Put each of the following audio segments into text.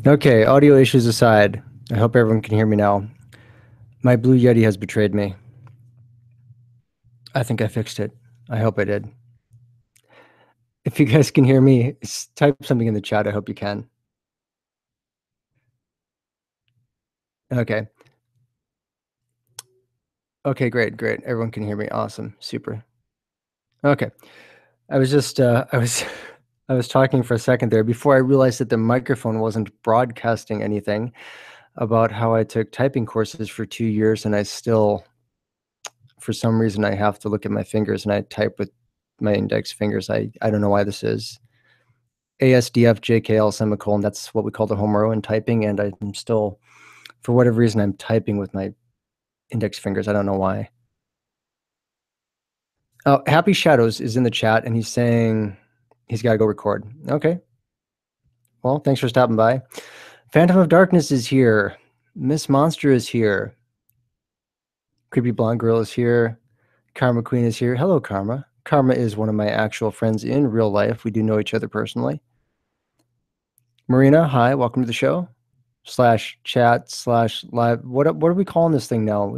Okay, audio issues aside, I hope everyone can hear me now. My Blue Yeti has betrayed me. I think I fixed it. I hope I did. If you guys can hear me, type something in the chat. I hope you can. Okay. Okay, great. Everyone can hear me. Awesome. Super. Okay. I was just I was talking for a second there before I realized that the microphone wasn't broadcasting anything about how I took typing courses for 2 years and I still, for some reason, I have to look at my fingers and I type with my index fingers. I don't know why this is. ASDF JKL semicolon, that's what we call the home row in typing, and I'm still, for whatever reason, I'm typing with my index fingers. I don't know why. Oh, Happy Shadows is in the chat, and he's saying he's got to go record. Okay. Well, thanks for stopping by. Phantom of Darkness is here. Miss Monster is here. Creepy Blonde Girl is here. Karma Queen is here. Hello, Karma. Karma is one of my actual friends in real life. We do know each other personally. Marina, hi. Welcome to the show. /chat/live. What are we calling this thing now?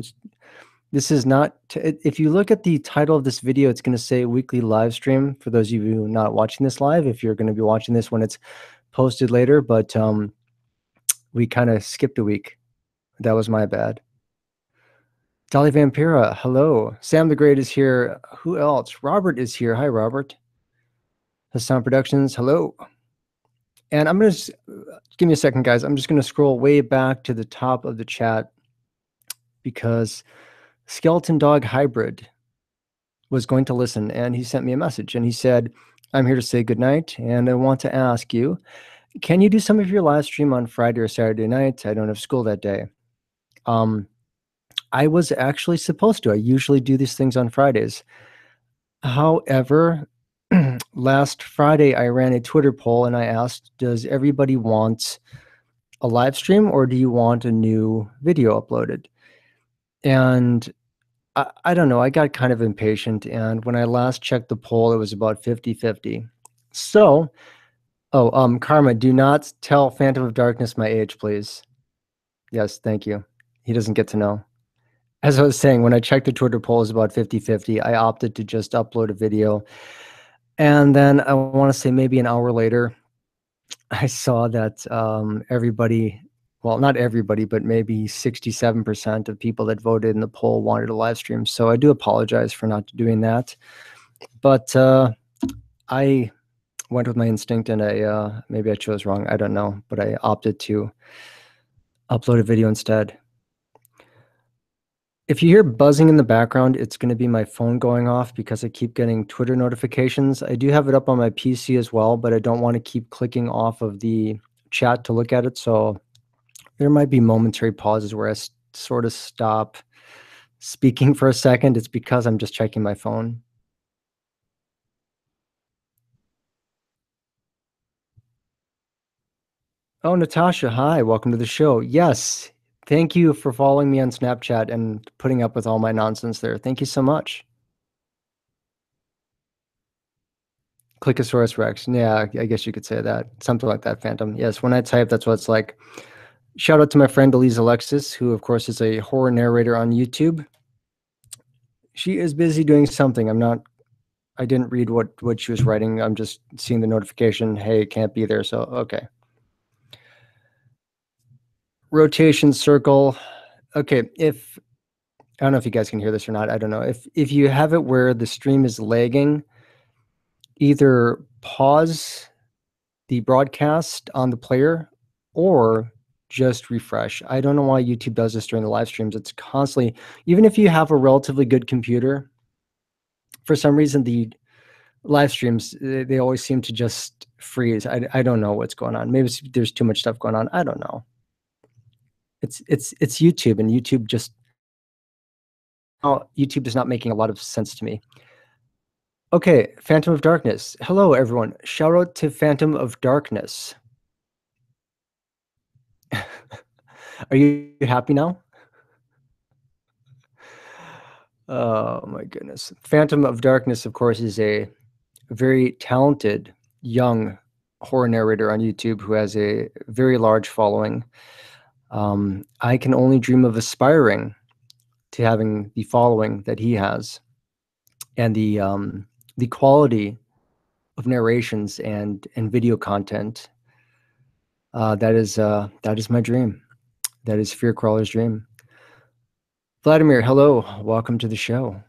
This is not, if you look at the title of this video, it's going to say weekly live stream for those of you not watching this live, if you're going to be watching this when it's posted later, but we kind of skipped a week. That was my bad. Dolly Vampira, hello. Sam the Great is here. Who else? Robert is here. Hi, Robert. Hassan Productions, hello. And I'm going to, give me a second, guys. I'm just going to scroll way back to the top of the chat because Skeleton Dog Hybrid was going to listen, and he sent me a message, and he said, I'm here to say goodnight, and I want to ask you, can you do some of your live stream on Friday or Saturday night? I don't have school that day. I was actually supposed to. I usually do these things on Fridays. However, last Friday, I ran a Twitter poll, and I asked, does everybody want a live stream, or do you want a new video uploaded? And I don't know, I got kind of impatient, and when I last checked the poll, it was about 50-50. So, Karma, do not tell Phantom of Darkness my age, please. Yes, thank you. He doesn't get to know. As I was saying, when I checked the Twitter poll, it was about 50-50. I opted to just upload a video. And then I want to say maybe an hour later, I saw that everybody, well, not everybody, but maybe 67% of people that voted in the poll wanted a live stream. So I do apologize for not doing that. But I went with my instinct, and maybe I chose wrong. I don't know, but I opted to upload a video instead. If you hear buzzing in the background, it's going to be my phone going off because I keep getting Twitter notifications. I do have it up on my PC as well, but I don't want to keep clicking off of the chat to look at it. So there might be momentary pauses where I sort of stop speaking for a second. It's because I'm just checking my phone. Oh, Natasha, hi, welcome to the show. Yes, thank you for following me on Snapchat and putting up with all my nonsense there. Thank you so much. Clickosaurus Rex. Yeah, I guess you could say that. Something like that, Phantom. Yes, when I type, that's what it's like. Shout out to my friend Elise Alexis, who, of course, is a horror narrator on YouTube. She is busy doing something. I didn't read what she was writing. I'm just seeing the notification. Hey, can't be there. So, okay. Rotation circle. Okay, I don't know if you guys can hear this or not. I don't know. If you have it where the stream is lagging, either pause the broadcast on the player or just refresh. I don't know why YouTube does this during the live streams. It's constantly, even if you have a relatively good computer, for some reason the live streams, they always seem to just freeze. I don't know what's going on. Maybe there's too much stuff going on. I don't know. It's YouTube, and YouTube is not making a lot of sense to me. Okay, Phantom of Darkness. Hello, everyone. Shout out to Phantom of Darkness. Are you happy now? Oh, my goodness. Phantom of Darkness, of course, is a very talented young horror narrator on YouTube who has a very large following. I can only dream of aspiring to having the following that he has, and the quality of narrations and video content. That is my dream. That is Fear Crawler's dream. Vladimir, hello. Welcome to the show.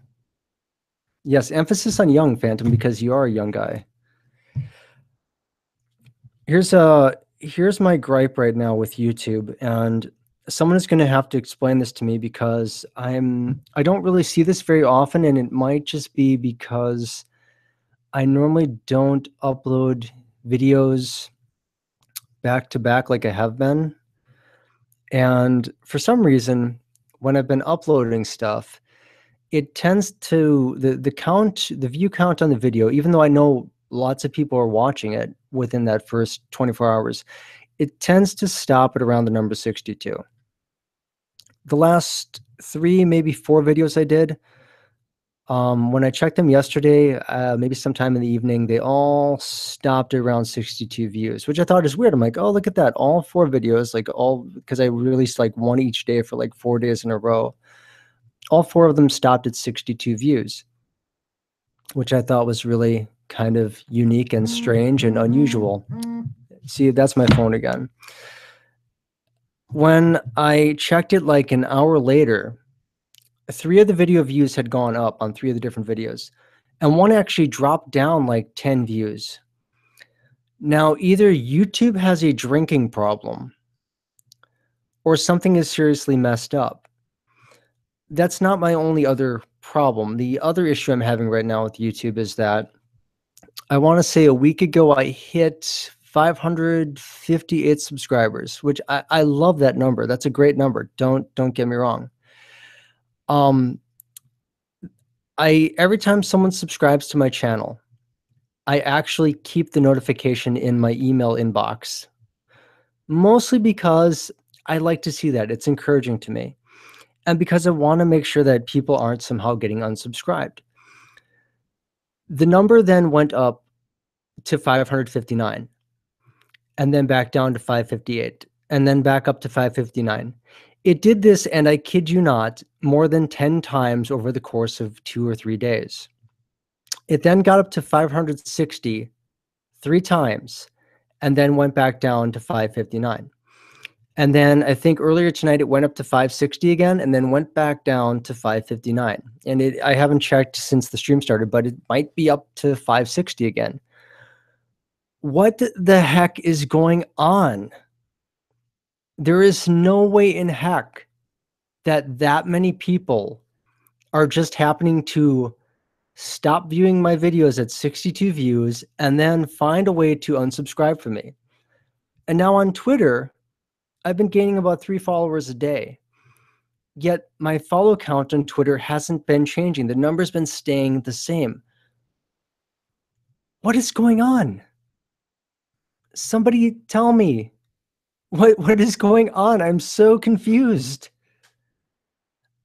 Yes, emphasis on young, Phantom, because you are a young guy. Here's my gripe right now with YouTube, and someone is going to have to explain this to me because I don't really see this very often, and it might just be because I normally don't upload videos back to back like I have been. And for some reason, when I've been uploading stuff, it tends to the view count on the video, even though I know lots of people are watching it within that first 24 hours, it tends to stop at around the number 62. The last 3, maybe 4 videos I did, when I checked them yesterday, maybe sometime in the evening, they all stopped around 62 views, which I thought is weird. I'm like, oh, look at that. All 4 videos, because I released like one each day for like 4 days in a row. All 4 of them stopped at 62 views, which I thought was really kind of unique and strange and unusual. See, that's my phone again. When I checked it like an hour later, 3 of the video views had gone up on 3 of the different videos, and one actually dropped down like 10 views. Now, either YouTube has a drinking problem or something is seriously messed up. That's not my only other problem. The other issue I'm having right now with YouTube is that I want to say a week ago I hit 558 subscribers, which I love that number. That's a great number. Don't get me wrong. Every time someone subscribes to my channel, I actually keep the notification in my email inbox, mostly because I like to see that. It's encouraging to me. And because I want to make sure that people aren't somehow getting unsubscribed. The number then went up to 559, and then back down to 558, and then back up to 559. It did this, and I kid you not, more than 10 times over the course of 2 or 3 days. It then got up to 560 3 times, and then went back down to 559. And then I think earlier tonight it went up to 560 again, and then went back down to 559. And I haven't checked since the stream started, but it might be up to 560 again. What the heck is going on? There is no way in heck that many people are just happening to stop viewing my videos at 62 views and then find a way to unsubscribe from me. And now on Twitter, I've been gaining about 3 followers a day. Yet my follow count on Twitter hasn't been changing. The number's been staying the same. What is going on? Somebody tell me. What is going on? I'm so confused.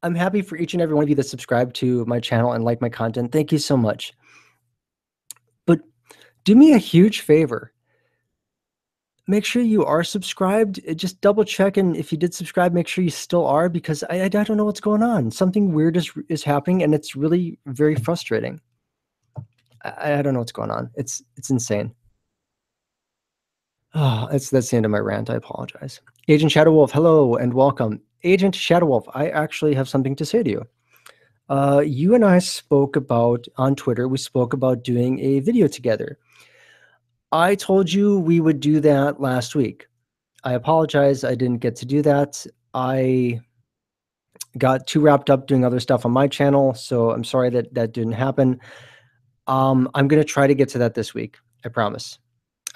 I'm happy for each and every one of you that subscribe to my channel and like my content. Thank you so much. But do me a huge favor. Make sure you are subscribed. Just double check, and if you did subscribe, make sure you still are, because I don't know what's going on. Something weird is happening, and it's really very frustrating. I don't know what's going on. It's insane. Oh, that's the end of my rant. I apologize. Agent Shadow Wolf, hello and welcome. Agent Shadow Wolf, I actually have something to say to you. You and I spoke about, on Twitter, we spoke about doing a video together. I told you we would do that last week. I apologize, I didn't get to do that. I got too wrapped up doing other stuff on my channel, so I'm sorry that didn't happen. I'm going to try to get to that this week. I promise.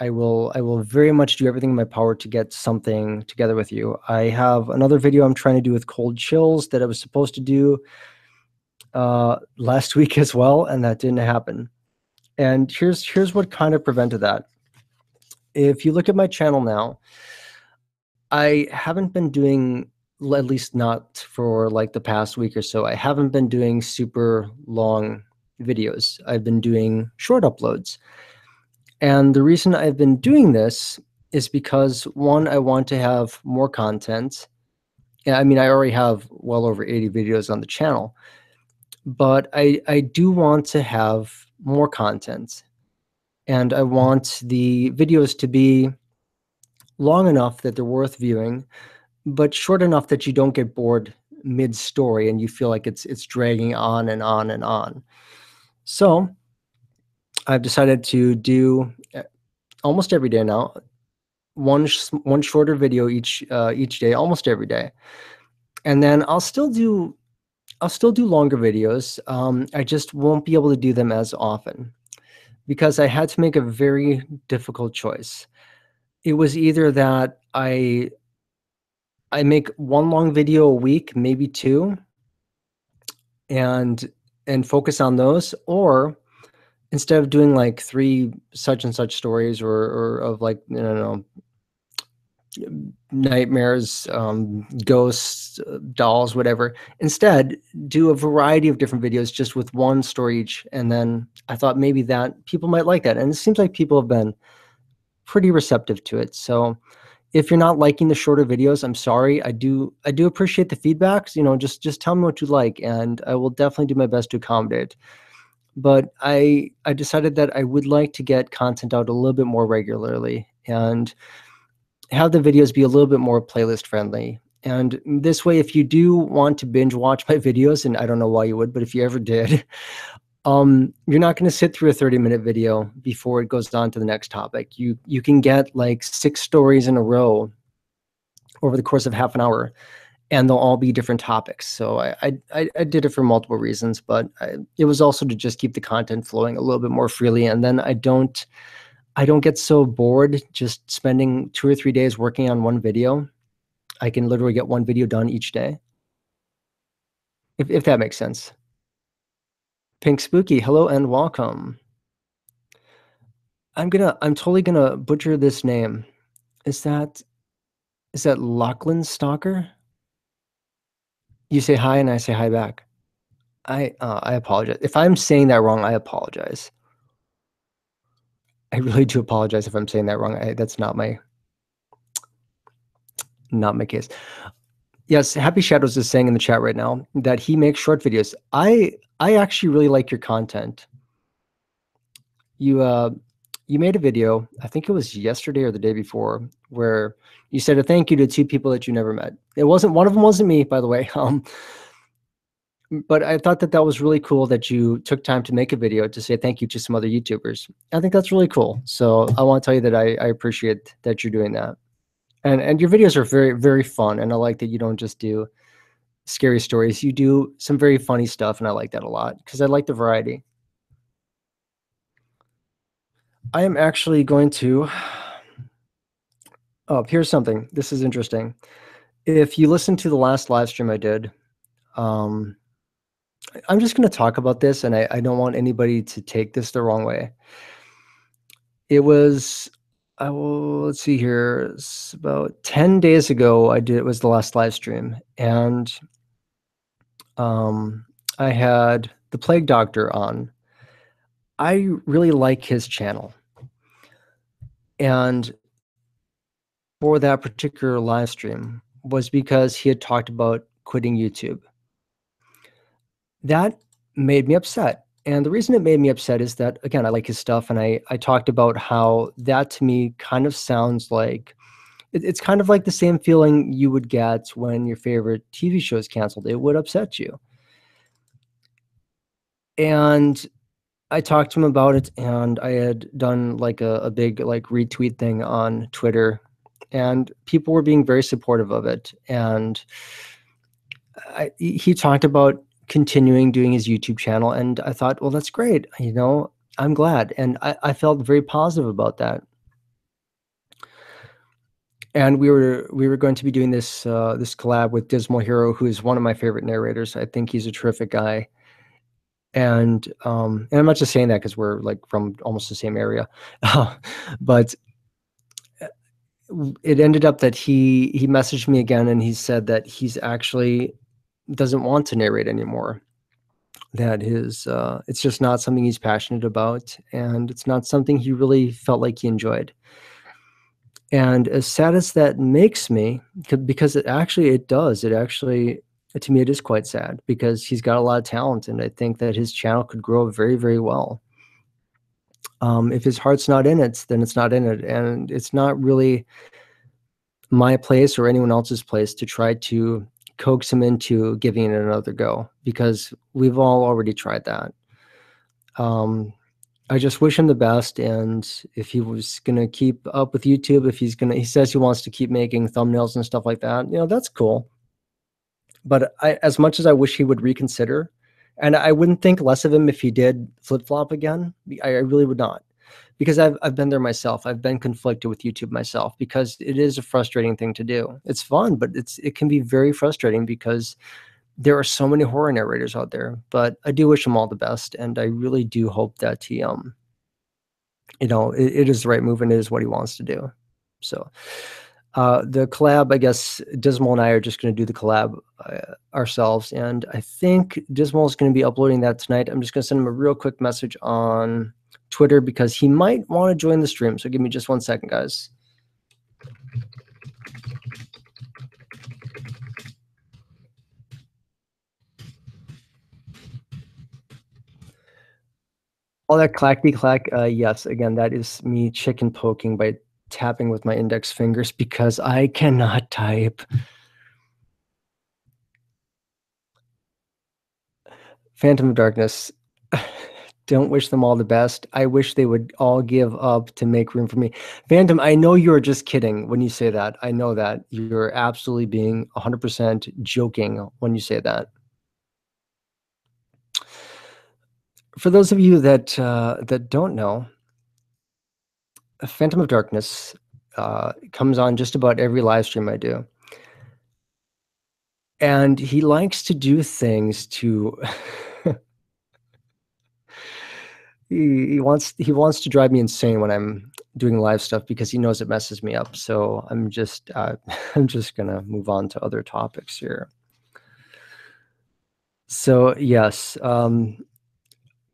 I will very much do everything in my power to get something together with you. I have another video I'm trying to do with cold chills that I was supposed to do last week as well, and that didn't happen. And here's what kind of prevented that. If you look at my channel now, I haven't been doing, at least not for like the past week or so, I haven't been doing super long videos. I've been doing short uploads. And the reason I've been doing this is because, one, I want to have more content. Yeah, I mean, I already have well over 80 videos on the channel, but I do want to have more content. And I want the videos to be long enough that they're worth viewing, but short enough that you don't get bored mid-story and you feel like it's dragging on and on and on. So I've decided to do almost every day now, one shorter video each day, almost every day, and then I'll still do longer videos. I just won't be able to do them as often because I had to make a very difficult choice. It was either that I make one long video a week, maybe two, and focus on those, or instead of doing like three such and such stories or of like, nightmares, ghosts, dolls, whatever. Instead, do a variety of different videos just with one story each. And then I thought maybe that people might like that. And it seems like people have been pretty receptive to it. So if you're not liking the shorter videos, I'm sorry. I do appreciate the feedback. Just tell me what you like, and I will definitely do my best to accommodate. But I decided that I would like to get content out a little bit more regularly and have the videos be a little bit more playlist friendly. And this way, if you do want to binge watch my videos, and I don't know why you would, but if you ever did, you're not going to sit through a 30-minute video before it goes on to the next topic. You can get like 6 stories in a row over the course of half an hour, and they'll all be different topics. So I did it for multiple reasons, but it was also to just keep the content flowing a little bit more freely, and then I don't get so bored just spending 2 or 3 days working on one video. I can literally get one video done each day, if that makes sense. Pink Spooky, hello and welcome. I'm totally gonna butcher this name. Is that Lachlan Stalker? You say hi and I say hi back. I apologize. If I'm saying that wrong, I apologize. I really do apologize if I'm saying that wrong. That's not my case. Yes, Happy Shadows is saying in the chat right now that he makes short videos. I actually really like your content. You made a video, I think it was yesterday or the day before, where you said a thank you to 2 people that you never met. One of them wasn't me, by the way. But I thought that was really cool that you took time to make a video to say thank you to some other YouTubers. I think that's really cool. So I want to tell you that I appreciate that you're doing that. And your videos are very, very fun. And I like that you don't just do scary stories. You do some very funny stuff, and I like that a lot because I like the variety. I am actually going to oh, here's something. This is interesting. If you listen to the last live stream I did, um, I'm just going to talk about this, and I don't want anybody to take this the wrong way. It was, let's see here, it's about 10 days ago it was the last live stream, and I had the Plague Doctor on. I really like his channel. And for that particular live stream was because he had talked about quitting YouTube. That made me upset. And the reason it made me upset is that, again, I like his stuff. And I talked about how that to me kind of sounds like, it's kind of like the same feeling you would get when your favorite TV show is canceled. It would upset you. And I talked to him about it, and I had done like a big like retweet thing on Twitter, and people were being very supportive of it. And he talked about continuing doing his YouTube channel, and I thought, well, that's great. I'm glad, and I felt very positive about that. And we were going to be doing this collab with Dismal Hero, who is one of my favorite narrators. I think he's a terrific guy. And I'm not just saying that because we're like from almost the same area, but it ended up that he messaged me again, and he said that he's actually doesn't want to narrate anymore. that it's just not something he's passionate about, and it's not something he really felt like he enjoyed. And as sad as that makes me, because it actually, to me, it is quite sad because he's got a lot of talent, and I think that his channel could grow very, very well. If his heart's not in it, then it's not in it, and it's not really my place or anyone else's place to try to coax him into giving it another go because we've all already tried that. Um, I just wish him the best, and if he was gonna keep up with YouTube, if he says he wants to keep making thumbnails and stuff like that, that's cool. But as much as I wish he would reconsider, and I wouldn't think less of him if he did flip flop again. I really would not, because I've been there myself. I've been conflicted with YouTube myself because it is a frustrating thing to do. It's fun, but it can be very frustrating because there are so many horror narrators out there. But I do wish him all the best, and I really do hope that he it is the right move and it is what he wants to do. So the collab, I guess Dismal and I are just going to do the collab ourselves, and I think Dismal is going to be uploading that tonight. I'm just going to send him a real quick message on Twitter because he might want to join the stream. So give me just 1 second, guys. All that clackety clack, yes, again, that is me chicken poking by tapping with my index fingers because I cannot type. Phantom of Darkness, don't wish them all the best. I wish they would all give up to make room for me. Phantom, I know you're just kidding when you say that. I know that. You're absolutely being 100% joking when you say that. For those of you that don't know, Phantom of Darkness comes on just about every live stream I do. And he likes to do things to he wants to drive me insane when I'm doing live stuff because he knows it messes me up. So I'm just I'm just gonna move on to other topics here. So yes,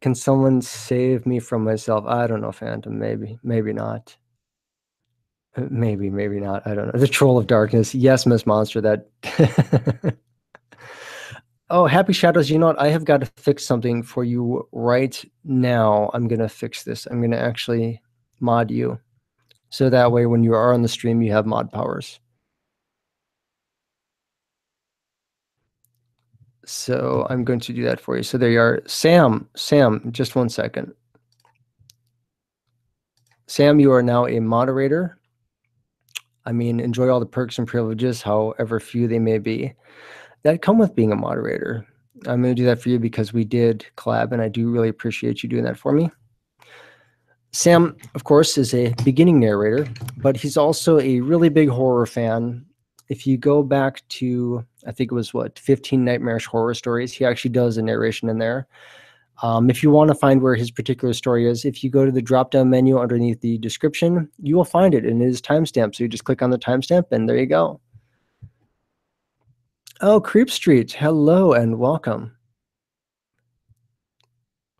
can someone save me from myself? I don't know, Phantom. Maybe not. Maybe not. I don't know. The Troll of Darkness. Yes, Miss Monster. That. Oh, Happy Shadows, you know what? I have got to fix something for you right now. I'm going to fix this. I'm going to actually mod you. So that way, when you are on the stream, you have mod powers. So I'm going to do that for you. So there you are. Sam, just 1 second. Sam, you are now a moderator. I mean, enjoy all the perks and privileges, however few they may be, that come with being a moderator. I'm going to do that for you because we did collab, and I do really appreciate you doing that for me. Sam, of course, is a beginning narrator, but he's also a really big horror fan. If you go back to, I think it was 15 Nightmarish Horror Stories, he actually does a narration in there. If you want to find where his particular story is, if you go to the drop-down menu underneath the description, you will find it, and it is timestamped. So you just click on the timestamp, and there you go. Oh, Creep Street, hello and welcome.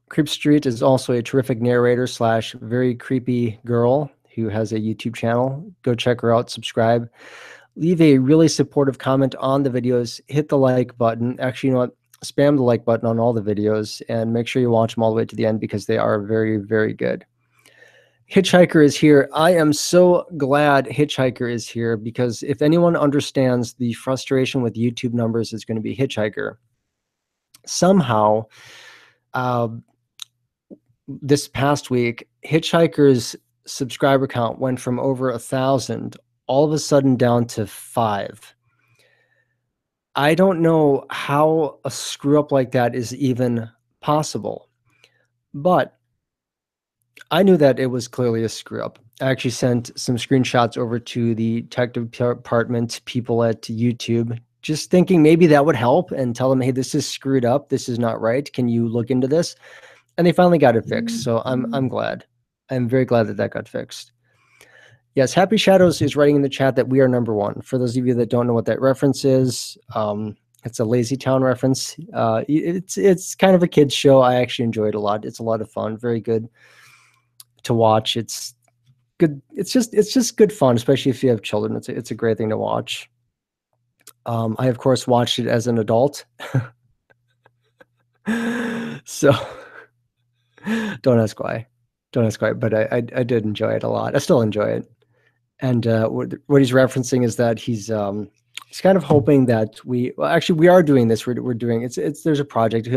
Creep Street is also a terrific narrator / very creepy girl who has a YouTube channel. Go check her out, subscribe. Leave a really supportive comment on the videos. Hit the like button. Actually, you know what? Spam the like button on all the videos and make sure you watch them all the way to the end because they are very, very good. Hitchhiker is here. I am so glad Hitchhiker is here because if anyone understands the frustration with YouTube numbers, it's going to be Hitchhiker. Somehow, this past week, Hitchhiker's subscriber count went from over 1,000 all of a sudden down to 5. I don't know how a screw up like that is even possible, but I knew that it was clearly a screw up. I actually sent some screenshots over to the tech department people at YouTube, just thinking maybe that would help and tell them, hey, this is screwed up. This is not right. Can you look into this? And they finally got it fixed. So I'm glad. I'm very glad that got fixed. Yes, Happy Shadows is writing in the chat that we are #1. For those of you that don't know what that reference is, It's a Lazy Town reference. It's kind of a kids show. I actually enjoy it a lot. It's a lot of fun. Very good to watch. It's good. It's just good fun, especially if you have children. It's a great thing to watch. I of course watched it as an adult. So don't ask why. Don't ask why, but I did enjoy it a lot. I still enjoy it. And what he's referencing is that he's kind of hoping that actually we are doing this. We're doing it's there's a project.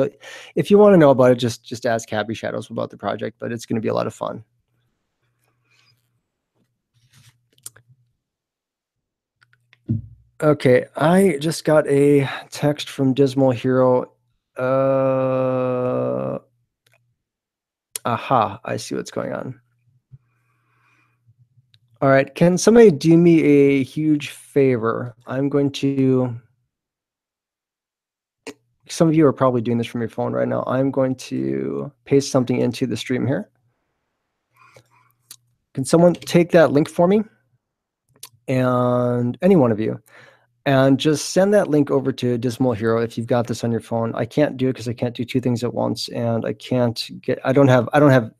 If you want to know about it, just ask Happy Shadows about the project. But it's going to be a lot of fun. Okay, I just got a text from Dismal Hero. Aha, I see what's going on. All right, can somebody do me a huge favor? I'm going to, some of you are probably doing this from your phone right now. I'm going to paste something into the stream here. Can someone take that link for me? And any one of you. And just send that link over to Dismal Hero if you've got this on your phone. I can't do it because I can't do two things at once, and I don't have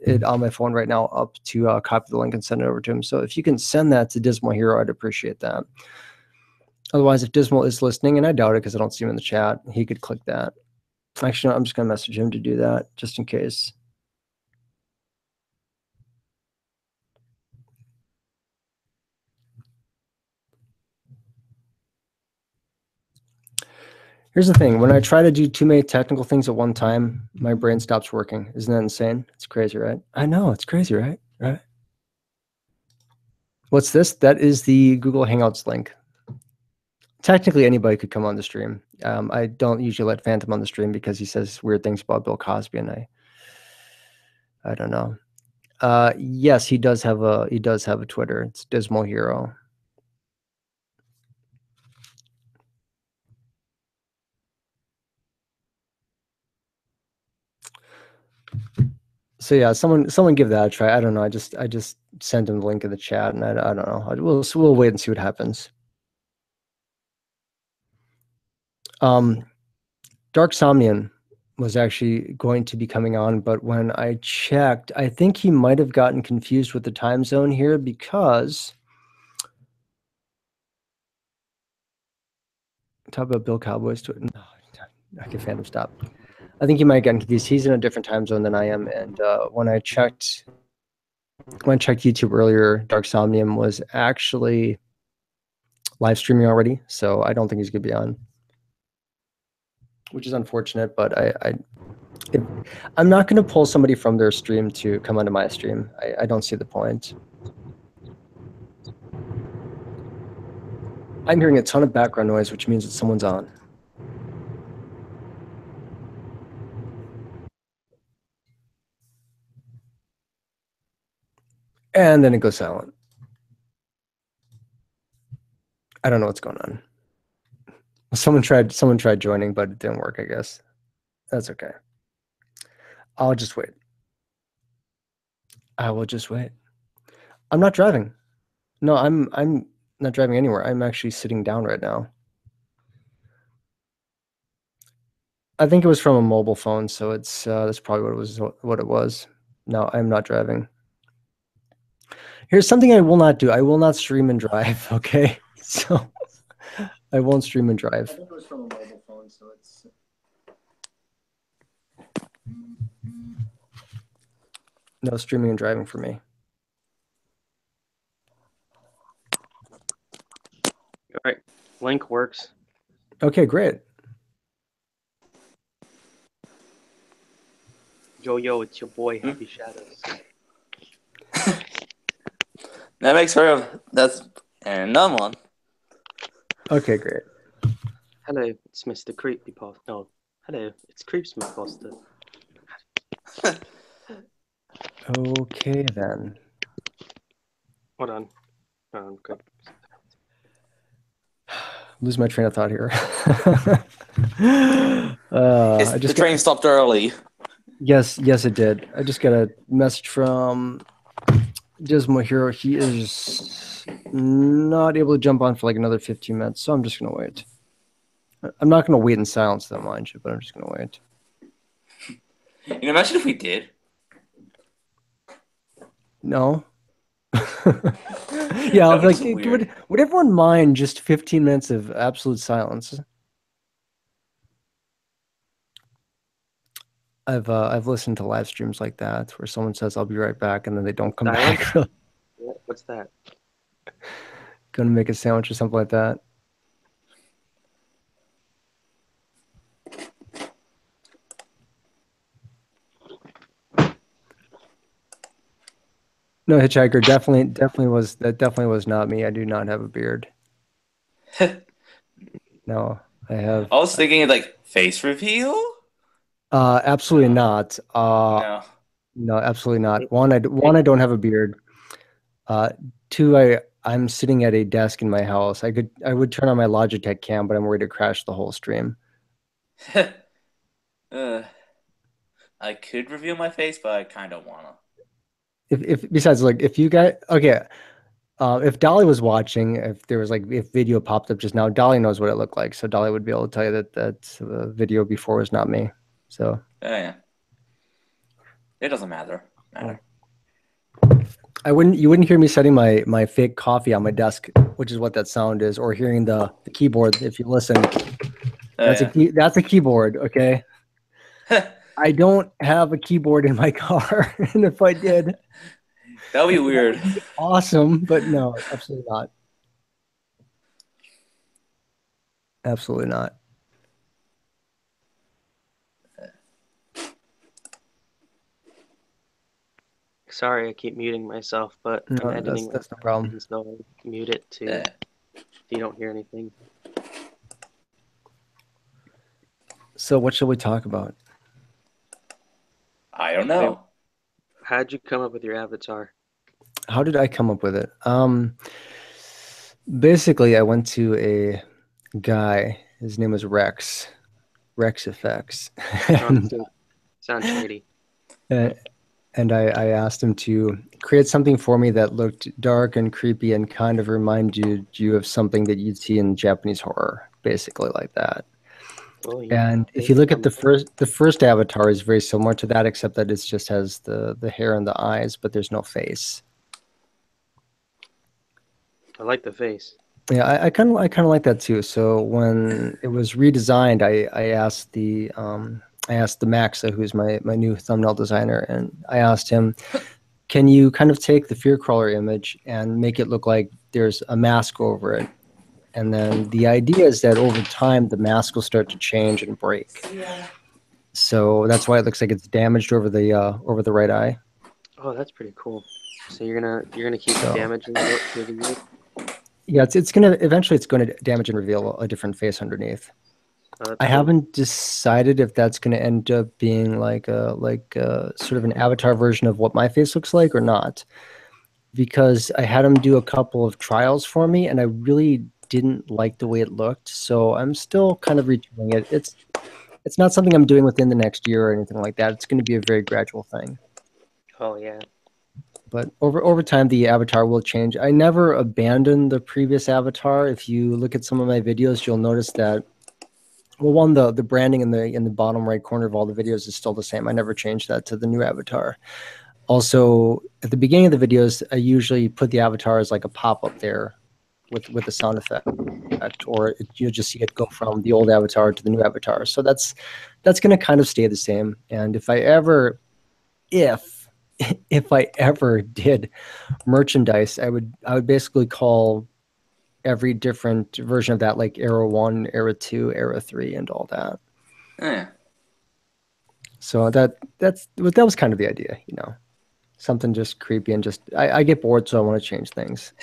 it on my phone right now up to copy the link and send it over to him. So if you can send that to Dismal Hero, I'd appreciate that. Otherwise, if Dismal is listening, and I doubt it because I don't see him in the chat, he could click that. Actually, no, I'm just going to message him to do that just in case. Here's the thing. When I try to do too many technical things at one time, my brain stops working. Isn't that insane? It's crazy, right? I know. It's crazy, right? Right. What's this? That is the Google Hangouts link. Technically, anybody could come on the stream. I don't usually let Phantom on the stream because he says weird things about Bill Cosby, and I don't know. Yes, he does have a Twitter. It's Dismal Hero. So yeah, someone give that a try. I don't know. I just sent him the link in the chat, and I don't know. We'll wait and see what happens. Dark Somnian was actually going to be coming on, but when I checked, I think he might have gotten confused with the time zone here because talk about Bill Cowboys to it. No, okay, Phantom, stop. I think he might get confused. He's in a different time zone than I am, and when I checked YouTube earlier, Dark Somnium was actually live streaming already, so I don't think he's gonna be on, which is unfortunate. But I'm not gonna pull somebody from their stream to come onto my stream. I don't see the point. I'm hearing a ton of background noise, which means that someone's on. And then it goes silent. I don't know what's going on. Someone tried joining, but it didn't work, I guess. That's okay. I'll just wait. I will just wait. I'm not driving. No, I'm not driving anywhere. I'm actually sitting down right now. I think it was from a mobile phone, so it's that's probably what it was. No, I'm not driving. Here's something I will not do. I will not stream and drive, okay? So I won't stream and drive. I think it was from a mobile phone, so it's no streaming and driving for me. All right, link works. Okay, great. Yo, it's your boy, Happy Shadows. That makes her. That's another one. Okay, great. Hello, it's Mr. Creepy Pasta. No, hello, it's Creepsmith Pasta. Okay then. Hold on. Okay. Lose my train of thought here. The train stopped early. Yes, it did. I just got a message from Dismal Hero. He is not able to jump on for like another 15 minutes, so I'm just gonna wait. I'm not going to wait in silence though, mind you, but I'm just going to wait. Imagine if we did. No. Yeah, I'll be like, so would everyone mind just 15 minutes of absolute silence? I've listened to live streams like that where someone says I'll be right back and then they don't come back. What's that? Gonna make a sandwich or something like that. No, Hitchhiker definitely was not me. I do not have a beard. No, I have. I was thinking like face reveal. Absolutely not. No. No, absolutely not. One, I don't have a beard. Two, I'm sitting at a desk in my house. I would turn on my Logitech cam, but I'm worried to crash the whole stream. I could reveal my face, but I kind of wanna. If besides, like, if you guys, okay, if Dolly was watching, if there was like, if video popped up just now, Dolly knows what it looked like, so Dolly would be able to tell you that the video before was not me. So Yeah, it doesn't matter. you wouldn't hear me setting my fake coffee on my desk, which is what that sound is, or hearing the keyboard if you listen. That's a keyboard, okay? I don't have a keyboard in my car, and if I did, that would be weird. That would be awesome, but no, absolutely not. Absolutely not. Sorry, I keep muting myself, but No, I'm editing. that's no problem. So I mute it so you don't hear anything. So what should we talk about? I don't know. How'd you come up with your avatar? How did I come up with it? Basically, I went to a guy. His name was Rex Effects. Sounds shady. And I asked him to create something for me that looked dark and creepy and kind of reminded you of something that you'd see in Japanese horror, basically like that. Oh, yeah. And if you look at the first avatar is very similar to that, except that it just has the hair and the eyes, but there's no face. I like the face. Yeah, I kind of like that too. So when it was redesigned, I asked the Maxa, who's my new thumbnail designer, and I asked him, can you kind of take the fear crawler image and make it look like there's a mask over it? And then the idea is that over time, the mask will start to change and break. Yeah. So that's why it looks like it's damaged over the right eye. Oh, that's pretty cool. So you're gonna keep damaging it? Yeah, it's gonna eventually damage and reveal a different face underneath. Oh, I haven't decided if that's gonna end up being like a sort of an avatar version of what my face looks like or not, because I had him do a couple of trials for me, and I really didn't like the way it looked. So I'm still kind of retooling it. It's not something I'm doing within the next year or anything like that. It's going to be a very gradual thing. Oh yeah. But over time, the avatar will change. I never abandoned the previous avatar. If you look at some of my videos, you'll notice that, well, one, the branding in the bottom right corner of all the videos is still the same. I never changed that to the new avatar. Also, at the beginning of the videos, I usually put the avatar as like a pop-up there with a sound effect, or you'll just see it go from the old avatar to the new avatar. So that's going to kind of stay the same. And if I ever did merchandise, I would basically call every different version of that like Era 1, Era 2, Era 3, and all that. Yeah. So that was kind of the idea, you know. Something just creepy and just I get bored, so I want to change things.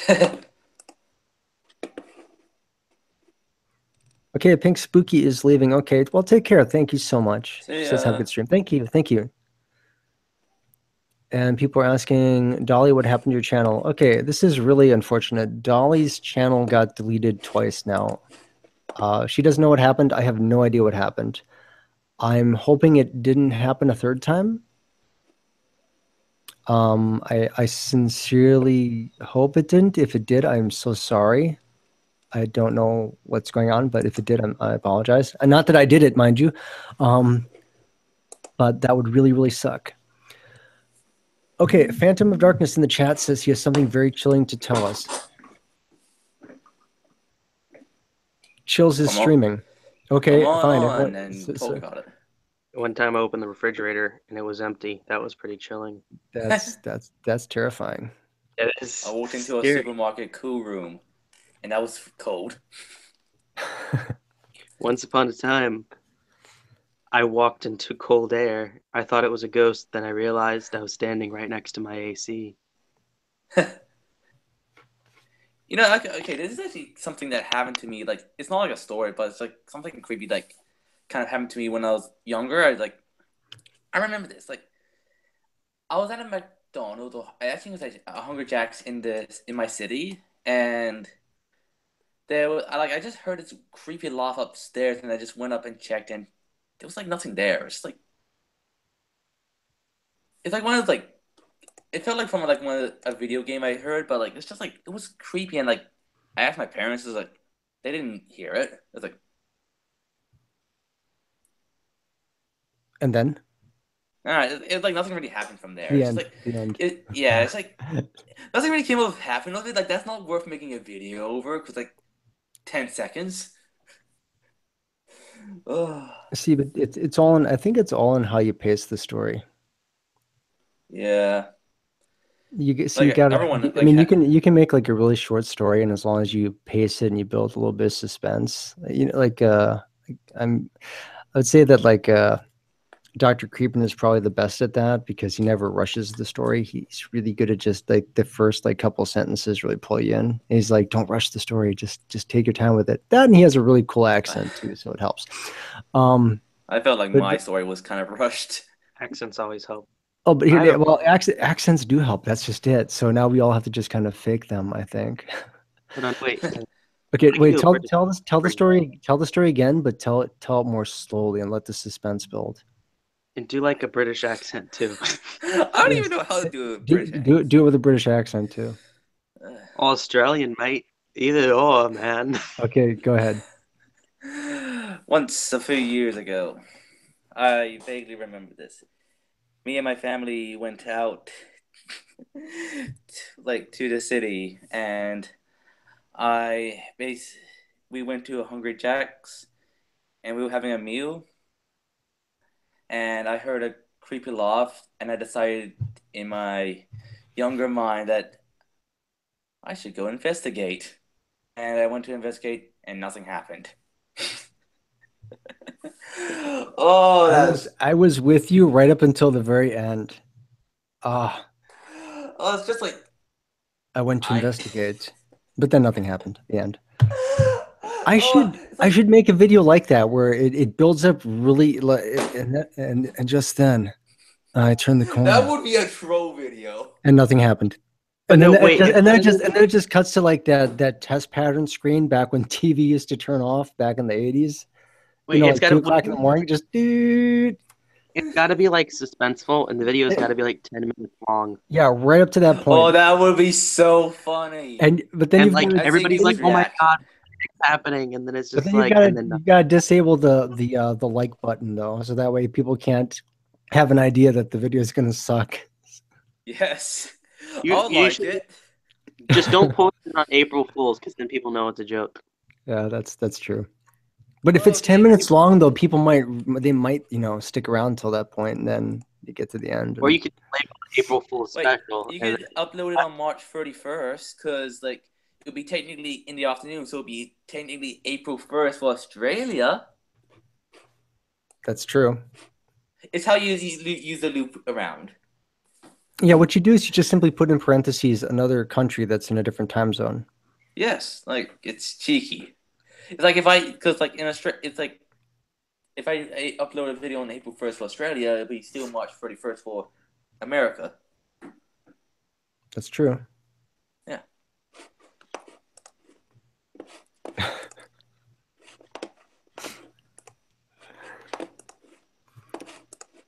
Okay, Pink Spooky is leaving. Okay, well, take care. Thank you so much. She says have a good stream. Thank you. And people are asking, Dolly, what happened to your channel? Okay, this is really unfortunate. Dolly's channel got deleted twice now. She doesn't know what happened. I have no idea what happened. I'm hoping it didn't happen a third time. I sincerely hope it didn't. If it did, I'm so sorry. I don't know what's going on, but if it did, I apologize. And not that I did it, mind you, but that would really, really suck. Okay, Phantom of Darkness in the chat says he has something very chilling to tell us. Chills is streaming. Okay, fine. And talk about it. One time I opened the refrigerator and it was empty. That was pretty chilling. That's terrifying. It is. I walked into a supermarket cool room, and that was cold. Once upon a time, I walked into cold air. I thought it was a ghost. Then I realized I was standing right next to my AC. You know, okay, this is actually something that happened to me. Like, it's not like a story, but it's like something creepy. Like, kind of happened to me when I was younger. I remember this. Like, I was at a McDonald's. I actually was at a Hungry Jack's in my city, and I just heard this creepy laugh upstairs, and I just went up and checked, and there was like nothing there. It's like one of those, like, it felt like from like a video game I heard, but like it's just like it was creepy, and like I asked my parents, it's like they didn't hear it. It's like, and then it's like nothing really happened from there. The it's end. Just like the end. it's like nothing really came of happening of it. Like that's not worth making a video over because like 10 seconds. See, but it's all in. I think it's all in how you pace the story. Yeah. You Like, gotta. everyone, I mean, you can make like a really short story, and as long as you pace it and you build a little bit of suspense, you know, I would say that like Dr. Creepin is probably the best at that because he never rushes the story. He's really good at just like the first like couple sentences really pull you in. And he's like, don't rush the story, just take your time with it. That, and he has a really cool accent too, so it helps. I felt like my story was kind of rushed. Accents always help. Oh, but accents do help. That's just it. So now we all have to just kind of fake them, I think. Hold on, wait. Okay, wait. Tell the story. Tell the story again, but tell it more slowly and let the suspense build. And do like a British accent too. I don't even know how to do a British accent. Do it with a British accent too. Australian, mate. Either or, man. Okay, go ahead. Once a few years ago, I vaguely remember this. Me and my family went out to the city, and we went to a Hungry Jack's, and we were having a meal, and I heard a creepy laugh, and I decided in my younger mind that I should go investigate. And I went to investigate, and nothing happened. I was with you right up until the very end. It's just like I went to investigate, but then nothing happened at the end. I should make a video like that where it builds up really, and just then I turned the corner. That would be a troll video. And nothing happened. And then it just cuts to like that test pattern screen back when TV used to turn off back in the 80s. Wait, like 2 o'clock in the morning, just dude. It's got to be like suspenseful, and the video's got to be like 10 minutes long. Yeah, right up to that point. Oh, that would be so funny. But then like everybody's like, "Oh my god, what's happening?" And then it's just like, you gotta disable the like button though, so that way people can't have an idea that the video is gonna suck. Yes, you should, it. Just don't post it on April Fools, because then people know it's a joke. Yeah, that's true. But if it's 10 minutes long, though, people might stick around until that point, and then you get to the end. Or you could label April Fool's special. You could upload it on March 31st, because like it'll be technically in the afternoon, so it'll be technically April 1st for Australia. That's true. It's how you use the loop around. Yeah, what you do is you just simply put in parentheses another country that's in a different time zone. Yes, like it's cheeky. It's like if I upload a video on April 1st for Australia, it'll be still March 31st for America. That's true. Yeah.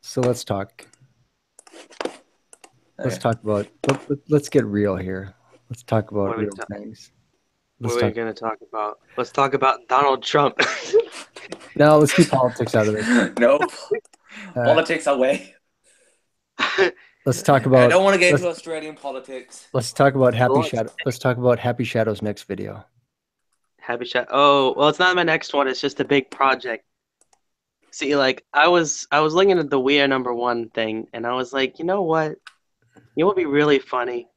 So let's talk. Let's talk about. Let's get real here. Let's talk about real things. What are we going to talk about? Let's talk about Donald Trump. No, let's keep politics out of this. Nope. Politics away. Let's talk about. I don't want to get into Australian politics. Let's talk about Happy Shadow. Let's talk about Happy Shadow's next video. Happy Shadow. Oh, well, it's not my next one. It's just a big project. See, like I was looking at the We Are Number One thing, and I was like, you know what? You know what would be really funny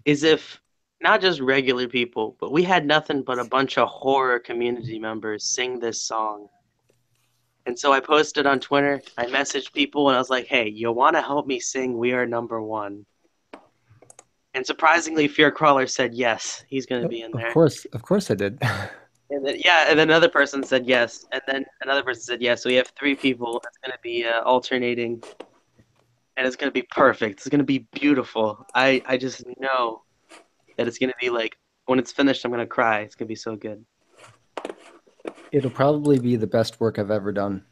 is if not just regular people, but we had nothing but a bunch of horror community members sing this song. And so I posted on Twitter, I messaged people, and I was like, hey, you want to help me sing We Are Number One? And surprisingly, Fearcrawler said yes, he's going to be in there. Of course I did. And then, and then another person said yes, and then another person said yes. So we have 3 people. It's going to be alternating, and it's going to be perfect. It's going to be beautiful. I just know that it's going to be like, when it's finished, I'm going to cry. It's going to be so good. It'll probably be the best work I've ever done.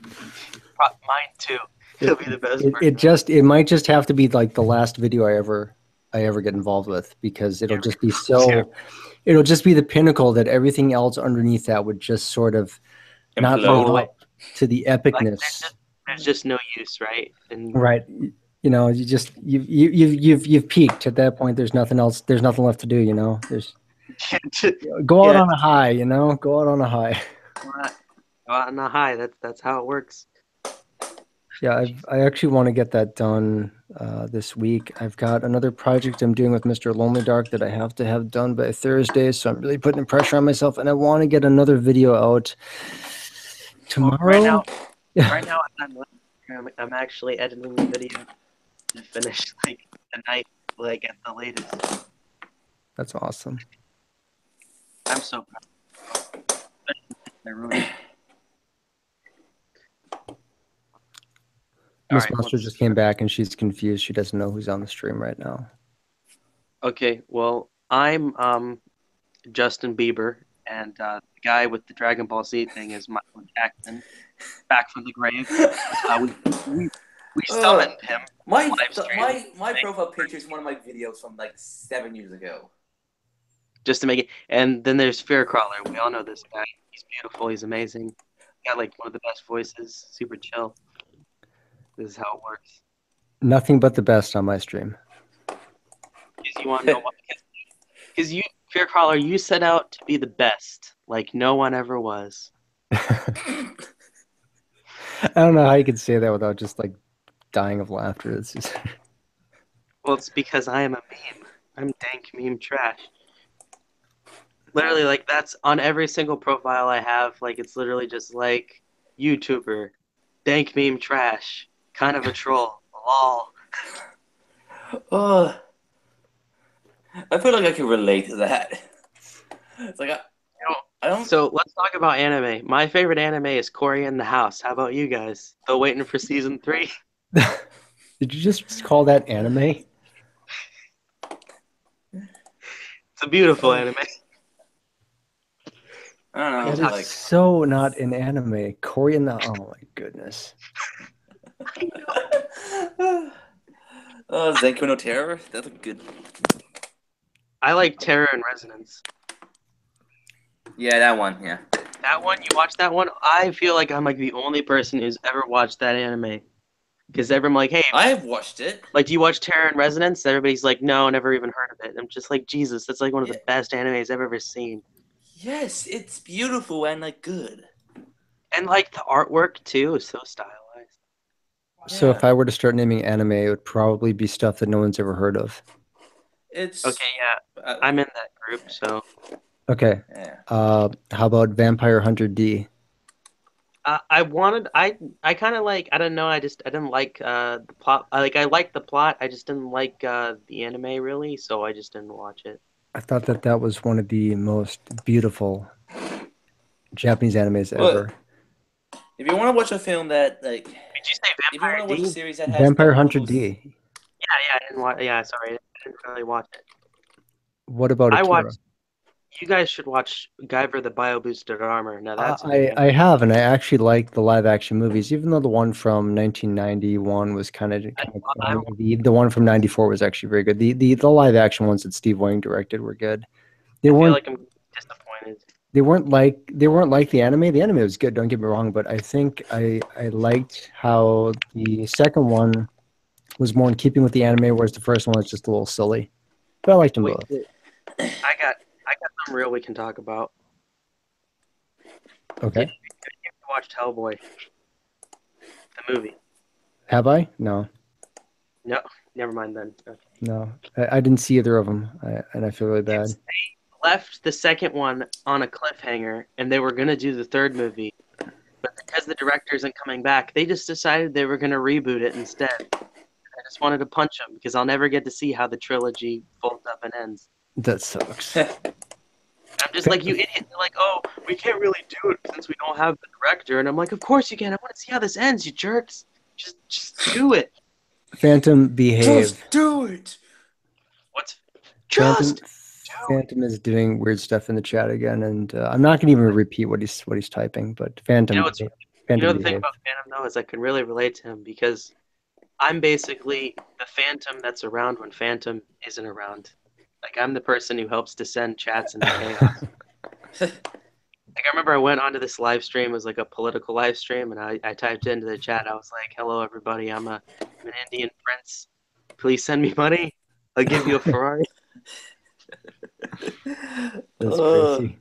Mine too. It'll be the best work. It might just have to be like the last video I ever get involved with, because it'll just be so. It'll just be the pinnacle that everything else underneath that would just sort of not live up to the epicness. Like there's just no use, right? And right. You know, you've peaked at that point. There's nothing else. There's nothing left to do. You know, go out on a high. You know, go out on a high. Go out on a high. That's how it works. Yeah, I actually want to get that done this week. I've got another project I'm doing with Mr. Lonely Dark that I have to have done by Thursday, so I'm really putting pressure on myself, and I want to get another video out tomorrow. Right now I'm actually editing the video to finish like the night, like at the latest. That's awesome. I'm so proud. Miss Monster just came back and she's confused. She doesn't know who's on the stream right now. Okay, well, I'm Justin Bieber, and the guy with the Dragon Ball Z thing is Michael Jackson, back from the grave. We summoned him. My profile picture is one of my videos from like 7 years ago. Just to make it, and then there's Fearcrawler. We all know this guy. He's beautiful. He's amazing. Got like one of the best voices. Super chill. This is how it works. Nothing but the best on my stream. Because you want to know what? Because you, Fearcrawler, you set out to be the best, like no one ever was. I don't know how you could say that without just like dying of laughter. It's just... Well, it's because I am a meme. I'm dank meme trash. Literally, like that's on every single profile I have. Like it's literally just like YouTuber, dank meme trash. Kind of a troll. Lol. Oh, I feel like I can relate to that. It's like I don't. So let's talk about anime. My favorite anime is Cory in the House. How about you guys? Still waiting for season 3? Did you just call that anime? It's a beautiful anime. I don't know. That is so not an anime. Cory in the. Oh my goodness. Zenko no Terror. That's a good. I like Terror and Resonance. Yeah, that one. Yeah. That one, you watch that one? I feel like I'm like the only person who's ever watched that anime. Because everyone's like, hey, I have watched it. Like, do you watch Terror and Resonance? Everybody's like, no, never even heard of it. I'm just like, Jesus, that's like one of the best animes I've ever seen. Yes, it's beautiful and like good. And like the artwork too is so stylized. So if I were to start naming anime, it would probably be stuff that no one's ever heard of. It's okay. Yeah, I'm in that group. So okay. Yeah. How about Vampire Hunter D? I kind of like, I don't know. I didn't like the plot. I liked the plot. I just didn't like the anime really. So I just didn't watch it. I thought that was one of the most beautiful Japanese animes ever. If you want to watch a film that like, did you say Vampire if you want to watch a series that has Vampire Hunter D? Yeah, I didn't watch. Yeah, sorry, I didn't really watch it. What about Akira? You guys should watch Guyver the Bio Boosted Armor. Now that's I have, and I actually like the live action movies, even though the one from 1991 was kind of the one from '94 was actually very good. The live action ones that Steve Wang directed were good. They I feel weren't like I'm disappointed. they weren't like the anime. The anime was good, don't get me wrong, but I think I liked how the second one was more in keeping with the anime, whereas the first one was just a little silly. But I liked them Wait, both. I got something real we can talk about. Okay. Did you watched Hellboy, the movie? Have I? No. No, never mind then. Okay. No. I didn't see either of them, and I feel really bad. They left the second one on a cliffhanger, and they were gonna do the third movie, but because the director isn't coming back, they just decided they were gonna reboot it instead. I just wanted to punch them because I'll never get to see how the trilogy folds up and ends. That sucks. I'm just like, you idiot. They're like, oh, we can't really do it since we don't have the director. And I'm like, of course you can. I want to see how this ends, you jerks. Just do it. Phantom, behave. Just do it. What's Phantom, just do it. Phantom is doing weird stuff in the chat again, and I'm not gonna even repeat what he's typing. But Phantom, You know, the Phantom, thing behave. about Phantom though is I can really relate to him because I'm basically the Phantom that's around when Phantom isn't around. Like I'm the person who helps to send chats into chaos. Like I remember I went onto this live stream, it was like a political live stream, and I typed into the chat, I was like, hello everybody, I'm an Indian prince. Please send me money. I'll give you a Ferrari. That's crazy.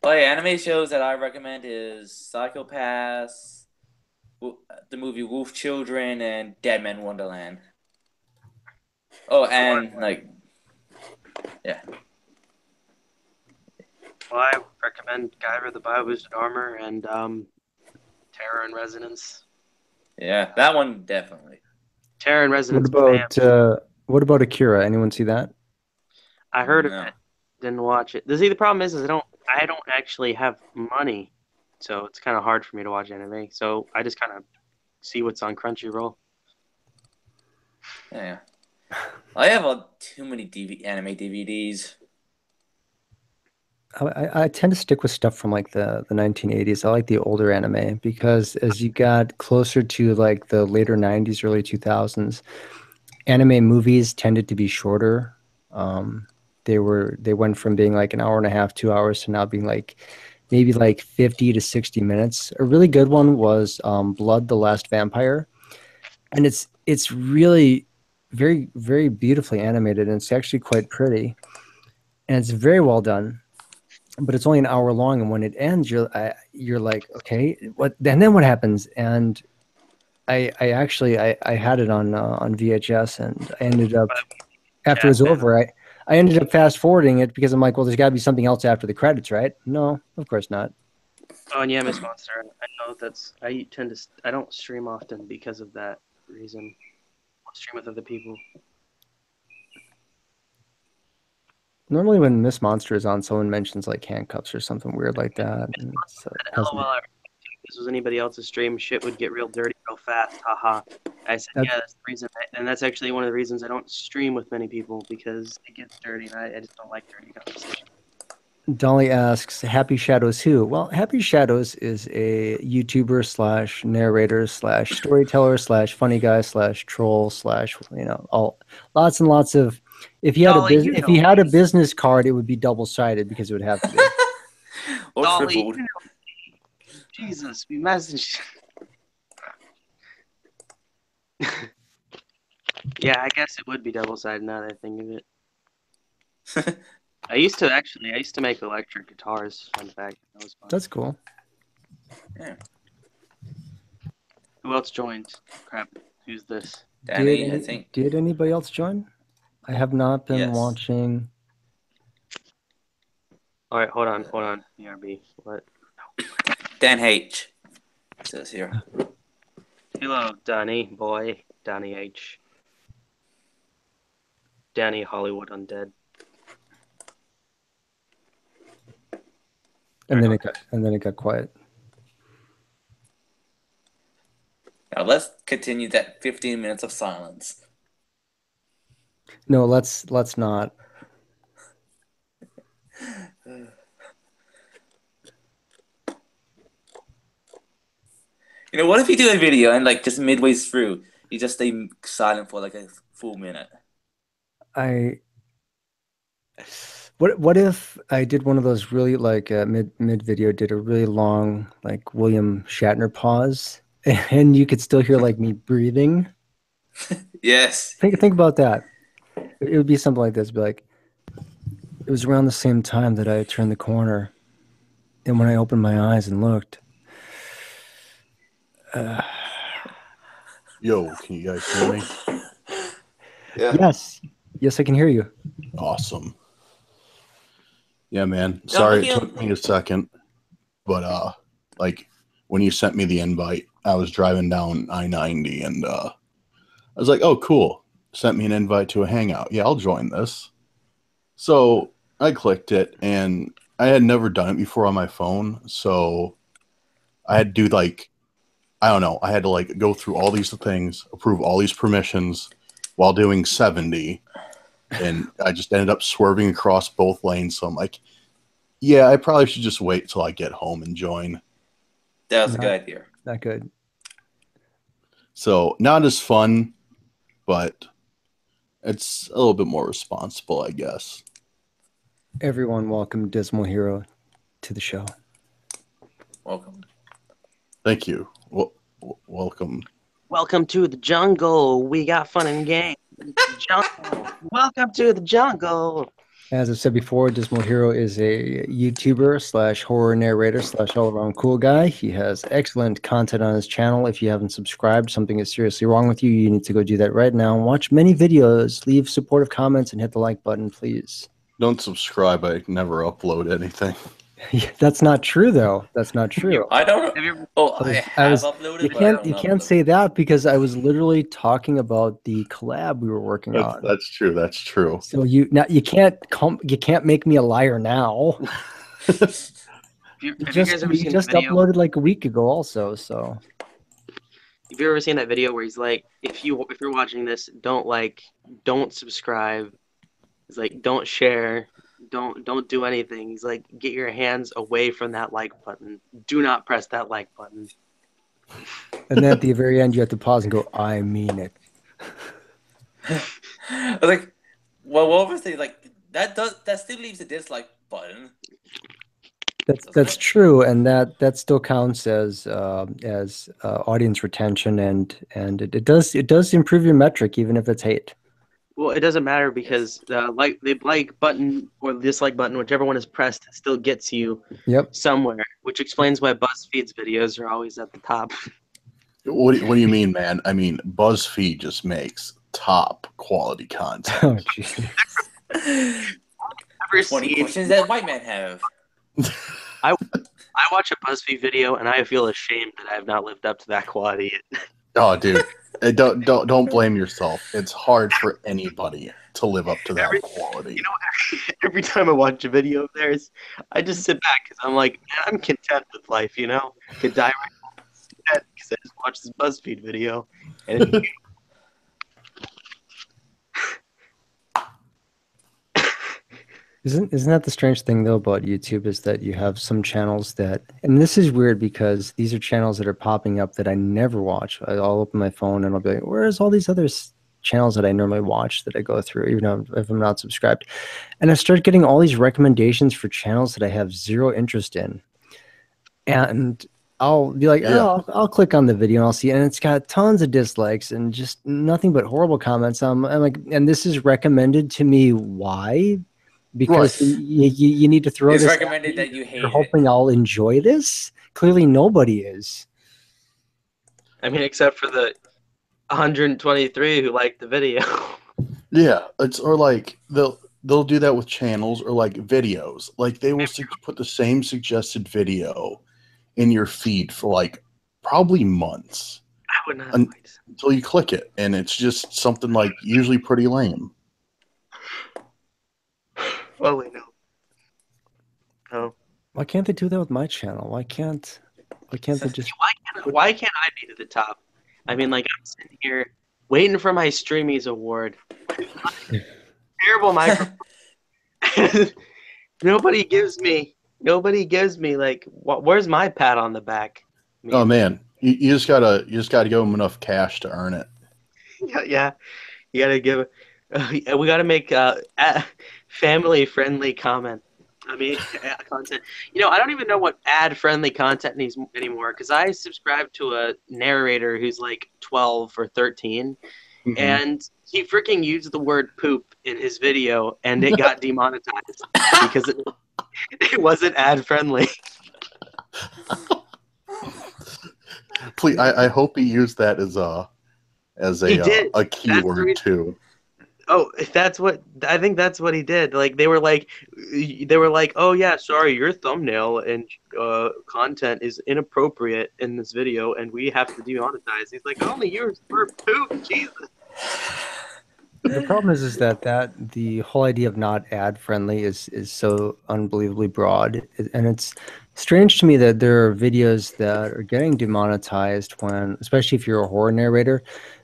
Oh yeah, anime shows that I recommend is Psychopaths, the movie Wolf Children, and Dead Man Wonderland. Oh, and yeah. Well, I recommend Guyver the Bio-Boosted Armor and Terror in Resonance. Yeah, that one definitely. Terror in Resonance. What about Akira? Anyone see that? I heard of it. Didn't watch it. The problem is I don't actually have money, so it's kind of hard for me to watch anime. So I just kind of see what's on Crunchyroll. Yeah, I have too many anime DVDs. I tend to stick with stuff from like the 1980s. I like the older anime because as you got closer to like the later 90s, early 2000s, anime movies tended to be shorter. They went from being like an hour and a half, 2 hours to now being like maybe like 50 to 60 minutes. A really good one was Blood, the Last Vampire. And it's really very, very beautifully animated, and it's actually quite pretty. And it's very well done. But it's only an hour long, and when it ends, you're like, okay, what? And then what happens? And I actually had it on VHS, and I ended up after it was over, I ended up fast forwarding it because I'm like, well, there's got to be something else after the credits, right? No, of course not. Oh, and yeah, Miss Monster. I know I don't stream often because of that reason. I'll stream with other people. Normally, when Miss Monster is on, someone mentions like handcuffs or something weird like that. And this was anybody else's stream, shit would get real dirty real fast. Haha. I said, yeah, that's the reason. And that's actually one of the reasons I don't stream with many people because it gets dirty and I just don't like dirty conversation. Dolly asks, Happy Shadows who? Well, Happy Shadows is a YouTuber / narrator / storyteller / funny guy / troll / all lots and lots of. If he had a business card, it would be double-sided because it would have to be. Or tripled. Jesus, we messaged. Yeah, I guess it would be double-sided now that I think of it. I used to make electric guitars. Fun fact. That was fun. That's cool. Yeah. Who else joined? Crap. Who's this? Danny, I think. Did anybody else join? I have not been watching. All right, hold on. BRB. What? Dan H. It says here. Hello, Danny boy. Danny H. Danny Hollywood Undead. And then it got quiet. Now let's continue that 15 minutes of silence. No, let's not. What if you do a video and like just midway through, you just stay silent for like a full minute? What if I did one of those really like mid video did a really long like William Shatner pause and you could still hear like me breathing? Yes. Think about that. It would be something like this. It'd be like it was around the same time that I turned the corner, and when I opened my eyes and looked, uh, Yo, can you guys hear me? Yeah. yes, yes, I can hear you. Awesome. Yeah, man. No, Sorry but it took me a second, but like when you sent me the invite, I was driving down I-90 and I was like, "Oh, cool." Sent me an invite to a hangout. Yeah, I'll join this. So I clicked it, and I had never done it before on my phone, so I had to do like I don't know. I had to like go through all these things, approve all these permissions while doing 70, and I just ended up swerving across both lanes. So I'm like, yeah, I probably should just wait till I get home and join. That was a Not, good idea. not good. So not as fun, but it's a little bit more responsible, I guess. Everyone, welcome Dismal Hero to the show. Welcome. Thank you. Welcome. Welcome to the jungle. We got fun and games. Jungle. Welcome to the jungle. As I've said before, Dismal Hero is a YouTuber slash horror narrator slash all around cool guy. He has excellent content on his channel. If you haven't subscribed, something is seriously wrong with you. You need to go do that right now. Watch many videos, leave supportive comments, and hit the like button, please. Don't subscribe. I never upload anything. That's not true, though. That's not true. I don't. Have you- Oh, I have uploaded. but I don't You can't upload. say that because I was literally talking about the collab we were working on. That's true. That's true. So you can't make me a liar now. Have You you guys ever you seen just the video? uploaded like a week ago, also. So Have you ever seen that video where he's like, if you're watching this, don't subscribe. He's like, don't share, don't do anything. He's like, get your hands away from that like button. Do not press that like button. and then at the very end, you have to pause and go, "I mean it." I was like, well, what was it like? That still leaves a dislike button. That's true, and that still counts as audience retention, and it does improve your metric even if it's hate. Well, it doesn't matter because the like button or dislike button, whichever one is pressed, still gets you Yep. somewhere, which explains why BuzzFeed's videos are always at the top. What do you mean, man? I mean, BuzzFeed just makes top quality content. Oh, geez. Ever 20 seen? questions that white men have. I watch a BuzzFeed video and I feel ashamed that I have not lived up to that quality yet. Oh, dude, don't blame yourself. It's hard for anybody to live up to that quality. You know, every time I watch a video of theirs, I just sit back because I'm like, man, I'm content with life. You know, I could die right now because I just watched this BuzzFeed video, and it's Isn't that the strange thing though about YouTube is that you have some channels that, and this is weird because these are channels that are popping up that I never watch. I'll open my phone and I'll be like, where's all these other channels that I normally watch that I go through, even if I'm not subscribed? And I start getting all these recommendations for channels that I have zero interest in. And I'll be like, oh, I'll click on the video and I'll see, and it's got tons of dislikes and just nothing but horrible comments. I'm like, and this is recommended to me. Why? Because you need to throw It's this. recommended that you hate You're it. hoping I'll enjoy this. Clearly, nobody is. I mean, except for the 123 who liked the video. Yeah, or like they'll do that with channels or like videos. Like they will put the same suggested video in your feed for like probably months I would not until you click it, and it's just something like usually pretty lame. Oh wait, no. Oh. Why can't they do that with my channel? Why can't they just? Why can't I be to the top? I mean, like I'm sitting here waiting for my Streamies award. Terrible microphone. Nobody gives me like where's my pat on the back? I mean, Oh man, you just gotta give them enough cash to earn it. yeah, you gotta give. We gotta make family-friendly comment. I mean, content. I don't even know what ad-friendly content needs anymore because I subscribe to a narrator who's like 12 or 13, and he freaking used the word poop in his video, and it got demonetized because it wasn't ad-friendly. Please, I hope he used that as a keyword too. Oh, I think that's what he did. Like they were like, oh yeah, sorry, your thumbnail and content is inappropriate in this video, and we have to demonetize. He's like, only yours for poop, Jesus. The problem is that the whole idea of not ad friendly is so unbelievably broad, and it's strange to me that there are videos that are getting demonetized when, especially if you're a horror narrator,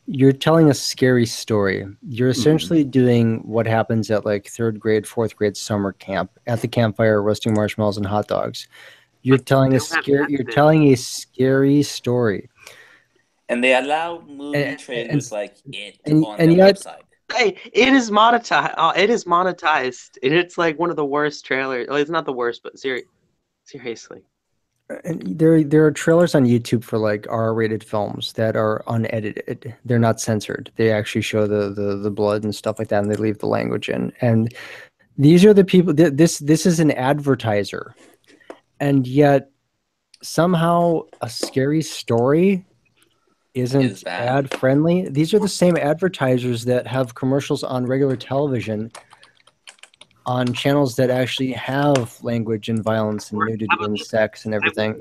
you're telling a scary story. You're essentially doing what happens at like 3rd grade, 4th grade summer camp at the campfire, roasting marshmallows and hot dogs. You're telling a scary story. And they allow movie trailers like it on their website. Hey, it is monetized. It is monetized, and it's like one of the worst trailers. Well, it's not the worst, but seriously. And there are trailers on YouTube for like R-rated films that are unedited. They're not censored. They actually show the blood and stuff like that, and they leave the language in. And these are the people. This is an advertiser, and yet somehow a scary story isn't ad friendly. These are the same advertisers that have commercials on regular television on channels that actually have language and violence and nudity and sex and everything.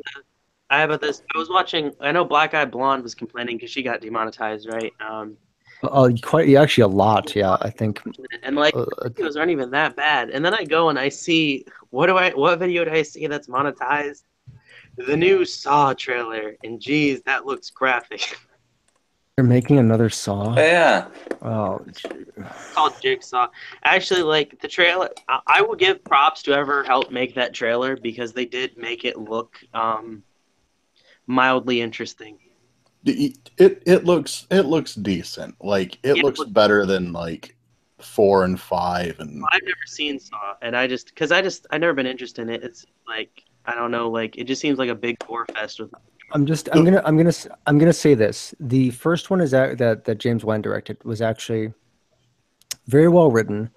How about this? I was watching. I know Black Eyed Blonde was complaining because she got demonetized, right? Actually a lot, yeah. I think. And like videos aren't even that bad. And then I go and I see what video do I see that's monetized? The new Saw trailer, and geez, that looks graphic. They're making another Saw? Yeah. Oh, it's called Jigsaw. Actually, like the trailer, I will give props to whoever helped make that trailer because they did make it look mildly interesting. It looks decent. Like it looks better than like 4 and 5. And I've never seen Saw, and I've never been interested in it. It's like I don't know, like it just seems like a big gore fest with. I'm gonna say this. The first one is that James Wan directed was actually very well written.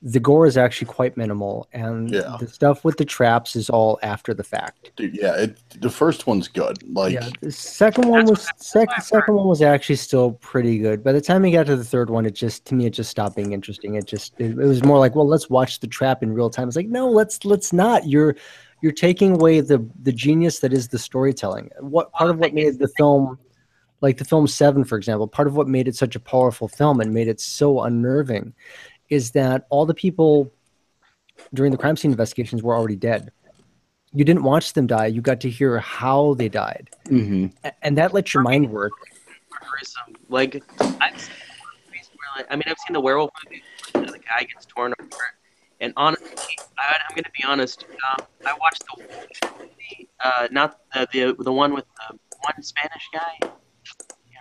The gore is actually quite minimal, and the stuff with the traps is all after the fact. Dude, yeah, the first one's good. Like the second one was actually still pretty good. By the time we got to the third one, it just stopped being interesting. It was more like, well, let's watch the trap in real time. It's like, no, let's not. You're taking away the genius that is the storytelling. What part of what made the film, like the film Seven, for example, part of what made it such a powerful film and made it so unnerving is that all the people during the crime scene investigations were already dead. You didn't watch them die. You got to hear how they died. And that let your mind work. Like, I've seen the werewolf movie. The guy gets torn apart. And honestly, I'm going to be honest. I watched the movie, not the one with the one Spanish guy. I can't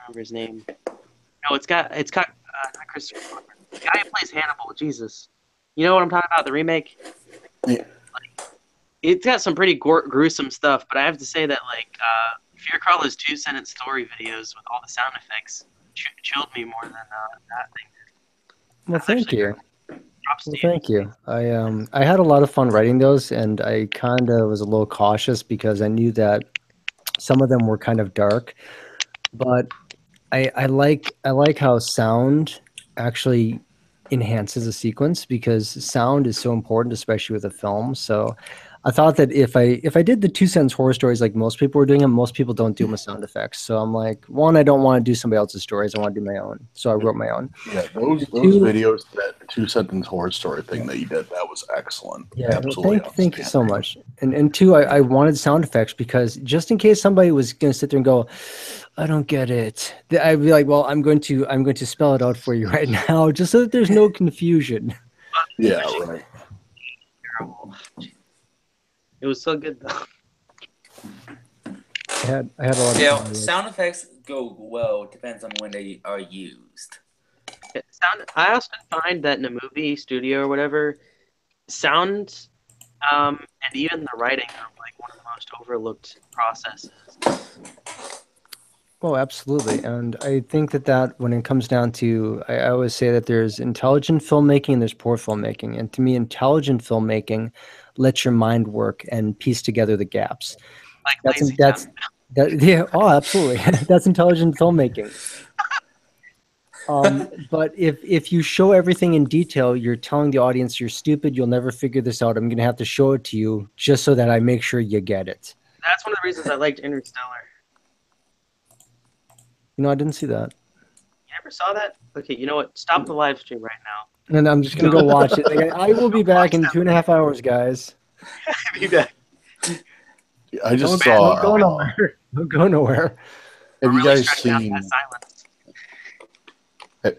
remember his name. No, it's got not Christopher. The guy who plays Hannibal. Jesus, you know what I'm talking about? The remake. Yeah. Like, it's got some pretty gruesome stuff, but I have to say that like Fear Crawler's 2-sentence story videos with all the sound effects chilled me more than that thing did. Well, thank you. Well, thank you. I had a lot of fun writing those, and I kind of was a little cautious because I knew that some of them were kind of dark, but I like how sound actually enhances a sequence because sound is so important, especially with a film. So I thought that if I did the 2-sentence horror stories like most people were doing them, most people don't do them with sound effects. So I'm like, one, I don't want to do somebody else's stories. I want to do my own. So I wrote my own. Yeah, those videos, that 2-sentence horror story thing that you did, that was excellent. Yeah, absolutely. Well, thank you so much. And two, I wanted sound effects because just in case somebody was going to sit there and go, I don't get it, I'd be like, well, I'm going to spell it out for you right now, just so that there's no confusion. Yeah, right. Terrible. It was so good though. I had a lot of fun. Sound effects go well. Depends on when they are used. I often find that in a movie studio or whatever, sound, and even the writing are like one of the most overlooked processes. Oh, absolutely. And I think that when it comes down to, I always say that there's intelligent filmmaking and there's poor filmmaking. And to me, intelligent filmmaking lets your mind work and piece together the gaps. Like That's lazy that's time. that yeah. Oh, absolutely. That's intelligent filmmaking. But if you show everything in detail, you're telling the audience you're stupid. You'll never figure this out. I'm going to have to show it to you just so that I make sure you get it. That's one of the reasons I liked Interstellar. You know, I didn't see that. You never saw that? Okay, you know what? Stop the live stream right now. And I'm just going to go watch it. Like, I will be back in 2.5 hours, guys. Be back. I just Don't saw. go nowhere. Don't go nowhere. Have you Really guys stretching out seen? that silence.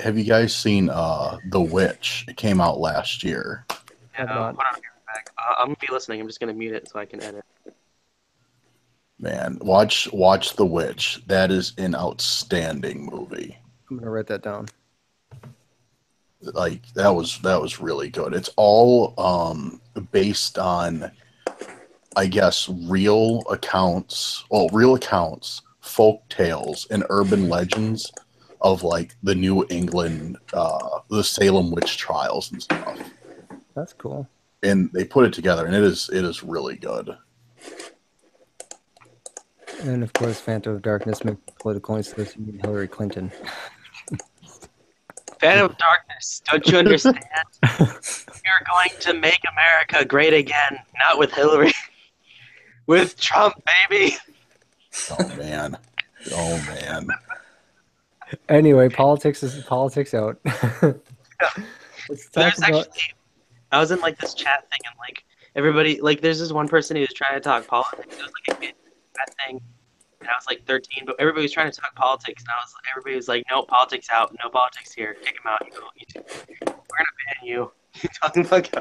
Have you guys seen The Witch? It came out last year. Have Yeah, not. hold on, I'll be right back. I'm gonna be listening. I'm just gonna mute it so I can edit. Man, watch The Witch. That is an outstanding movie. I'm going to write that down. Like that was really good. It's all based on, I guess, real accounts, folk tales, and urban legends of like the New England, the Salem witch trials and stuff. That's cool. And they put it together, and it is really good. And of course, Phantom of Darkness made political installation mean Hillary Clinton. Phantom of Darkness, don't you understand? You're going to make America great again, not with Hillary. With Trump, baby. Oh man. Oh man. Anyway, politics out. Let's talk There's about. actually, I was in like this chat thing, and like everybody, like there's this one person who was trying to talk politics. It was like a kid that thing, and I was like 13, but everybody was trying to talk politics, and everybody was like, no politics out, no politics here, kick him out. We're gonna ban you. Talking about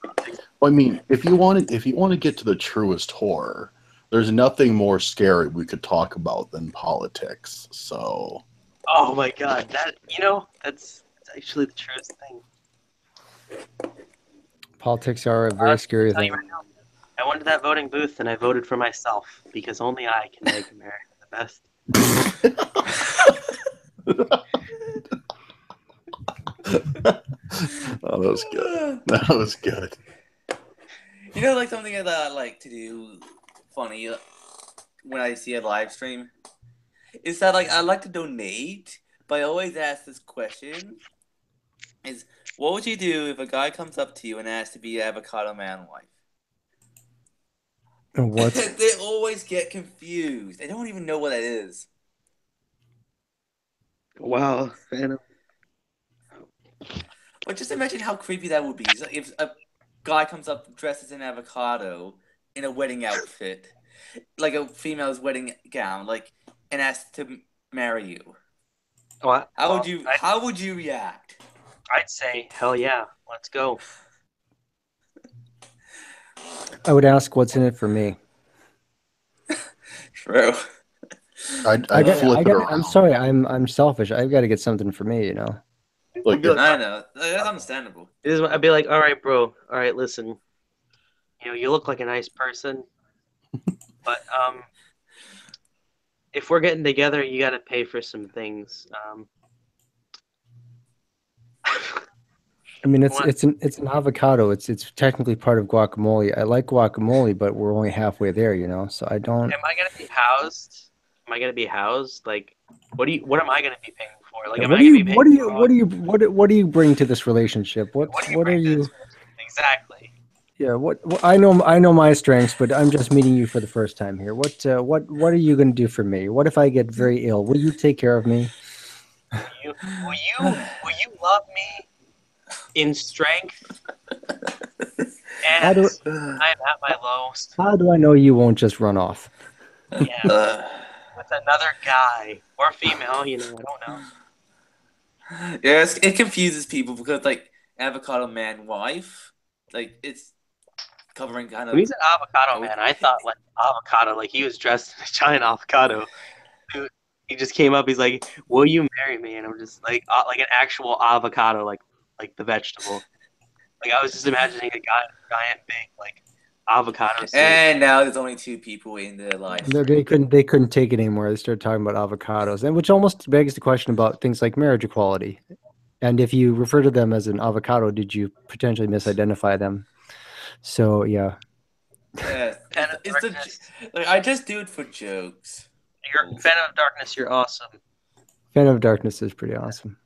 politics. Well, I mean, if you want to get to the truest horror, there's nothing more scary we could talk about than politics. So, Oh my god, that's actually the truest thing. Politics are a very scary Tell you thing. right now, I went to that voting booth and I voted for myself because only I can make America the best. Oh, that was good. That was good. You know, like something that I like to do funny when I see a live stream is that like I like to donate, but I always ask this question: is what would you do if a guy comes up to you and asks to be Avocado Man wife? What? They always get confused. They don't even know what that is. Wow, Phantom. But just imagine how creepy that would be if a guy comes up dressed as an avocado in a wedding outfit, like a female's wedding gown, like, and asks to marry you. What? How would you react? I'd say, hell yeah, let's go. I would ask what's in it for me. True. I'd flip it around. I'm sorry, I'm selfish. I've got to get something for me, you know. Like, I know. That's understandable. I'd be like, all right, bro. All right, listen. You look like a nice person, but if we're getting together, you got to pay for some things. I mean, it's an avocado. It's technically part of guacamole. I like guacamole, but we're only halfway there, you know. So I don't. Am I gonna be housed? Am I gonna be housed? Like, what am I gonna be paying for? Like, What do you bring to this relationship? What are you? Exactly. Yeah, what I know my strengths, but I'm just meeting you for the first time here. What are you going to do for me? What if I get very ill? Will you take care of me? Will you love me in strength? And I'm at my lowest. How do I know you won't just run off? Yeah, with another guy or female, I don't know. Yeah, it confuses people because like avocado man wife, like it's covering kind of. When he's an avocado man, I thought like avocado, like he was dressed in a giant avocado. He just came up. He's like, "Will you marry me?" And I'm just like an actual avocado, like the vegetable. Like I was just imagining a guy, giant, big, like avocado suit. And now there's only 2 people in the live stream. They couldn't take it anymore. They started talking about avocados, and which almost begs the question about things like marriage equality. And if you refer to them as an avocado, did you potentially misidentify them? So yeah, Yeah, Fan of it's Darkness. like I just do it for jokes. You're a fan of Darkness. You're awesome. Fan of Darkness is pretty awesome.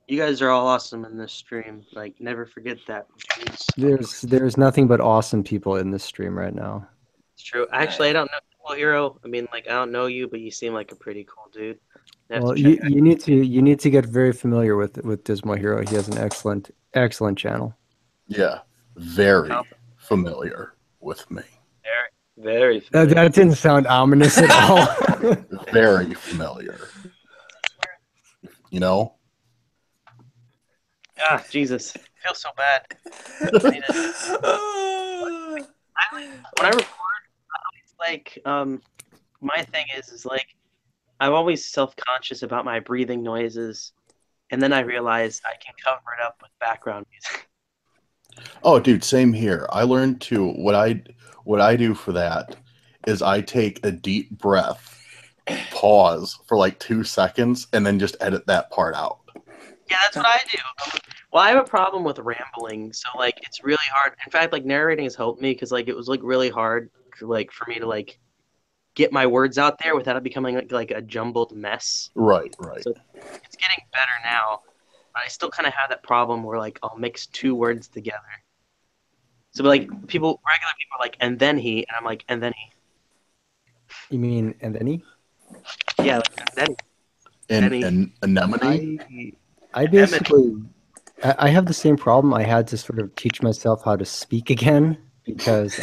You guys are all awesome in this stream. Like, never forget that. Jeez. There's nothing but awesome people in this stream right now. It's true. Actually, I don't know Dismal Hero. I mean, like, I don't know you, but you seem like a pretty cool dude. Well, you need to get very familiar with Dismal Hero. He has an excellent channel. Yeah, very familiar with me. Very familiar. That didn't sound ominous at all. Very familiar. You know? Ah, Jesus. I feel so bad. When I record, it's like, my thing is like, I'm always self-conscious about my breathing noises, and then I realize I can cover it up with background music. Oh, dude, same here. I learned to what I do for that is I take a deep breath, pause for like 2 seconds, and then just edit that part out. Yeah, that's what I do. Well, I have a problem with rambling, so like it's really hard. In fact, like narrating has helped me because like it was like really hard like for me to like get my words out there without it becoming like a jumbled mess. Right. So it's getting better now. But I still kind of have that problem where like I'll mix 2 words together. So like regular people are like, and then he, and I'm like, and then he. You mean and then he? Yeah, like, and then he. In anemone? I basically I have the same problem. I had to sort of teach myself how to speak again because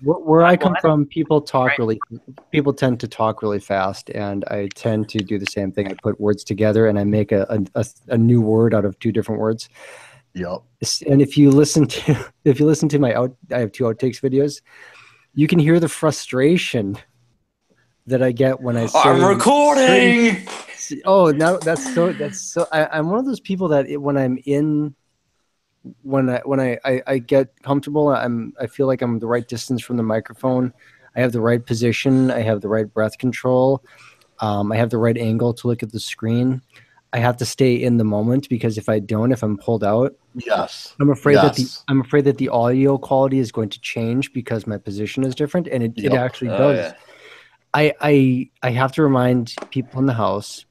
where I come from, people tend to talk really fast, and I tend to do the same thing. I put words together and I make a new word out of 2 different words. Yep. And if you listen to my I have 2 outtakes videos, you can hear the frustration that I get when I say I'm recording. Oh, no, that's so. I'm one of those people that when I get comfortable, I feel like I'm the right distance from the microphone. I have the right position. I have the right breath control. I have the right angle to look at the screen. I have to stay in the moment because if I don't, if I'm pulled out, Yes. I'm afraid that the audio quality is going to change because my position is different, and it actually does. Yeah. I have to remind people in the house,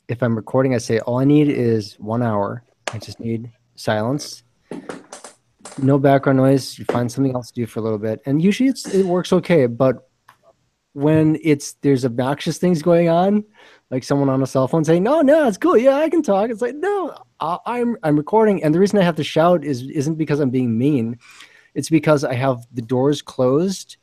if I'm recording, I say all I need is 1 hour. I just need silence, no background noise. You find something else to do for a little bit, and usually it works okay. But when there's obnoxious things going on, like someone on a cell phone saying, "No, it's cool. Yeah, I can talk." It's like, no, I'm recording, and the reason I have to shout isn't because I'm being mean. It's because I have the doors closed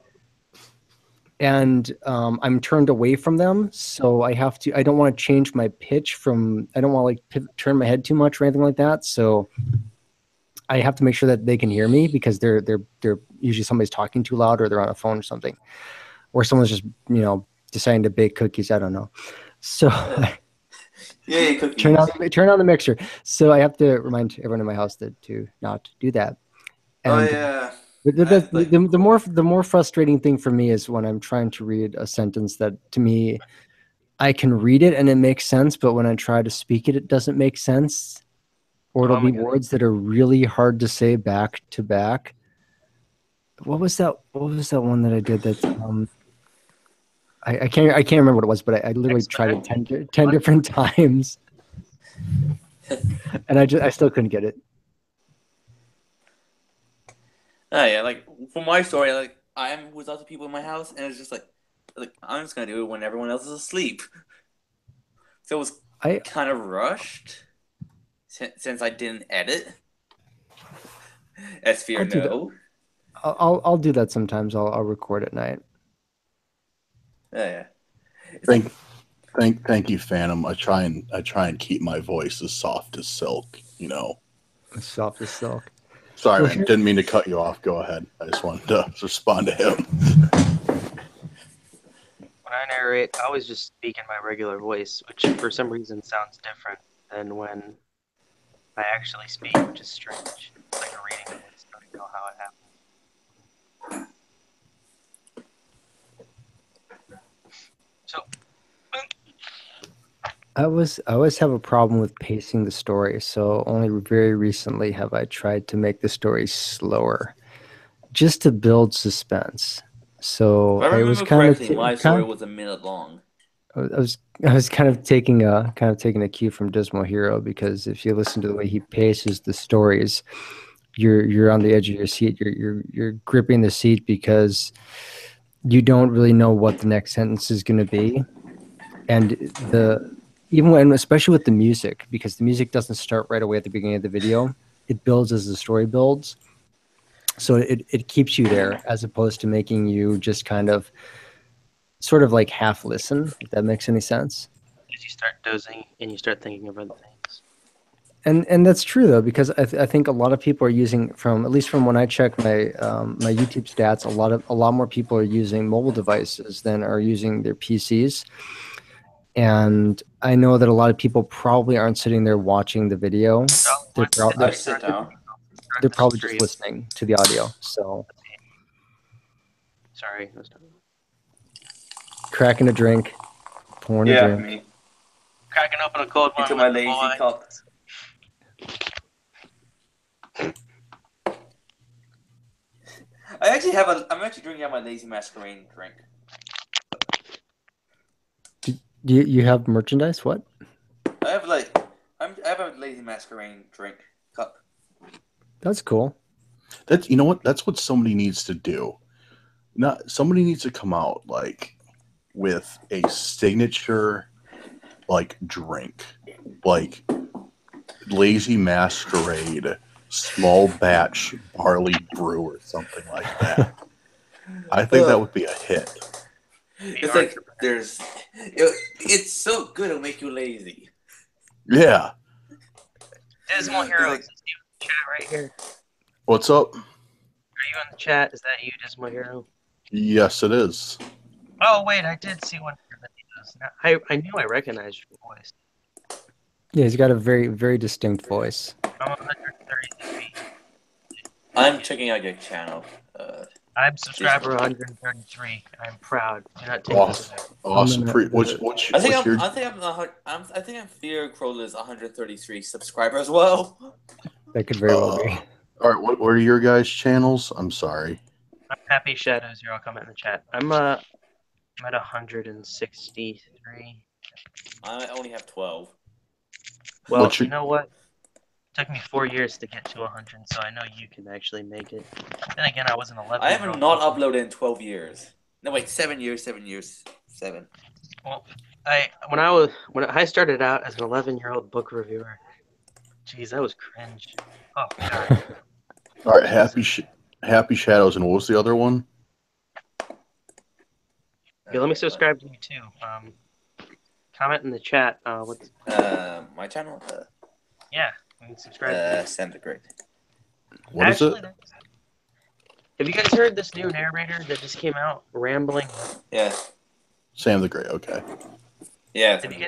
and I'm turned away from them. So I don't want to change my pitch I don't want to like turn my head too much or anything like that. So I have to make sure that they can hear me because they're usually somebody's talking too loud or they're on a phone or something, or someone's just, deciding to bake cookies. I don't know. So Yeah, cookies. turn on the mixer. So I have to remind everyone in my house to not do that. And yeah. the more frustrating thing for me is when I'm trying to read a sentence that to me, I can read it and it makes sense, but when I try to speak it, it doesn't make sense, or it'll be words that are really hard to say back to back. What was that one that I did that I can't remember what it was, but I literally tried it 10 different times, and I still couldn't get it. Oh yeah, like for my story, like I'm with other people in my house, and it's just like I'm just gonna do it when everyone else is asleep. So it was kind of rushed since I didn't edit. As fear no. I'll do that sometimes. I'll record at night. Yeah. Thank you, Phantom. I try and keep my voice as soft as silk. As soft as silk. Sorry, man. Didn't mean to cut you off. Go ahead. I just wanted to respond to him. When I narrate, I always just speak in my regular voice, which for some reason sounds different than when I actually speak, which is strange. like a reading of it, so I know how it happened. So, I always have a problem with pacing the story, so only very recently have I tried to make the story slower, just to build suspense. So If I I was remember correctly, my story was a minute long. I was kind of taking a cue from Dismal Hero, because if you listen to the way he paces the stories, you're on the edge of your seat. You're gripping the seat because you don't really know what the next sentence is going to be, and especially with the music, because the music doesn't start right away at the beginning of the video. It builds as the story builds, so it keeps you there, as opposed to making you just kind of sort of like half listen, if that makes any sense. as you start dozing and you start thinking of other things. And that's true though, because I think a lot of people are using, at least from when I check my my YouTube stats, a lot more people are using mobile devices than are using their PCs. And I know that a lot of people probably aren't sitting there watching the video. I sit down. They're probably just listening to the audio. So Sorry. cracking a drink, pouring a drink. Me. Cracking open a cold one. Into my lazy cup. I'm actually drinking out my Lazy Masquerade drink. Do you have merchandise? What? I have a Lazy Masquerade drink cup. That's cool. You know what? That's what somebody needs to do. Somebody needs to come out like with a signature like drink, like Lazy Masquerade small batch barley brew or something like that. I think that would be a hit. It's like it's so good it'll make you lazy. Yeah. Dismal Hero is in the chat right here. What's up? Are you in the chat? Is that you, Dismal Hero? Yes, it is. Oh wait, I did see one of your videos. I knew I recognized your voice. Yeah, he's got a very, very distinct voice. I'm 133. I'm checking out your channel. I'm subscriber 133. I'm proud. Do not take this away. Awesome. I think I'm Fear Crowler's 133 subscriber as well. That could very well be. All right, what are your guys' channels? I'm sorry. I'm Happy Shadows. Here, I'll comment in the chat. I'm at 163. I only have 12. Well, you know what? It took me 4 years to get to 100, so I know you can actually make it. Then again, I wasn't 11. I haven't not uploaded in 12 years. No, wait, 7 years. 7 years. 7. Well, when I started out as an 11-year-old book reviewer, geez, that was cringe. Oh god. All right, Happy Shadows, and what was the other one? Okay, let me subscribe to you too. Comment in the chat. What's my channel? Yeah, you can subscribe. Samthegreat. What is it? Have you guys heard this new narrator that just came out, Rambling? Yeah. Samthegreat. Okay. Yeah. Have you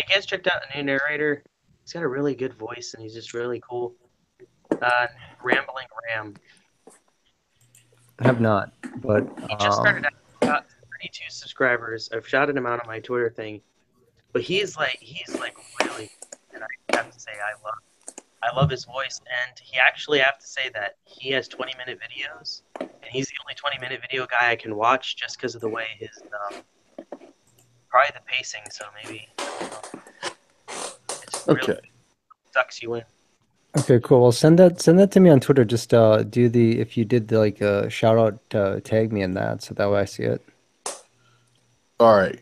guys checked out a new narrator? He's got a really good voice, and he's just really cool. Rambling Ram. I have not, but he just started out, got 32 subscribers. I've shouted him out on my Twitter thing, but he's like really, and I have to say I love his voice, and he actually have to say that he has 20-minute videos, and he's the only 20-minute video guy I can watch just because of the way his probably the pacing. So maybe it's really sucks you in. Okay, cool. Well, send that to me on Twitter. Just if you did the shout out, tag me in that, so that way I see it. All right.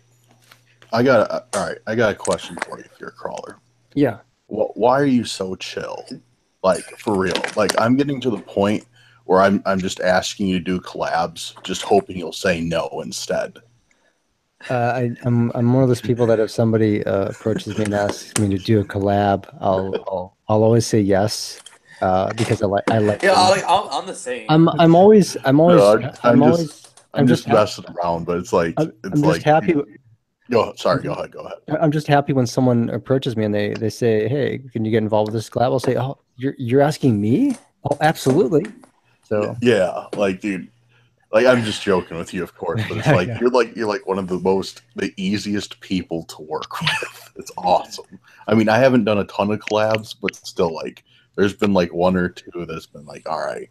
I got a question for you if you're a crawler. Yeah. Why are you so chill? Like, for real. Like, I'm getting to the point where I'm just asking you to do collabs, just hoping you'll say no instead. I'm one of those people that if somebody approaches me and asks me to do a collab, I'll always say yes, because I like. Yeah, I'm the same. I'm just messing around, but it's like I'm just happy. Go ahead. I'm just happy when someone approaches me and they say, "Hey, can you get involved with this collab?" I'll say, "Oh, you're asking me?" Oh, absolutely. So Yeah, like, dude, like, I'm just joking with you, of course, but it's Yeah, like yeah. you're like one of the easiest people to work with. It's awesome. I mean, I haven't done a ton of collabs, but still, like, there's been like one or two that's been like, all right,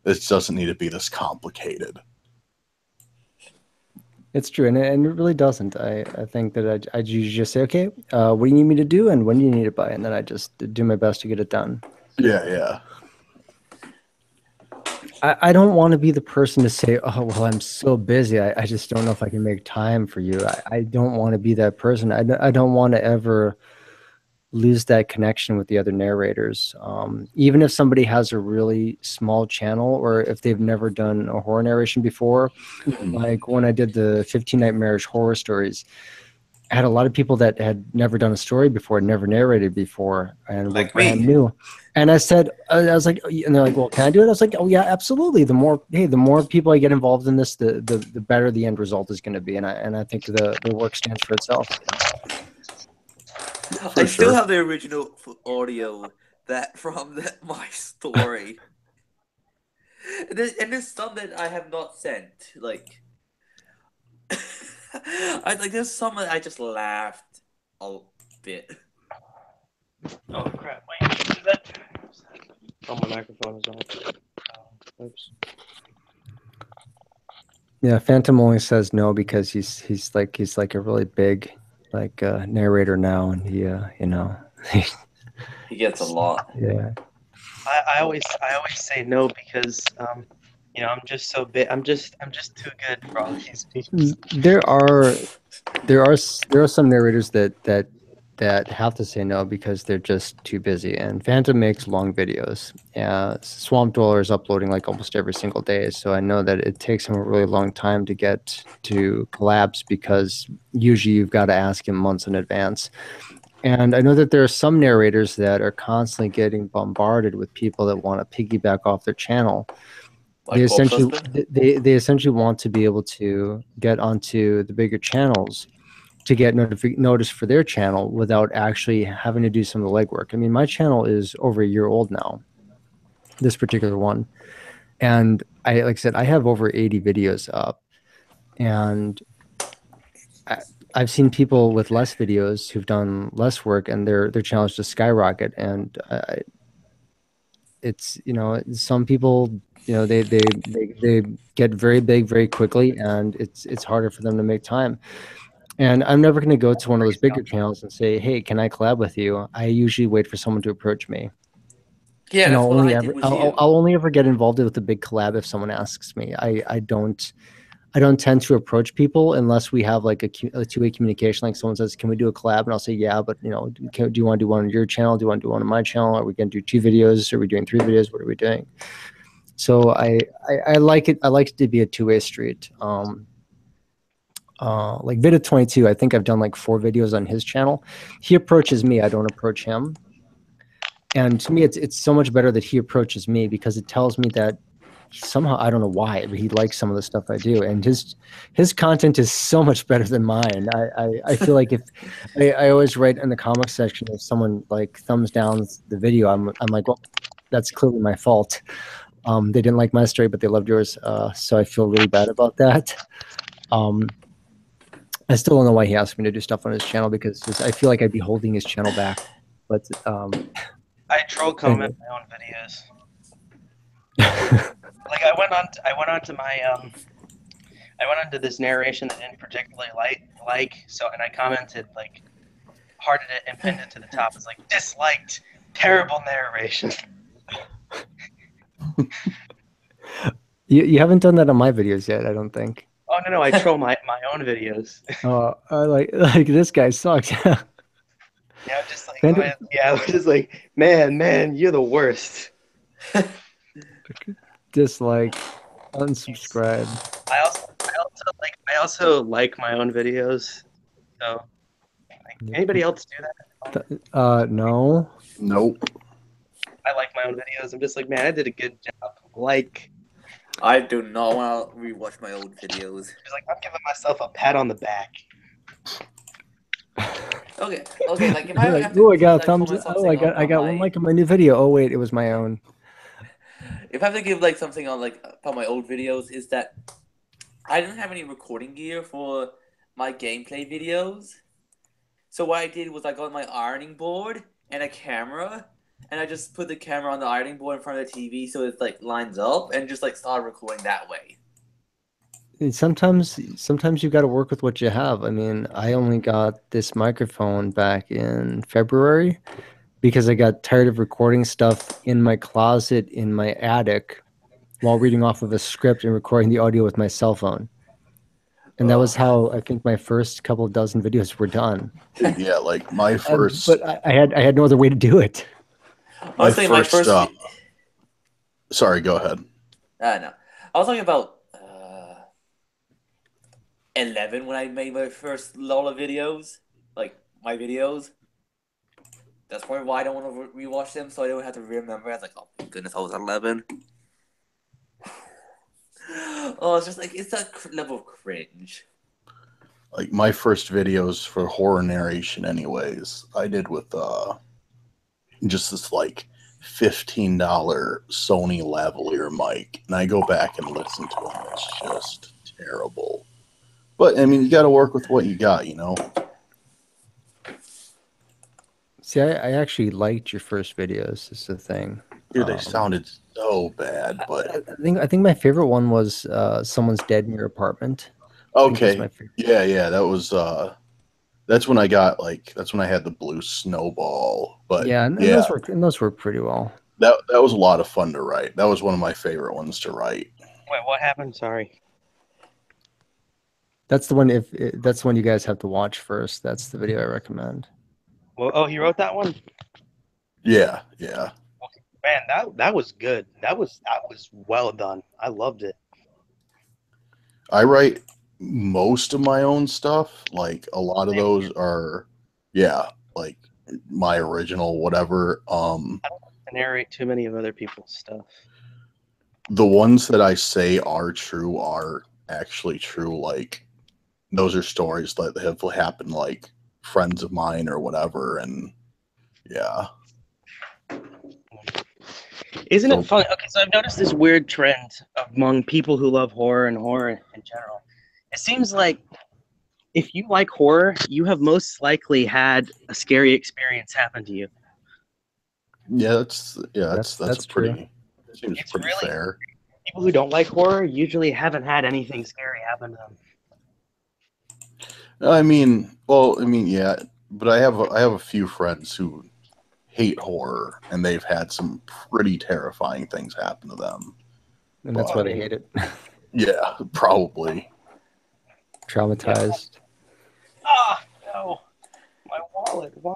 this doesn't need to be this complicated. It's true, and it really doesn't. I think that I usually just say, okay, what do you need me to do, and when do you need it by, and then I just do my best to get it done. Yeah. I don't want to be the person to say, oh, well, I'm so busy. I just don't know if I can make time for you. I don't want to be that person. I don't want to ever lose that connection with the other narrators. Even if somebody has a really small channel or if they've never done a horror narration before, like when I did the 15 Nightmarish horror stories, I had a lot of people that had never done a story before, never narrated before, and were Like brand me. new. And I said, I was like, and they're like, well, can I do it? I was like, oh yeah, absolutely. The more people I get involved in this, the better the end result is going to be. And I think the work stands for itself. I still sure. have the original audio from my story. And there's some that I have not sent. Like, there's some that I just laughed a bit. Oh crap! Wait, is that? Oh, my microphone is on. Oops. Yeah, Phantom only says no because he's like a really big narrator now, and he He gets a lot. yeah. I always say no because I'm just so big. I'm just too good for all these people. There are some narrators that have to say no because they're just too busy. And Phantom makes long videos. Swamp Dweller is uploading like almost every single day, so I know that it takes him a really long time to get to collabs because usually you've got to ask him months in advance. And I know that there are some narrators that are constantly getting bombarded with people that want to piggyback off their channel. Like Bob's husband? They essentially want to be able to get onto the bigger channels to get notice for their channel without actually having to do some of the legwork. I mean, my channel is over a year old now, this particular one. And like I said, I have over 80 videos up. And I've seen people with less videos who've done less work and their channels just skyrocket. And it's, some people, they get very big very quickly, and it's harder for them to make time. And I'm never going to go to one of those bigger channels and say, hey, can I collab with you? I usually wait for someone to approach me. Yeah, And that's what I did with you. I'll only ever get involved with a big collab if someone asks me. I don't tend to approach people unless we have like a two-way communication. Like someone says, can we do a collab? And I'll say, yeah, but do you want to do one on your channel? Do you want to do one on my channel? Are we going to do 2 videos? Are we doing 3 videos? What are we doing? So I like it. I like it to be a two-way street. Like Vida22, I think I've done like 4 videos on his channel. He approaches me, I don't approach him. And to me, it's so much better that he approaches me because it tells me that somehow, I don't know why, but he likes some of the stuff I do, and his content is so much better than mine. I feel like if I always write in the comment section, if someone like thumbs down the video, I'm like, well, that's clearly my fault. They didn't like my story, but they loved yours, so I feel really bad about that. I still don't know why he asked me to do stuff on his channel because I feel like I'd be holding his channel back. But I troll comment my own videos. Like I went onto this narration that I didn't particularly like, so, and I commented like, hearted it and pinned it to the top. It's like, disliked, terrible narration. you haven't done that on my videos yet, I don't think. Oh no, I troll my own videos. Like this guy sucks. Yeah, just like just like, man, you're the worst. Dislike, unsubscribe. I also like my own videos. So, anybody else do that? No. Nope. I like my own videos. I'm just like, man, I did a good job. Like, I do not want to rewatch my old videos. Just like, I'm giving myself a pat on the back. Okay. Like if I like, have to, oh, I got like, thumbs. Oh, I got 1 like on my new video. Oh wait, it was my own. if I have to give like something on like about my old videos, is that I didn't have any recording gear for my gameplay videos. So what I did was I got my ironing board and a camera, and I just put the camera on the ironing board in front of the TV so it like lines up, and just like started recording that way. And sometimes you got to work with what you have. I mean, I only got this microphone back in February because I got tired of recording stuff in my closet in my attic while reading off of a script and recording the audio with my cell phone. And that was how I think my first couple of dozen videos were done. Dude, yeah, like my first. But I had no other way to do it. Honestly, my first. Sorry, go ahead. No, I was talking about 11 when I made my first Lola videos, like my videos. That's probably why I don't want to rewatch them, so I don't have to remember. I was like, oh my goodness, I was 11. Oh, it's just like, it's that level of cringe. Like my first videos for horror narration anyways, I did with just this like $15 Sony lavalier mic, and I go back and listen to them. It's just terrible. But I mean, you got to work with what you got, you know. See, I actually liked your first videos. Is the thing, dude. They sounded so bad, but I think my favorite one was someone's dead in your apartment. Okay, yeah, that was that's when I got that's when I had the blue snowball. But yeah, and those were pretty well. That was a lot of fun to write. That was one of my favorite ones to write. Wait, what happened? Sorry. That's the one. That's the one you guys have to watch first. That's the video I recommend. Well, oh, he wrote that one. Yeah. Man, that was good. That was well done. I loved it. I write most of my own stuff. Like a lot of those are, like my original whatever. I don't narrate too many of other people's stuff. The ones that I say are true are actually true. Like those are stories that have happened, like friends of mine or whatever, and yeah. Isn't it funny? Okay, so I've noticed this weird trend among people who love horror and horror in general. It seems like if you like horror, you have most likely had a scary experience happen to you. Yeah, that's true. pretty. Seems pretty really fair. People who don't like horror usually haven't had anything scary happen to them. Yeah, but I have a few friends who hate horror, and they've had some pretty terrifying things happen to them. And that's why they hate it. Yeah, probably. Traumatized. Ah, no. My wallet, why?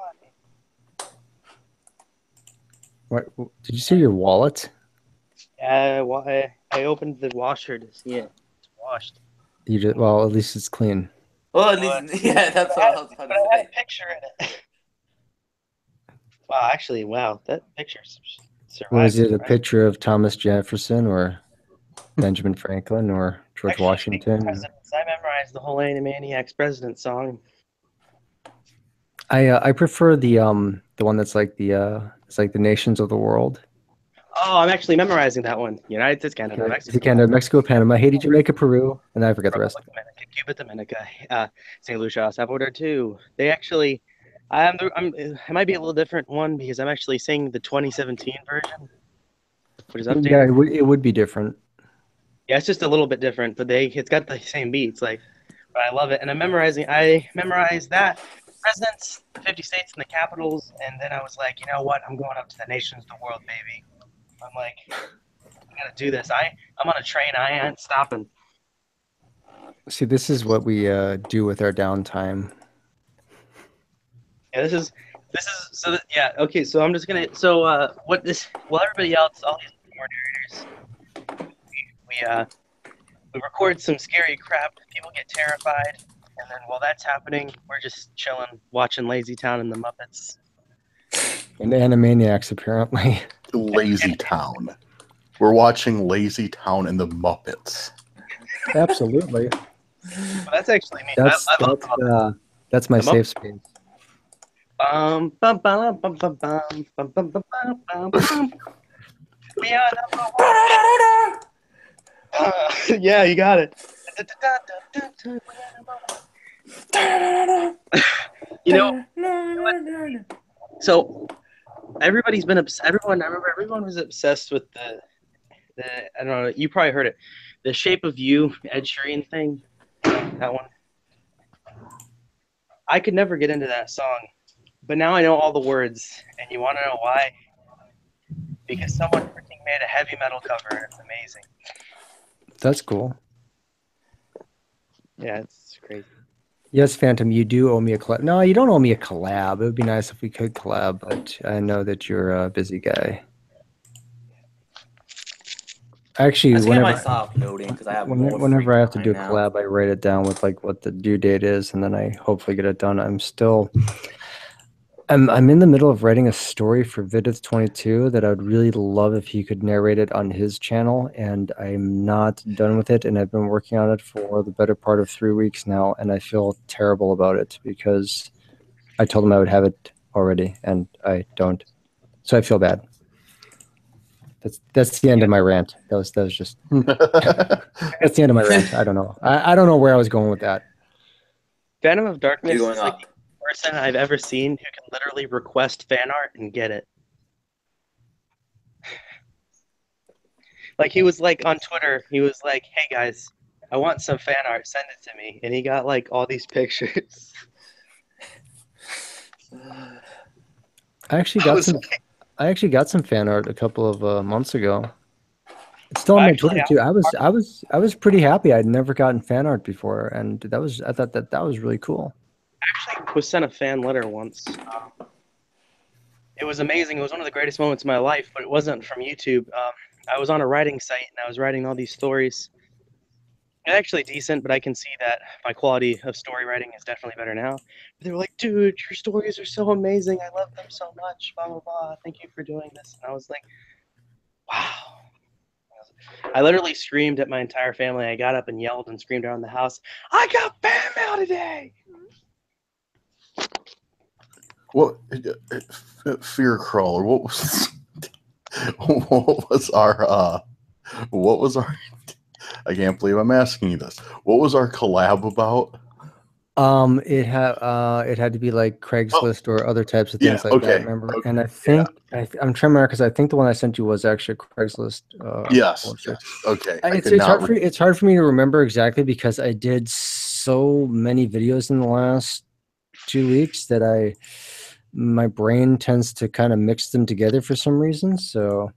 What, did you see your wallet? Well, I opened the washer to see it. It's washed. You just, well, at least it's clean. Well, at least, yeah, that's what I was trying to say. I had a picture in it. Wow, actually, wow, that picture survived. Was it a picture of Thomas Jefferson or Benjamin Franklin or George Washington? I memorized the whole Animaniacs President song. I prefer the one that's like it's like the nations of the world. Oh, I'm actually memorizing that one. United States, Canada, Mexico. Canada, Mexico, Panama, Haiti, Jamaica, Peru, and I forgot the rest. Cuba, Dominica, St. Lucia, Salvador too. They actually, it might be a little different one because I'm actually singing the 2017 version, which is updated. Yeah, it would be different. Yeah, it's just a little bit different, but it's got the same beats. But I love it, and I memorized that presidents, the 50 states, and the capitals, and then I was like, you know what? I'm going up to the nations of the world, baby. I'm like, I'm gonna do this. I'm on a train. I ain't stopping. See, this is what we do with our downtime. Yeah, this is so. Okay. So I'm just gonna. So everybody else, all these more narrators, we record some scary crap. People get terrified, and then while that's happening, we're just chilling, watching Lazy Town and the Muppets. And Animaniacs, apparently. Lazy Town. We're watching Lazy Town and the Muppets. Absolutely. Well, that's actually me. That's my safe space. We are number one. Yeah, you got it. You know, so everybody's been everyone. I remember everyone was obsessed with the I don't know. You probably heard it. The Shape of You, Ed Sheeran thing. That one. I could never get into that song, but now I know all the words. And you want to know why? Because someone freaking made a heavy metal cover, and it's amazing. That's cool. Yeah, it's crazy. Yes, Phantom, you do owe me a collab. No, you don't owe me a collab. It would be nice if we could collab, but I know that you're a busy guy. Actually, I think I might stop uploading because I have more whenever I have to do a now. collab, I write it down with like what the due date is, and then I hopefully get it done. I'm in the middle of writing a story for Vidith 22 that I would really love if he could narrate it on his channel, and I'm not done with it, and I've been working on it for the better part of 3 weeks now, and I feel terrible about it because I told him I would have it already, and I don't. So I feel bad. That's the end of my rant. That was just that's the end of my rant. I don't know. I don't know where I was going with that. Phantom of Darkness You're going is like up. the person I've ever seen who can literally request fan art and get it. Like he was like on Twitter, he was like, "Hey guys, I want some fan art. Send it to me." And he got like all these pictures. I actually got some fan art a couple of months ago. It's still on my Twitter too. I was pretty happy. I'd never gotten fan art before, and I thought that was really cool. I actually was sent a fan letter once. It was amazing. It was one of the greatest moments of my life, but it wasn't from YouTube. I was on a writing site and I was writing all these stories. They're actually decent, but I can see that my quality of story writing is definitely better now. But they were like, "Dude, your stories are so amazing. I love them so much. Blah blah blah. Thank you for doing this." And I was like, "Wow." I literally screamed at my entire family. I got up and yelled and screamed around the house, "I got fan mail today!" What fear crawler? What was our I can't believe I'm asking you this. What was our collab about? It had to be like Craigslist or other types of things that. Remember? Okay, And I think I'm trying to remember because I think the one I sent you was actually Craigslist. Yes. Okay. It's hard for me to remember exactly because I did so many videos in the last 2 weeks that my brain tends to kind of mix them together for some reason. So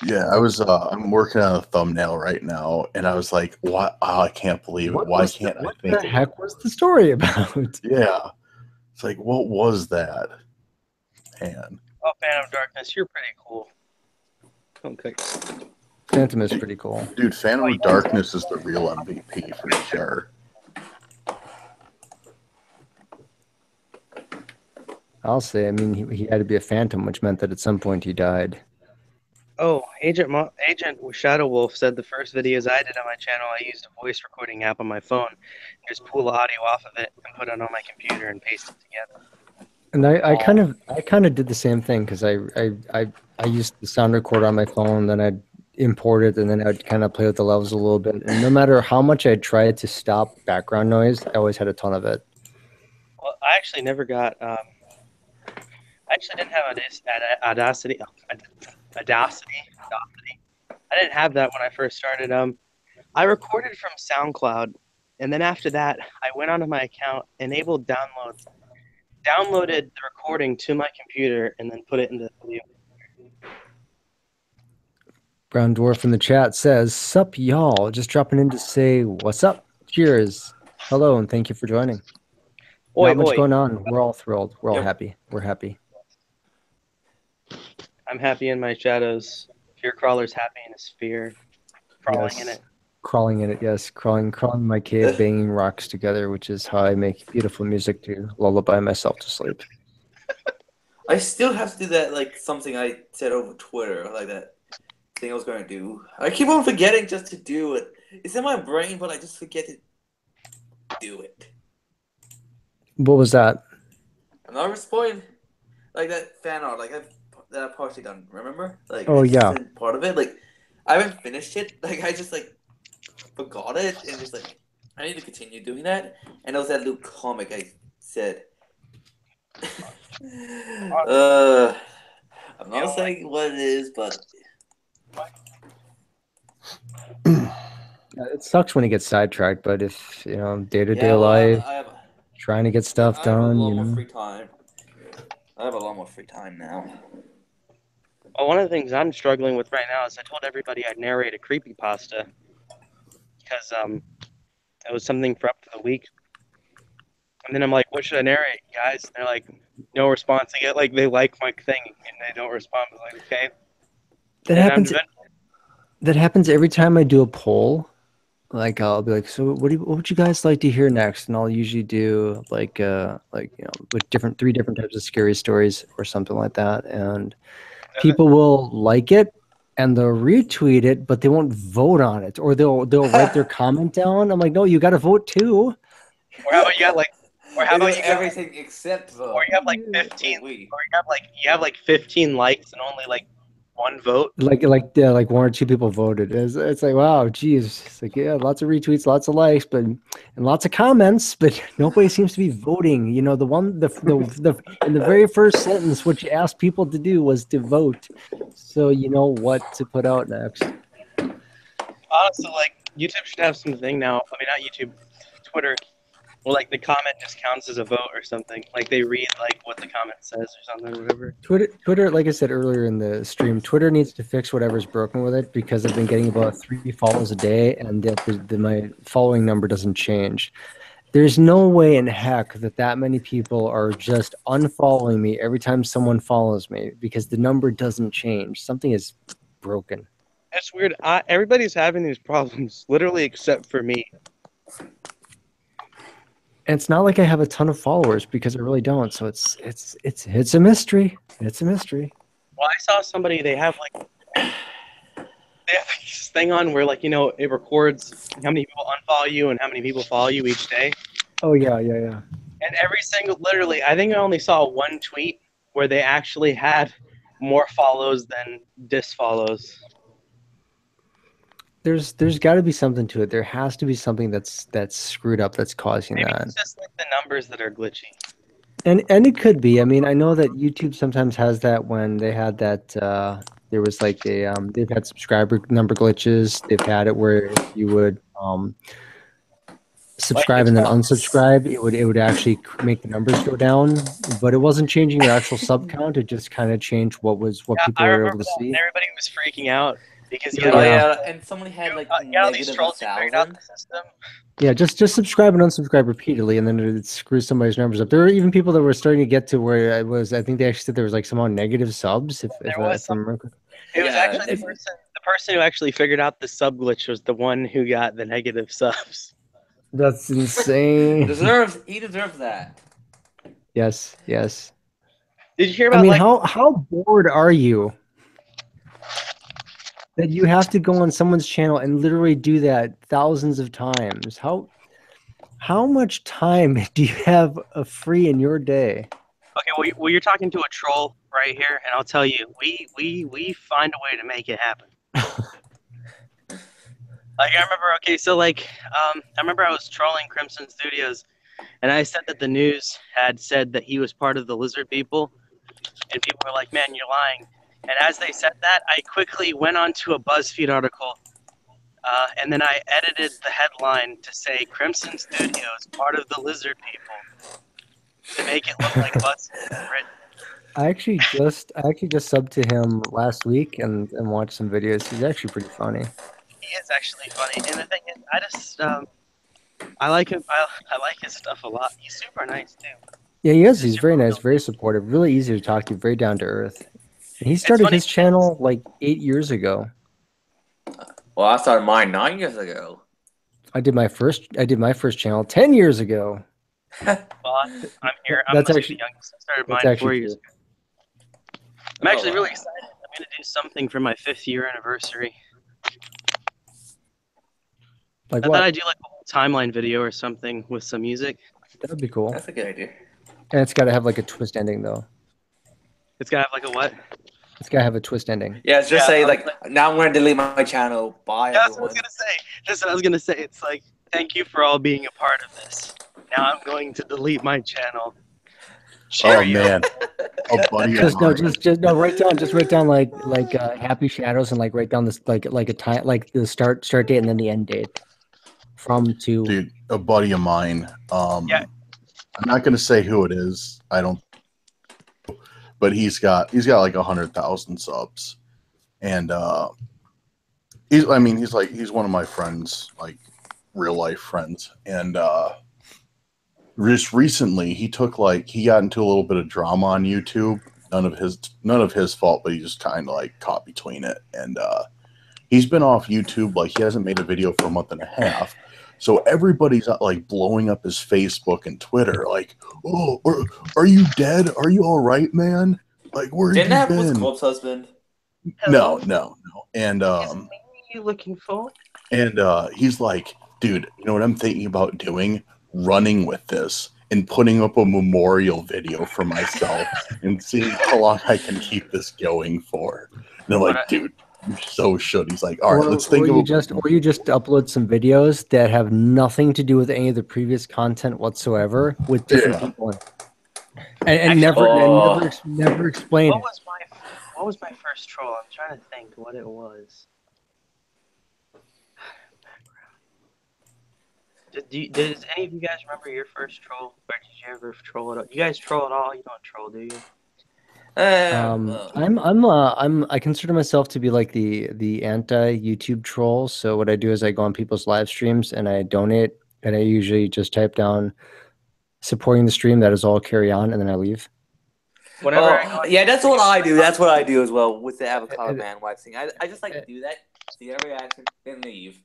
yeah, I'm working on a thumbnail right now, and I was like, "What? Oh, I can't believe it! Why can't I think?" What the heck was the story about? Yeah, it's like, what was that? Man. Oh, Phantom of Darkness, you're pretty cool. Okay. Phantom is pretty cool. Dude, Phantom of Darkness is the real MVP for sure. I'll say, I mean, he had to be a phantom, which meant that at some point he died. Oh, Agent Shadow Wolf said the first videos I did on my channel, I used a voice recording app on my phone, and just pull the audio off of it and put it on my computer and paste it together. And I kind of did the same thing because I used the sound recorder on my phone, then I'd import it, and then I'd kind of play with the levels a little bit. And no matter how much I tried to stop background noise, I always had a ton of it. Well, I actually never got. I actually didn't have Audacity. I didn't have that when I first started. I recorded from SoundCloud, and then after that, I went onto my account, enabled downloads, downloaded the recording to my computer, and then put it into the video. Brown Dwarf in the chat says, "Sup, y'all? Just dropping in to say what's up. Cheers. Hello, and thank you for joining." Not much going on. We're all thrilled. We're all happy. We're happy. I'm happy in my shadows. Fear Crawler's happy in his fear. Crawling in it. Crawling in it, yes. Crawling in my cave, banging rocks together, which is how I make beautiful music to lullaby myself to sleep. I still have to do that, like something I said over Twitter, like that thing I was going to do. I keep on forgetting just to do it. It's in my brain, but I just forget to do it. What was that? I'm not responding like that fan art. Like that I'm partially done. Remember? Like, Oh, I just yeah. did part of it. Like, I haven't finished it. Like, I just like forgot it and just like I need to continue doing that. And it was that little comic I said. I'm not saying what it is, but It sucks when you get sidetracked, but if day-to-day yeah, well, life, I have trying to get stuff I have a done, lot more free time. I have a lot more free time now. Well, one of the things I'm struggling with right now is I told everybody I'd narrate a creepypasta because it was something for up to the week. And then I'm like, what should I narrate, guys? And they're like, no response. They get like they like my thing and they don't respond. I'm like, okay. that happens. That happens every time I do a poll. Like I'll be like, so what would you guys like to hear next? And I'll usually do like with three different types of scary stories or something like that. And people will like it and they'll retweet it, but they won't vote on it, or they'll write their comment down. I'm like, no, you got to vote too. Or how about you got like, or how about you got, everything except vote? or you have like 15, or you have like 15 likes and only like one vote. Like one or two people voted. It's like, wow, geez. It's like, yeah, lots of retweets, lots of likes, and lots of comments, but nobody seems to be voting. You know, the in the very first sentence, what you asked people to do was to vote. So you know what to put out next. Honestly, like YouTube should have something now. I mean, not YouTube, Twitter. Well, like the comment just counts as a vote or something. Like they read like what the comment says or something, or whatever. Twitter, like I said earlier in the stream, Twitter needs to fix whatever's broken with it, because I've been getting about 3 follows a day, and yet my following number doesn't change. There's no way in heck that many people are just unfollowing me every time someone follows me, because the number doesn't change. Something is broken. It's weird. Everybody's having these problems, literally, except for me. And it's not like I have a ton of followers, because I really don't. So it's a mystery. It's a mystery. Well, I saw somebody. They have this thing on where it records how many people unfollow you and how many people follow you each day. Oh yeah. And every single, literally, I think I only saw one tweet where they actually had more follows than disfollows. There's got to be something to it. There has to be something that's screwed up that's causing Maybe that. it's just like the numbers that are glitchy. And it could be. I mean, I know that YouTube sometimes has that when they had that. There was like they've had subscriber number glitches. They've had it where if you would subscribe and then unsubscribe, it would actually make the numbers go down. But it wasn't changing your actual sub count. It just kind of changed what people were able to see. And everybody was freaking out because and somebody had like these trolls figured out the system. Yeah, just subscribe and unsubscribe repeatedly, and then it screws somebody's numbers up. There were even people that were starting to get to where I think they actually said there was like somehow negative subs. If I remember. It was actually the person who actually figured out the sub glitch was the one who got the negative subs. That's insane. He deserves that. Yes. Did you hear about? I mean, how bored are you that you have to go on someone's channel and literally do that thousands of times? How much time do you have free in your day? Okay, well, you're talking to a troll right here, and I'll tell you, we find a way to make it happen. I remember. Okay, so I remember I was trolling Crimson Studios, and I said that the news had said that he was part of the lizard people, and people were like, "Man, you're lying." And as they said that, I quickly went onto a BuzzFeed article, and then I edited the headline to say Crimson Studios, part of the lizard people, to make it look like BuzzFeed had written. I actually just subbed to him last week and watched some videos. He's actually pretty funny. He is actually funny, and the thing is, I like him. I like his stuff a lot. He's super nice too. Yeah, he is. He's very nice, very supportive, really easy to talk to, very down to earth. And he started his channel like 8 years ago. Well, I started mine 9 years ago. I did my first channel 10 years ago. Well, I'm here. I'm the youngest. I started mine 4 years ago. I'm actually really excited. I'm going to do something for my 5th year anniversary. Like I thought I'd do like a whole timeline video or something with some music. That'd be cool. That's a good idea. And it's got to have like a twist ending, though. It's got to have like a what? It's gotta have a twist ending. Yeah, just say like, now I'm gonna delete my channel. Bye, That's everyone. what I was gonna say. That's what I was gonna say. It's like, thank you for all being a part of this. Now I'm going to delete my channel. Oh Cheerio. man, a buddy of Just no, mine. just no. Write down like Happy Shadows and like write down this like a time like the start date and then the end date. From to Dude, a buddy of mine. Yeah. I'm not gonna say who it is. I don't. But he's got like 100,000 subs, and he's one of my friends, like real life friends, and just recently he got into a little bit of drama on YouTube. None of his fault, but he just kind of like caught between it, and he's been off YouTube. Like he hasn't made a video for a month and a half. So everybody's like blowing up his Facebook and Twitter, like, "Oh, are you dead? Are you all right, man? Like, where have Didn't you that been?" was Cole's husband? Hello. No. And Is me you looking for? and he's like, "Dude, you know what I'm thinking about doing? Running with this and putting up a memorial video for myself and seeing how long I can keep this going for." And I'm like, "Dude, you so should." He's like, "All right, let's think or of you just upload some videos that have nothing to do with any of the previous content whatsoever with different people in. And never explain it. What was my first troll? I'm trying to think what it was. Does any of you guys remember your first troll? Or did you ever troll at all? You guys troll at all? You don't troll, do you? I consider myself to be like the anti YouTube troll. So what I do is I go on people's live streams and I donate, and I usually just type down supporting the stream. That is all, carry on, and then I leave. Yeah, that's what I do. That's what I do as well with the avocado man wife thing. I just like to do that, see their reaction, then leave.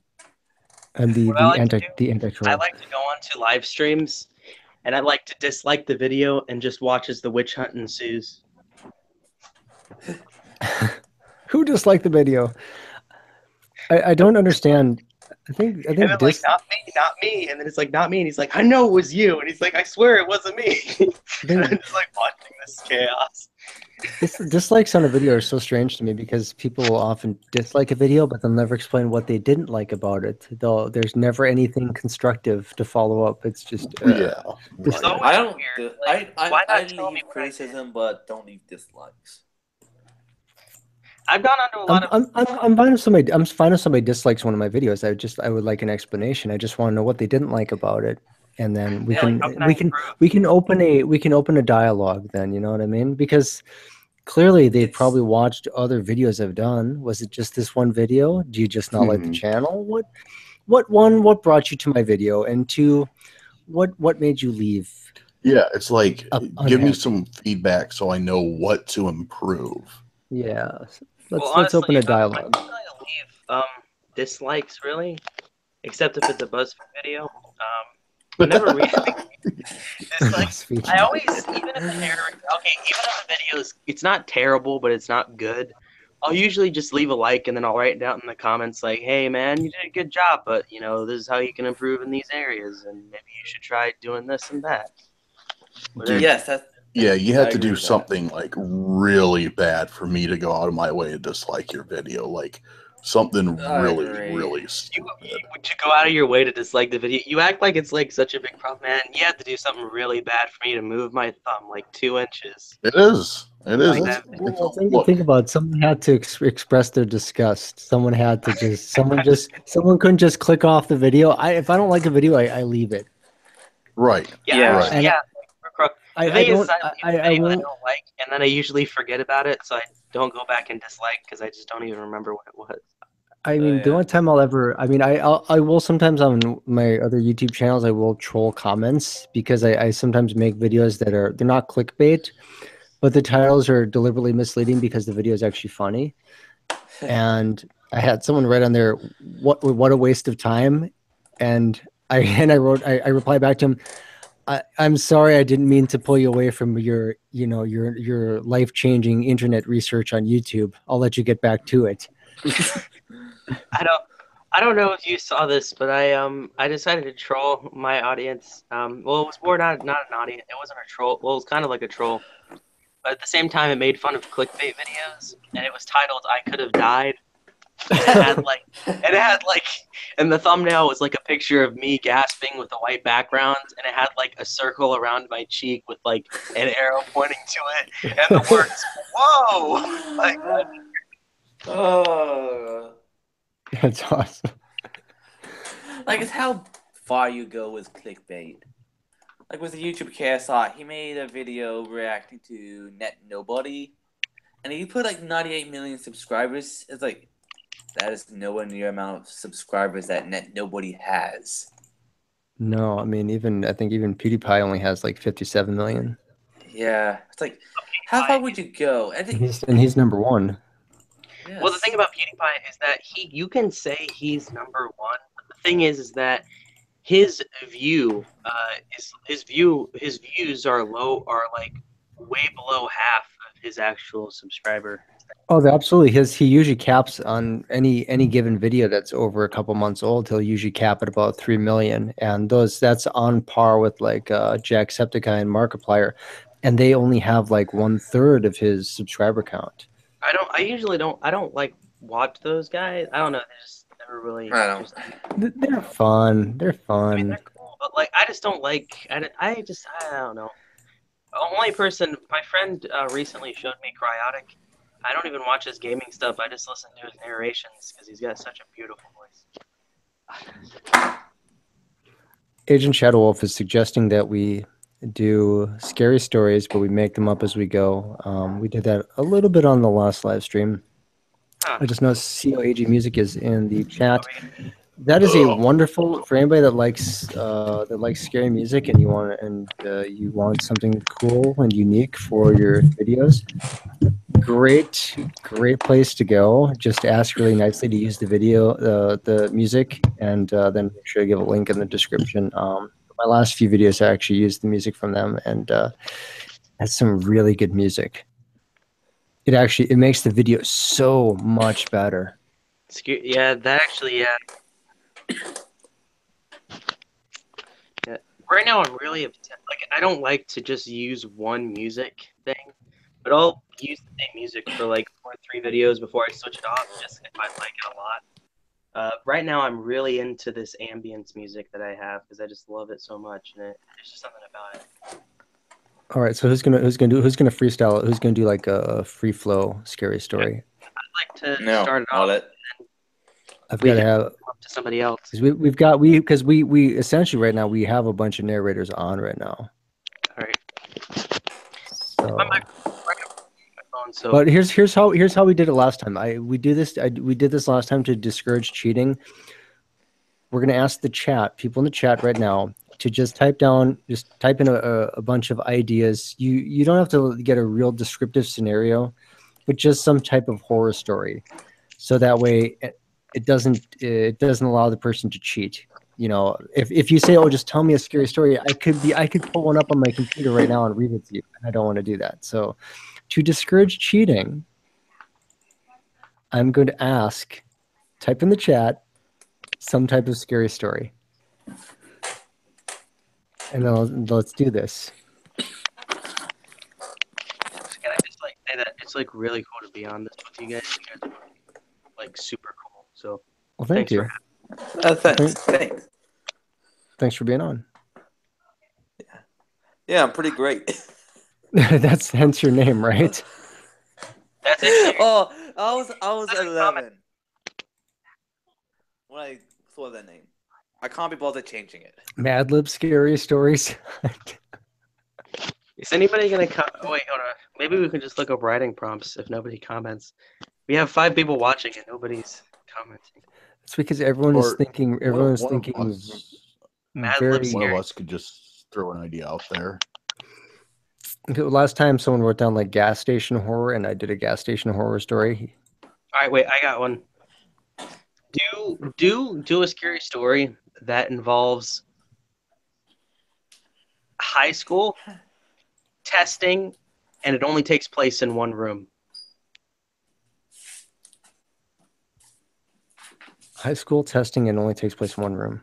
I'm the anti troll. I like to go onto live streams, and I like to dislike the video and just watch as the witch hunt ensues. Who disliked the video? I don't understand. I think and then like, not me, and then it's like, not me, and he's like, I know it was you, and he's like, I swear it wasn't me. And I'm just like watching this chaos. Dislikes on a video are so strange to me because people will often dislike a video, but they'll never explain what they didn't like about it. There's never anything constructive to follow up. It's just yeah. I don't. I leave criticism, but don't leave dislikes. I've gone onto a lot of. I'm fine if somebody dislikes one of my videos. I would like an explanation. I just want to know what they didn't like about it, and then we can open a dialogue. Then, you know what I mean? Because clearly they've probably watched other videos I've done. Was it just this one video? Do you just not like the channel? What brought you to my video? And two, what made you leave? Yeah, it's like give me some feedback so I know what to improve. Yeah. Let's open a dialogue. I don't leave dislikes really, except if it's a BuzzFeed video. Whenever dislikes, I always, even if the video is, it's not terrible, but it's not good, I'll usually just leave a like, and then I'll write down in the comments like, hey man, you did a good job, but you know, this is how you can improve in these areas, and maybe you should try doing this and that. Yes, yeah, you have to do something like really bad for me to go out of my way to dislike your video. Like something really stupid. Would you go out of your way to dislike the video? You act like it's like such a big problem, man. You have to do something really bad for me to move my thumb like 2 inches. It is. Think about it. Someone had to express their disgust. Someone couldn't just click off the video. If I don't like a video, I leave it. Right. Yeah. I don't like, and then I usually forget about it, so I don't go back and dislike because I just don't even remember what it was. I mean, the only time I will sometimes on my other YouTube channels, I will troll comments because I sometimes make videos they're not clickbait, but the titles are deliberately misleading because the video is actually funny. And I had someone write on there, what a waste of time, and I replied back to him, I'm sorry, I didn't mean to pull you away from your life-changing internet research on YouTube. I'll let you get back to it. I don't know if you saw this, but I decided to troll my audience. Well, it was more not an audience. It wasn't a troll. Well, it was kind of like a troll. but at the same time, it made fun of clickbait videos, and it was titled "I Could Have Died." And it had like, and the thumbnail was like a picture of me gasping with a white background, and it had like a circle around my cheek with like an arrow pointing to it, and the words "Whoa!" Like, Oh, That's awesome. like it's how far you go with clickbait. Like with the YouTube KSI, he made a video reacting to Net Nobody, and he put like 98 million subscribers. It's like that is nowhere near the amount of subscribers that Net Nobody has. No, I mean, I think even PewDiePie only has like 57 million. Yeah, it's like how far would you go? I think And he's number one. yes. well, the thing about PewDiePie is that you can say he's number one, but the thing is that his views are like way below half of his actual subscriber. Oh, absolutely. He usually caps on any given video that's over a couple months old. He'll usually cap at about 3 million, and that's on par with like Jacksepticeye and Markiplier, and they only have like 1/3 of his subscriber count. I don't like watch those guys. I don't know. They just never really. I don't. They're fun. They're fun. I mean, they're cool, but like I just don't like. I don't know. The only person my friend recently showed me Cryotic. I don't even watch his gaming stuff. I just listen to his narrations because he's got such a beautiful voice. Agent Shadow Wolf is suggesting that we do scary stories, but we make them up as we go. We did that a little bit on the last live stream. I just noticed COAG Music is in the chat. That is a wonderful for anybody that likes scary music and you want something cool and unique for your videos. Great place to go. Just ask really nicely to use the video, the music, and then make sure to give a link in the description. My last few videos, I actually used the music from them, and has some really good music. It makes the video so much better. Yeah, that actually, yeah. Yeah. Right now, I'm really upset. Like, I don't like to just use one music thing, but I'll use the same music for like 4 or 3 videos before I switch it off, just if I like it a lot. Right now, I'm really into this ambience music that I have because I just love it so much, and there's just something about it. All right, so who's gonna freestyle it? Who's gonna do like a free flow scary story? I'd like to start it off. I've got to have up to somebody else. Because we essentially right now we have a bunch of narrators on right now. All right. So. But here's how we did it last time. We did this last time to discourage cheating. We're gonna ask the chat, people in the chat right now, to just type in a bunch of ideas. You don't have to get a real descriptive scenario, but just some type of horror story, so that way it doesn't allow the person to cheat. You know, if you say, "Oh, just tell me a scary story," I could pull one up on my computer right now and read it to you. I don't want to do that. So, to discourage cheating, I'm going to ask, type in the chat, some type of scary story. And then let's do this. Can I just like say that it's like really cool to be on this with you guys? You guys are like super cool. So well, thank you. Thanks. Thanks for being on. Yeah, I'm pretty great. That's hence your name, right? That's it. Oh, I was 11 when I saw that name. I can't be bothered changing it. Mad Lib scary stories. Is anybody gonna wait, hold on. Maybe we can just look up writing prompts if nobody comments. We have 5 people watching and nobody's commenting. It's because everyone is thinking. Everyone's thinking. One of us could just throw an idea out there. Last time someone wrote down like gas station horror, and I did a gas station horror story. All right, wait, I got one. Do a scary story that involves high school testing, and it only takes place in one room. High school testing and only takes place in one room.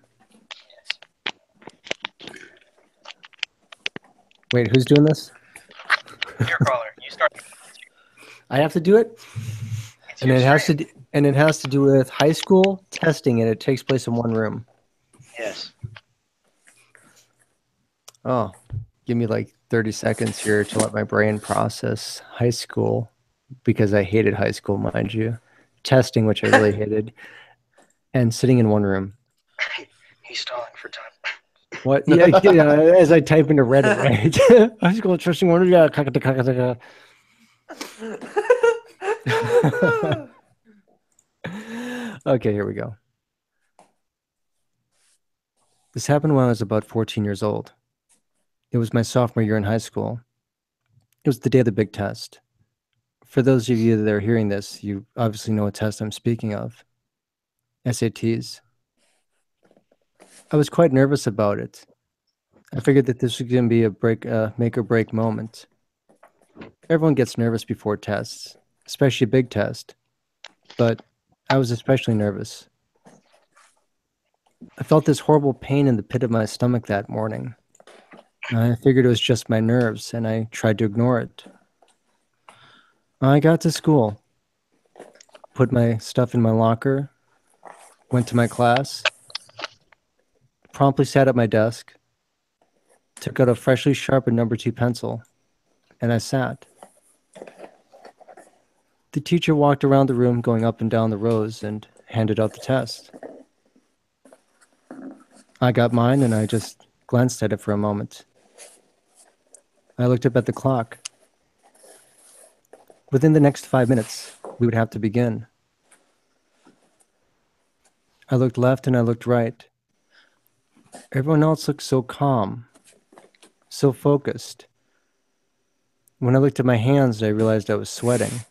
Wait, who's doing this? Your caller. You I have to do it, and it has to do with high school testing, and it takes place in one room. Yes. Oh, give me like 30 seconds here to let my brain process high school, because I hated high school, mind you. Testing, which I really hated, and sitting in one room. He's stalling for time. What? Yeah, as I type into Reddit, right? High school testing one. Yeah. Okay, here we go. This happened when I was about 14 years old. It was my sophomore year in high school. It was the day of the big test. For those of you that are hearing this, you obviously know what test I'm speaking of. SATs. I was quite nervous about it. I figured that this was going to be a make or break moment. Everyone gets nervous before tests, especially a big test. But I was especially nervous. I felt this horrible pain in the pit of my stomach that morning. I figured it was just my nerves, and I tried to ignore it. I got to school, put my stuff in my locker, went to my class, promptly sat at my desk, took out a freshly sharpened number 2 pencil, and I sat. The teacher walked around the room going up and down the rows and handed out the test. I got mine and I just glanced at it for a moment. I looked up at the clock. Within the next 5 minutes, we would have to begin. I looked left and I looked right. Everyone else looked so calm, so focused. When I looked at my hands, I realized I was sweating.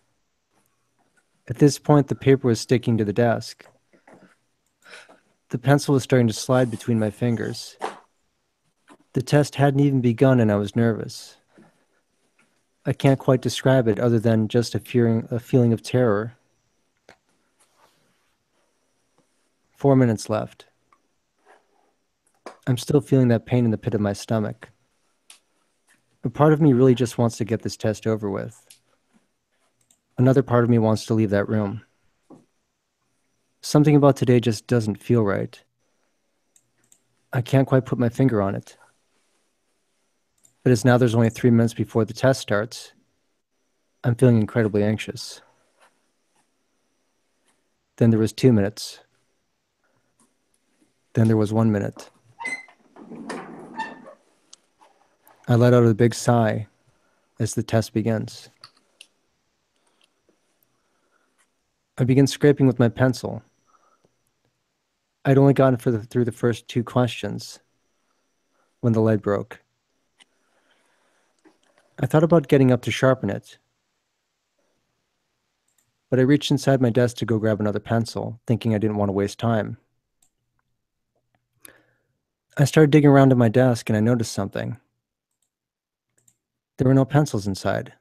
At this point, the paper was sticking to the desk. The pencil was starting to slide between my fingers. The test hadn't even begun and I was nervous. I can't quite describe it other than just a feeling of terror. 4 minutes left. I'm still feeling that pain in the pit of my stomach. A part of me really just wants to get this test over with. Another part of me wants to leave that room. Something about today just doesn't feel right. I can't quite put my finger on it. But as now there's only 3 minutes before the test starts, I'm feeling incredibly anxious. Then there was 2 minutes. Then there was 1 minute. I let out a big sigh as the test begins. I begin scraping with my pencil. I'd only gotten through the first 2 questions when the lead broke. I thought about getting up to sharpen it, but I reached inside my desk to go grab another pencil, thinking I didn't want to waste time. I started digging around in my desk and I noticed something. There were no pencils inside.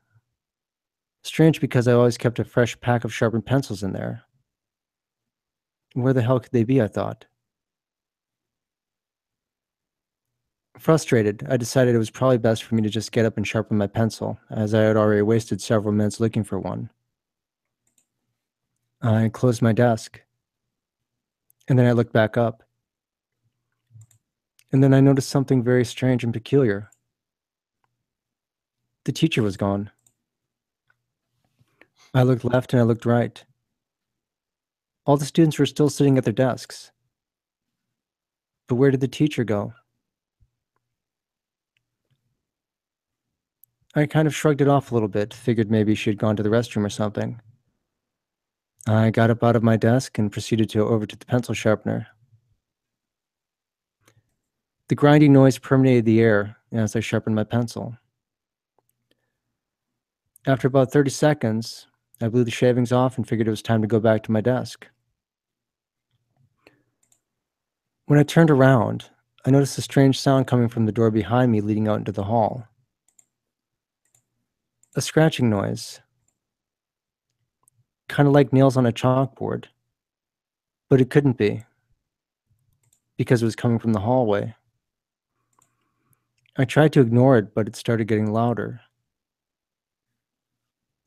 Strange, because I always kept a fresh pack of sharpened pencils in there. Where the hell could they be, I thought. Frustrated, I decided it was probably best for me to just get up and sharpen my pencil, as I had already wasted several minutes looking for one. I closed my desk, and then I looked back up. And then I noticed something very strange and peculiar. The teacher was gone. I looked left and I looked right. All the students were still sitting at their desks. But where did the teacher go? I kind of shrugged it off a little bit, figured maybe she had gone to the restroom or something. I got up out of my desk and proceeded to go over to the pencil sharpener. The grinding noise permeated the air as I sharpened my pencil. After about 30 seconds, I blew the shavings off and figured it was time to go back to my desk. When I turned around, I noticed a strange sound coming from the door behind me leading out into the hall. A scratching noise, kind of like nails on a chalkboard, but it couldn't be, because it was coming from the hallway. I tried to ignore it, but it started getting louder.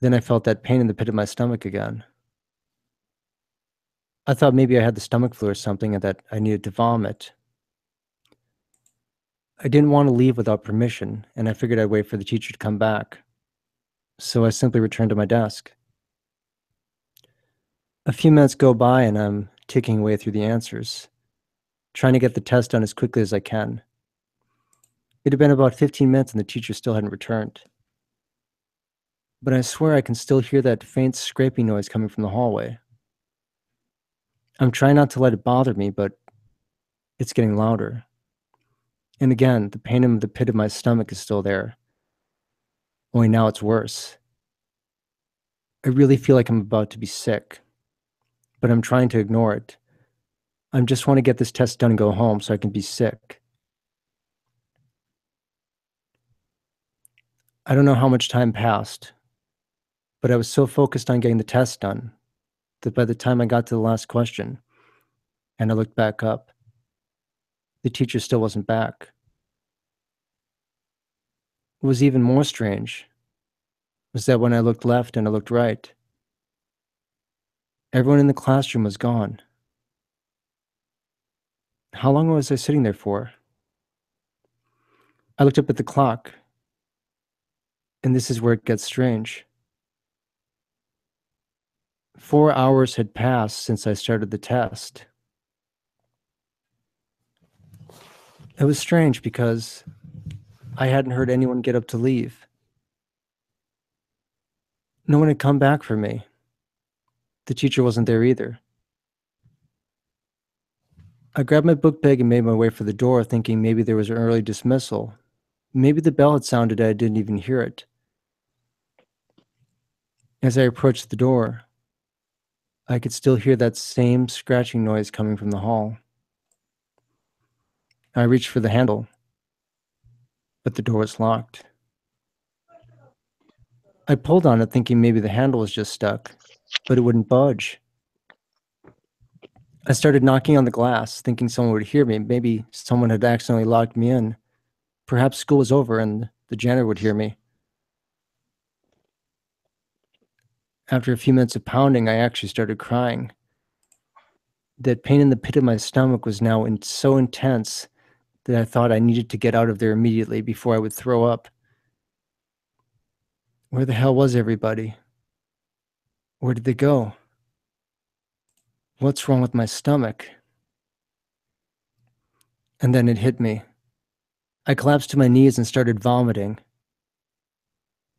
Then I felt that pain in the pit of my stomach again. I thought maybe I had the stomach flu or something and that I needed to vomit. I didn't want to leave without permission, and I figured I'd wait for the teacher to come back. So I simply returned to my desk. A few minutes go by and I'm ticking away through the answers, trying to get the test done as quickly as I can. It had been about 15 minutes and the teacher still hadn't returned. But I swear I can still hear that faint scraping noise coming from the hallway. I'm trying not to let it bother me, but it's getting louder. And again, the pain in the pit of my stomach is still there. Only now it's worse. I really feel like I'm about to be sick, but I'm trying to ignore it. I just want to get this test done and go home so I can be sick. I don't know how much time passed, but I was so focused on getting the test done that by the time I got to the last question and I looked back up, the teacher still wasn't back. What was even more strange was that when I looked left and I looked right, everyone in the classroom was gone. How long was I sitting there for? I looked up at the clock, and this is where it gets strange. 4 hours had passed since I started the test. It was strange because I hadn't heard anyone get up to leave. No one had come back for me. The teacher wasn't there either. I grabbed my book bag and made my way for the door, thinking maybe there was an early dismissal. Maybe the bell had sounded and I didn't even hear it. As I approached the door, I could still hear that same scratching noise coming from the hall. I reached for the handle, but the door was locked. I pulled on it thinking maybe the handle was just stuck, but it wouldn't budge. I started knocking on the glass, thinking someone would hear me. Maybe someone had accidentally locked me in. Perhaps school was over and the janitor would hear me. After a few minutes of pounding, I actually started crying. That pain in the pit of my stomach was now so intense that I thought I needed to get out of there immediately before I would throw up. Where the hell was everybody? Where did they go? What's wrong with my stomach? And then it hit me. I collapsed to my knees and started vomiting.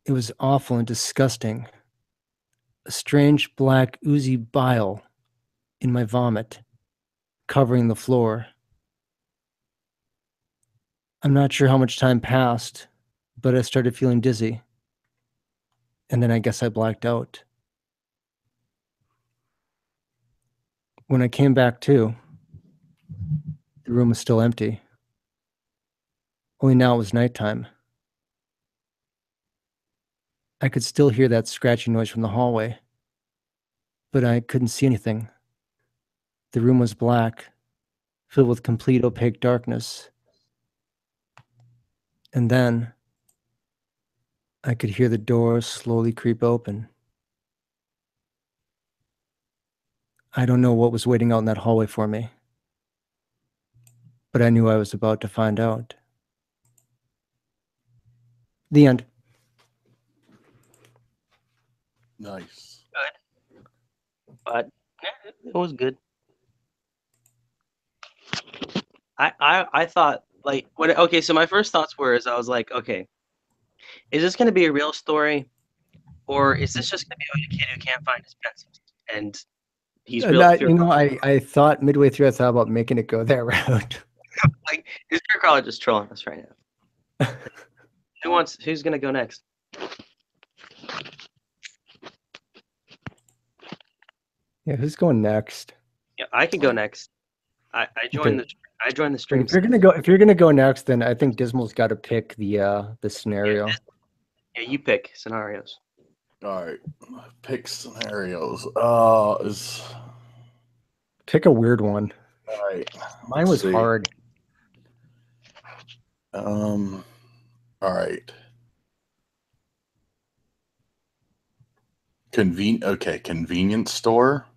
It was awful and disgusting. A strange black oozy bile in my vomit, covering the floor. I'm not sure how much time passed, but I started feeling dizzy. And then I guess I blacked out. When I came back to, the room was still empty. Only now it was nighttime. I could still hear that scratching noise from the hallway, but I couldn't see anything. The room was black, filled with complete opaque darkness. And then I could hear the door slowly creep open. I don't know what was waiting out in that hallway for me, but I knew I was about to find out. The end. Nice. But it was good. I thought like when okay, so my first thoughts were is I was like, okay, is this gonna be a real story, or is this just gonna be about a kid who can't find his pencils and he's real fearful? I thought midway through, I thought about making it go that route. Like is Kirk College just trolling us right now? Who's gonna go next? Yeah, who's going next? Yeah, I could go next. I joined the stream. If you're gonna go next, then I think Dismal's got to pick the scenario. Yeah, you pick scenarios. All right. Pick scenarios. Pick a weird one. All right. Mine was hard. All right. Convenience store,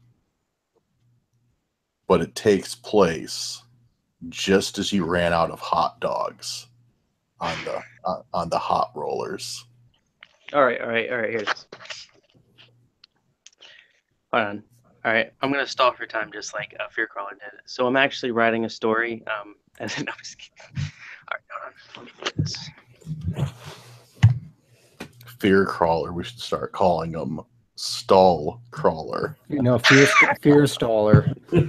but it takes place just as you ran out of hot dogs on the hot rollers. All right. Here it is. Hold on. All right, I'm gonna stall for time, just like Fearcrawler did. So I'm actually writing a story. And then I'm just kidding. All right, hold on. Let me do this. Fear crawler. We should start calling them stall crawler. Fear staller. All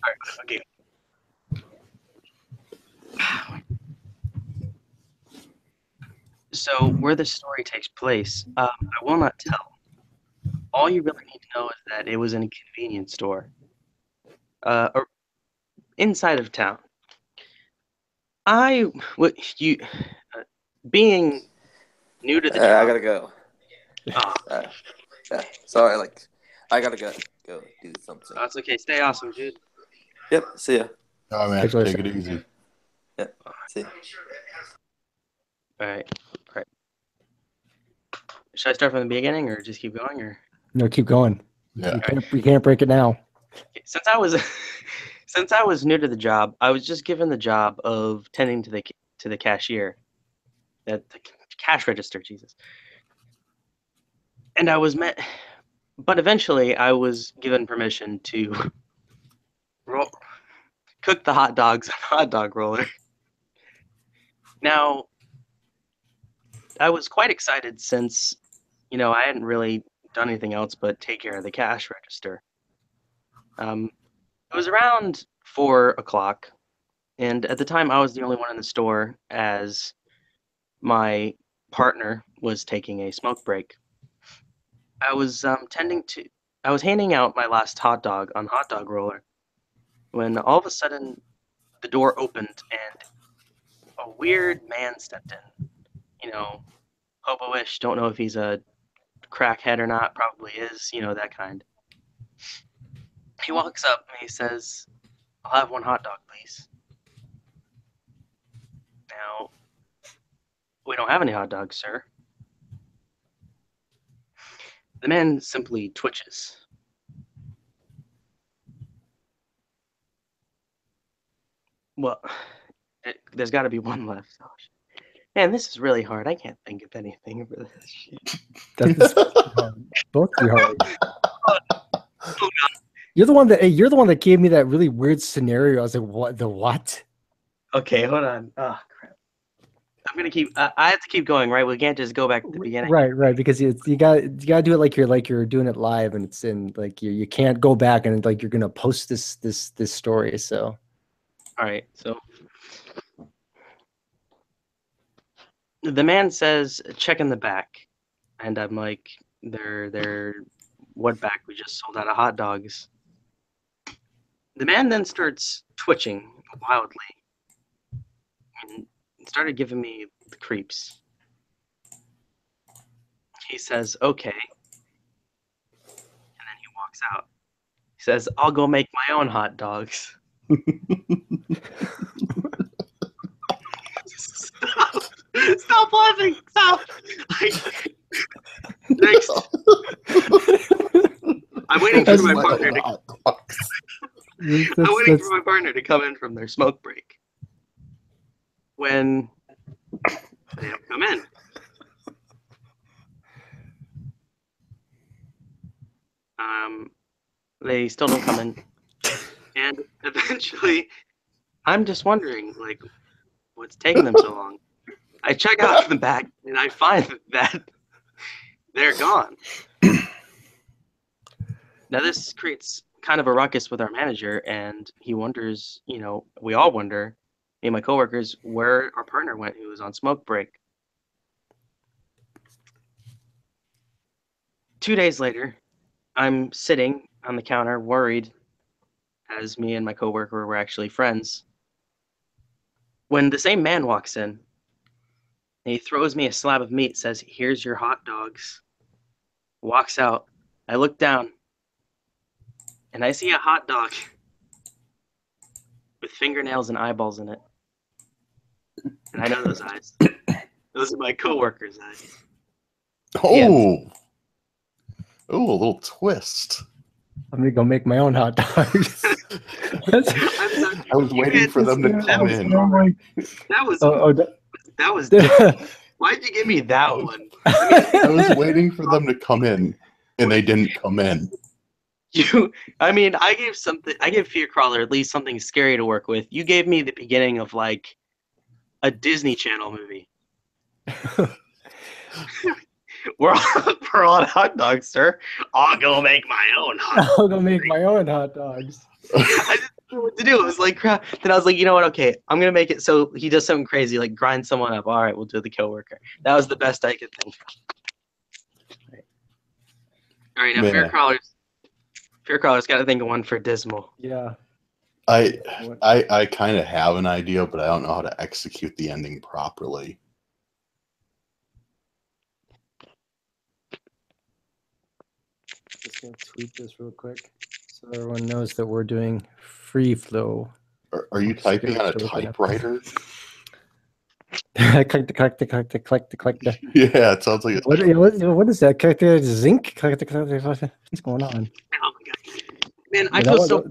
right, okay. So where the story takes place, I will not tell. All you really need to know is that it was in a convenience store, or inside of town. Being new to the job. I gotta go. Oh, Yeah. Sorry, I gotta go do something. that's okay. Stay awesome, dude. Yep. See ya. Oh man, take it easy. Yep. See ya. All right. Should I start from the beginning or just keep going? Or No, keep going. Yeah. You can't break it now. since I was new to the job, I was just given the job of tending to the cashier, the cash register. Jesus. And I was but eventually I was given permission to cook the hot dogs on the hot dog roller. Now, I was quite excited since, I hadn't really done anything else but take care of the cash register. It was around 4 o'clock, and at the time I was the only one in the store as my partner was taking a smoke break. I was handing out my last hot dog on hot dog roller when all of a sudden the door opened and a weird man stepped in. Hobo-ish, don't know if he's a crackhead or not, probably is, that kind. He walks up and he says, "I'll have one hot dog, please." Now, we don't have any hot dogs, sir. The man simply twitches. Well, there's got to be one left. Oh, man, this is really hard. I can't think of anything for this shit. That's both be hard. You're the one that gave me that really weird scenario. I was like, what? Okay, hold on. Oh crap. I'm gonna keep. I have to keep going, right? We can't just go back to the beginning. Right. Because you got to do it like you're doing it live, and it's in like you can't go back and like you're gonna post this story. So, all right. So the man says, "Check in the back," and I'm like, "They're what back? We just sold out of hot dogs." The man then starts twitching wildly and started giving me the creeps. He says, "Okay." And then he walks out. He says, "I'll go make my own hot dogs." Stop laughing! Stop! Next. I'm waiting for my partner to. I'm waiting for my partner to come in from their smoke break. When they don't come in. They still don't come in. And eventually, I'm just wondering, like, what's taking them so long? I check out in the back, and I find that they're gone. Now, this creates kind of a ruckus with our manager, and he wonders, we all wonder, me and my coworkers, where our partner went who was on smoke break. 2 days later, I'm sitting on the counter worried, as me and my coworker were actually friends, when the same man walks in. He throws me a slab of meat, says, "Here's your hot dogs." Walks out. I look down, and I see a hot dog with fingernails and eyeballs in it. And I know those eyes. Those are my coworkers' eyes. Oh, oh, a little twist. I'm gonna go make my own hot dogs. I'm sorry. I was waiting for them to come in. That was that was. Why'd you give me that one? I was waiting for them to come in, and they didn't come in. I gave Fear Crawler at least something scary to work with. You gave me the beginning of like a Disney Channel movie. we're all hot dogs, sir. I'll go make my own hot dogs. I'll go make my own hot dogs. I just didn't know what to do. It was like crap. Then I was like, you know what? Okay, I'm gonna make it so he does something crazy, like grind someone up. All right, we'll do the coworker. That was the best I could think of. All right, now Man. Fear Crawler's got to think of one for Dismal. Yeah. I kind of have an idea, but I don't know how to execute the ending properly. Just gonna tweet this real quick so everyone knows that we're doing free flow. Are you typing on a typewriter? Click. Yeah, it sounds like What is that? Click the zinc. What's going on? Oh my god, man! I feel so.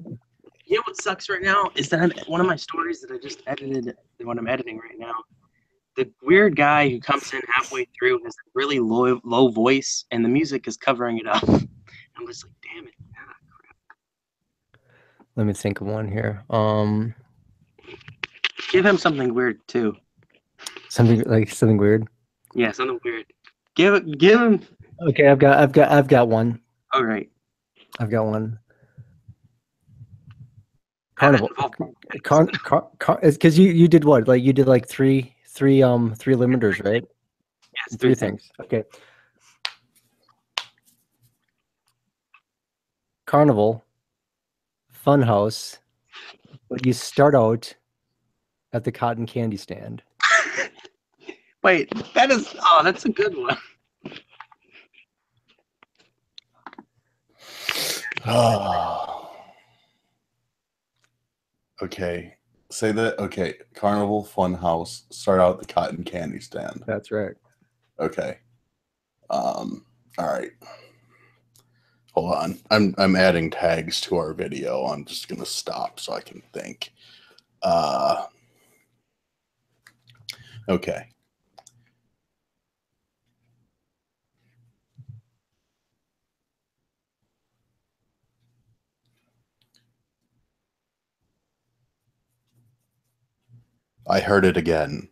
You know what sucks right now is that one of my stories that I just edited, the one I'm editing right now. The weird guy who comes in halfway through has a really low voice, and the music is covering it up. I'm just like, damn it! Ah, crap. Let me think of one here. Give him something weird too. Something weird. Yeah, something weird. Give him. Okay, I've got one. All right. I've got one. Carnival. It's because you did what? Like you did like three limiters, right? Yes, three things. Okay. Carnival, Funhouse, but you start out at the cotton candy stand. Wait, that's a good one. Okay. Say that. Okay. Carnival, Funhouse, start out the cotton candy stand. That's right. Okay. All right. Hold on. I'm adding tags to our video. I'm just gonna stop so I can think. Okay. I heard it again.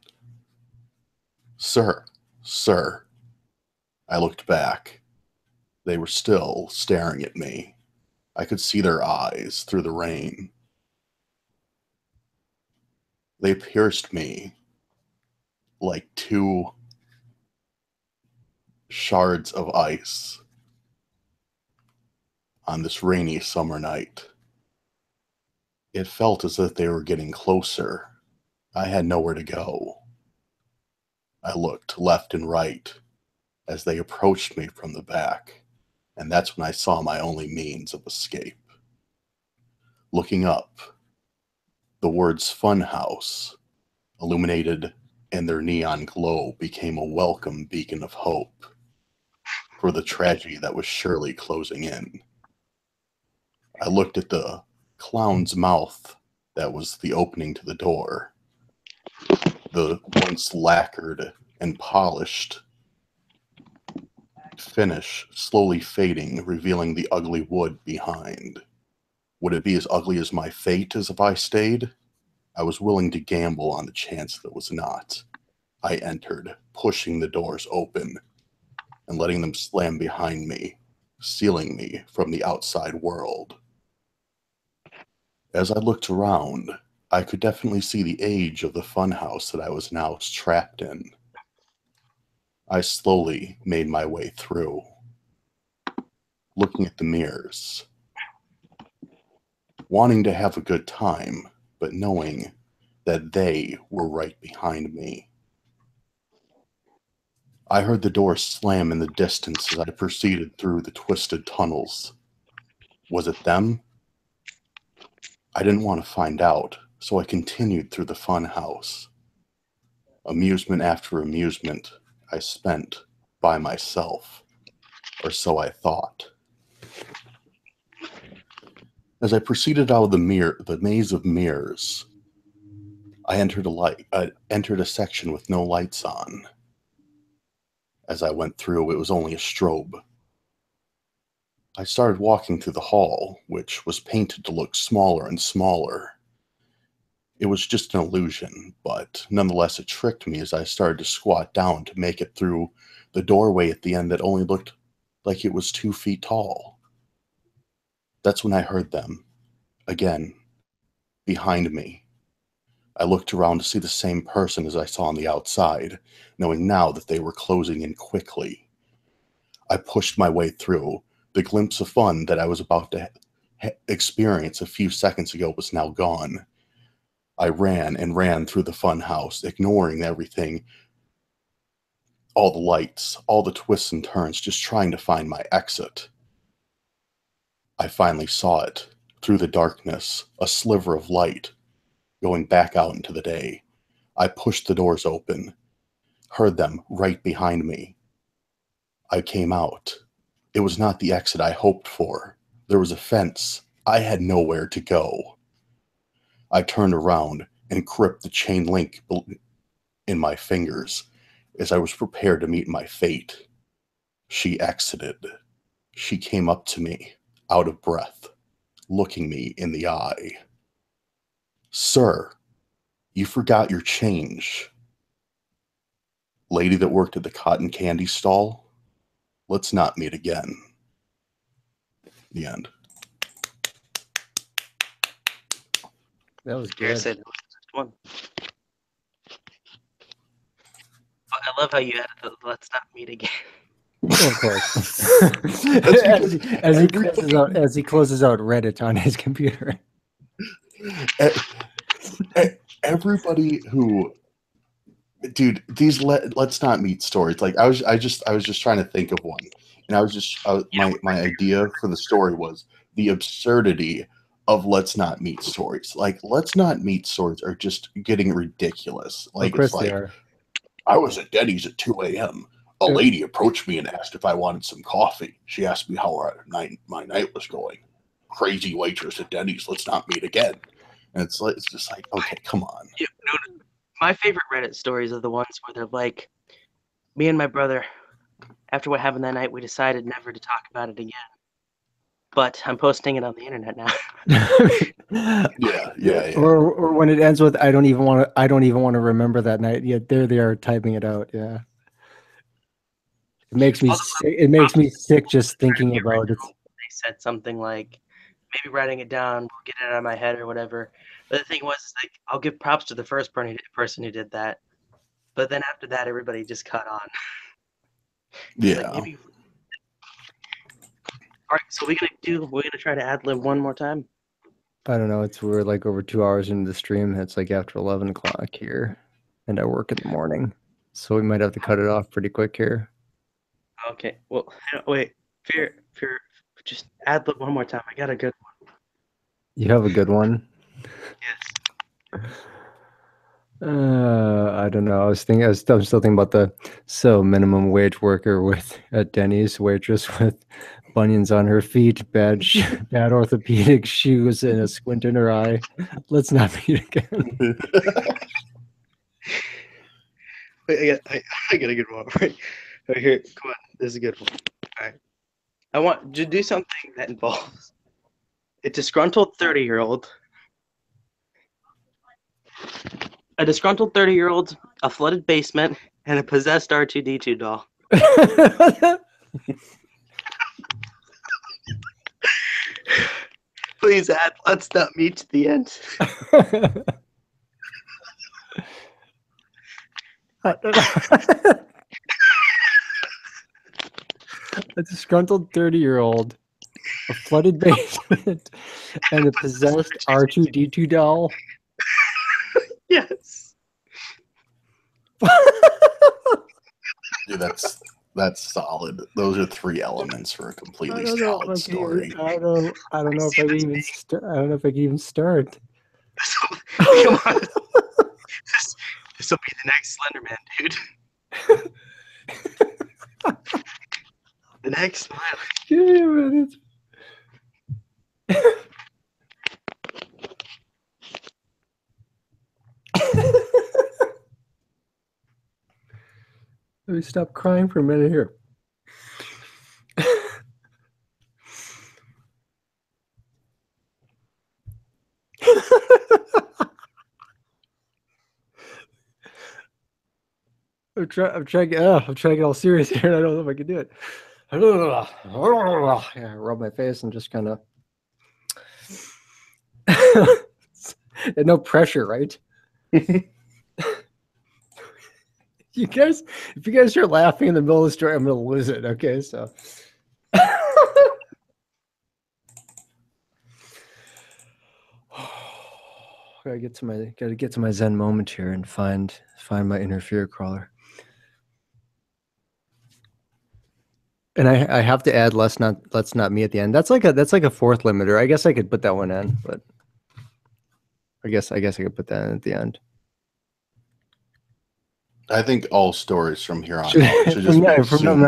Sir, sir. I looked back. They were still staring at me. I could see their eyes through the rain. They pierced me like two shards of ice on this rainy summer night. It felt as if they were getting closer. I had nowhere to go. I looked left and right as they approached me from the back, and that's when I saw my only means of escape. Looking up, the words Funhouse, illuminated in their neon glow, became a welcome beacon of hope for the tragedy that was surely closing in. I looked at the clown's mouth that was the opening to the door. The once lacquered and polished finish slowly fading, revealing the ugly wood behind. Would it be as ugly as my fate as if I stayed? I was willing to gamble on the chance that it was not. I entered, pushing the doors open and letting them slam behind me, sealing me from the outside world. As I looked around, I could definitely see the age of the funhouse that I was now trapped in. I slowly made my way through, looking at the mirrors, wanting to have a good time, but knowing that they were right behind me. I heard the door slam in the distance as I proceeded through the twisted tunnels. Was it them? I didn't want to find out, so I continued through the fun house. Amusement after amusement I spent by myself, or so I thought. As I proceeded out of the maze of mirrors, I entered a section with no lights on. As I went through, it was only a strobe. I started walking through the hall, which was painted to look smaller and smaller. It was just an illusion, but nonetheless it tricked me as I started to squat down to make it through the doorway at the end that only looked like it was 2 feet tall. That's when I heard them, again, behind me. I looked around to see the same person as I saw on the outside, knowing now that they were closing in quickly. I pushed my way through. The glimpse of fun that I was about to experience a few seconds ago was now gone. I ran and ran through the fun house, ignoring everything, all the lights, all the twists and turns, just trying to find my exit. I finally saw it, through the darkness, a sliver of light, going back out into the day. I pushed the doors open, heard them right behind me. I came out. It was not the exit I hoped for. There was a fence. I had nowhere to go. I turned around and gripped the chain link in my fingers as I was prepared to meet my fate. She exited. She came up to me, out of breath, looking me in the eye. "Sir, you forgot your change." "Lady that worked at the cotton candy stall, let's not meet again." The end. That was Jared good. said it was just one. But I love how you added the "let's not meet again." Oh, of course. That's as he closes out Reddit on his computer. Everybody who, dude, these let's not meet stories. Like I was just trying to think of one, and my idea for the story was the absurdity of let's not meet stories. Like let's not meet stories are just getting ridiculous. Like it's like, I was at Denny's at 2 a.m. A lady approached me and asked if I wanted some coffee. She asked me how my night was going. Crazy waitress at Denny's. Let's not meet again. And it's just like, okay, come on. Yeah, my favorite Reddit stories are the ones where they're like, me and my brother, after what happened that night, we decided never to talk about it again. But I'm posting it on the internet now. Yeah. Or when it ends with, I don't even want to remember that night. Yet there they are typing it out. Yeah. It makes me sick. It makes me sick just thinking about it. They said something like, maybe writing it down, we'll get it out of my head or whatever. But the thing was, like, I'll give props to the first person who did that. But then after that, everybody just caught on. Yeah. Like, maybe... All right, so we're gonna try to ad-lib one more time. I don't know. We're like over 2 hours into the stream. It's like after 11 o'clock here, and I work in the morning, so we might have to cut it off pretty quick here. Okay. Well, wait. Fear. Just ad-lib one more time. I got a good one. You have a good one? Yes. I don't know. I'm still thinking about the minimum wage worker at Denny's, waitress with bunions on her feet, bad orthopedic shoes, and a squint in her eye. Let's not meet again. Wait, I got a good one. Right here. Come on. This is a good one. All right. I want to do something that involves a disgruntled 30-year-old, a flooded basement, and a possessed R2-D2 doll. Please add "let's not meet" to the end. A disgruntled 30-year-old, a flooded basement, and a possessed R2-D2 doll. Yes. Dude, that's solid. Those are 3 elements for a completely solid story. I don't know if I can even start. Come on. This will be the next Slenderman, dude. The next Smiley. Yeah, man, Let me stop crying for a minute here. I'm trying to get all serious here, and I don't know if I can do it. Yeah, I rub my face and just kind of and no pressure, right? You guys, if you guys start laughing in the middle of the story, I'm gonna lose it. Okay, so gotta get to my Zen moment here and find my inner fear crawler. And I have to add let's not me at the end. That's like a fourth limiter. I guess I could put that one in, but I guess I could put that in at the end. I think all stories from here on out should just from be they're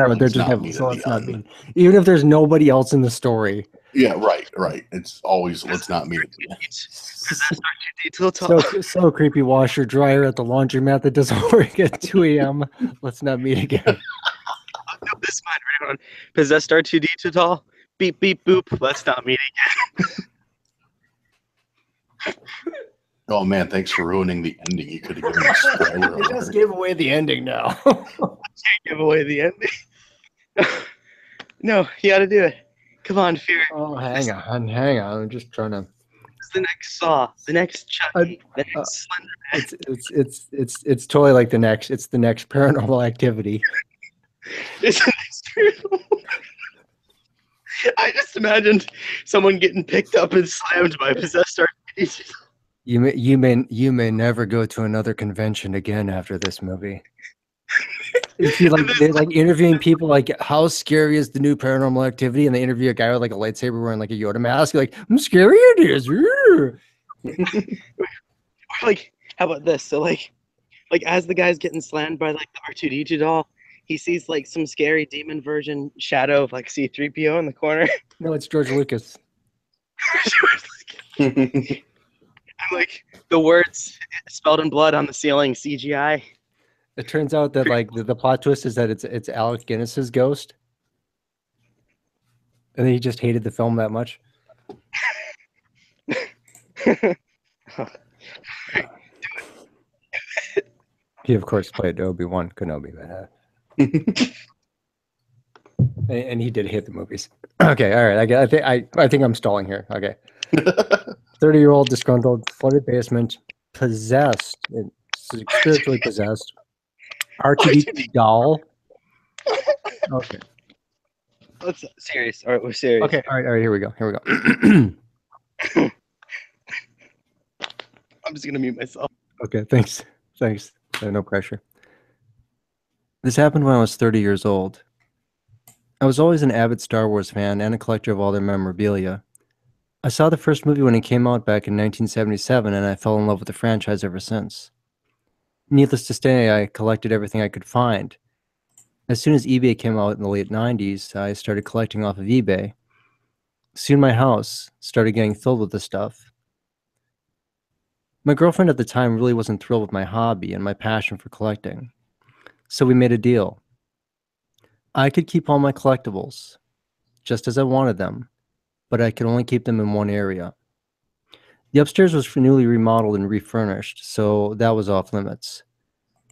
let's just not have meet so at let's the not end. meet. Even if there's nobody else in the story. Yeah, right. It's always let's not meet at the end. Does that start too detailed? So creepy. Washer dryer at the laundromat that doesn't work at 2 a.m. Let's not meet again. No, this mine right on. Possessed R2D too tall. Beep beep boop. Let's not meet again. Oh man, thanks for ruining the ending. You could have given a spoiler. It just gave away the ending now. Can't give away the ending. No, you got to do it. Come on, Fear. Oh, hang on. I'm just trying to. It's the next Saw, the next Chucky, the next Slender. It's totally like the next. It's the next Paranormal Activity. It's the next I just imagined someone getting picked up and slammed by possessed R2D. You may never go to another convention again after this movie. They're like interviewing people like, how scary is the new Paranormal Activity? And they interview a guy with like a lightsaber wearing like a Yoda mask. You're like, I'm scary it is. Like, how about this? So like as the guy's getting slammed by like the R2D2 doll, he sees like some scary demon version shadow of like C-3PO in the corner. No, it's George Lucas. And like the words spelled in blood on the ceiling, CGI. It turns out that like the plot twist is that it's Alec Guinness's ghost, and then he just hated the film that much. He of course played Obi-Wan Kenobi, but and he did hate the movies. Okay, all right. I think I'm stalling here. Okay. 30-year-old disgruntled, flooded basement, possessed, spiritually possessed. R2D2 doll. Okay. Let's serious. All right, we're serious. Okay. All right. Here we go. I'm just gonna mute myself. Okay. Thanks. No pressure. This happened when I was 30 years old. I was always an avid Star Wars fan and a collector of all their memorabilia. I saw the first movie when it came out back in 1977, and I fell in love with the franchise ever since. Needless to say, I collected everything I could find. As soon as eBay came out in the late 90s, I started collecting off of eBay. Soon my house started getting filled with the stuff. My girlfriend at the time really wasn't thrilled with my hobby and my passion for collecting. So we made a deal. I could keep all my collectibles, just as I wanted them, but I could only keep them in one area. The upstairs was newly remodeled and refurnished, so that was off limits.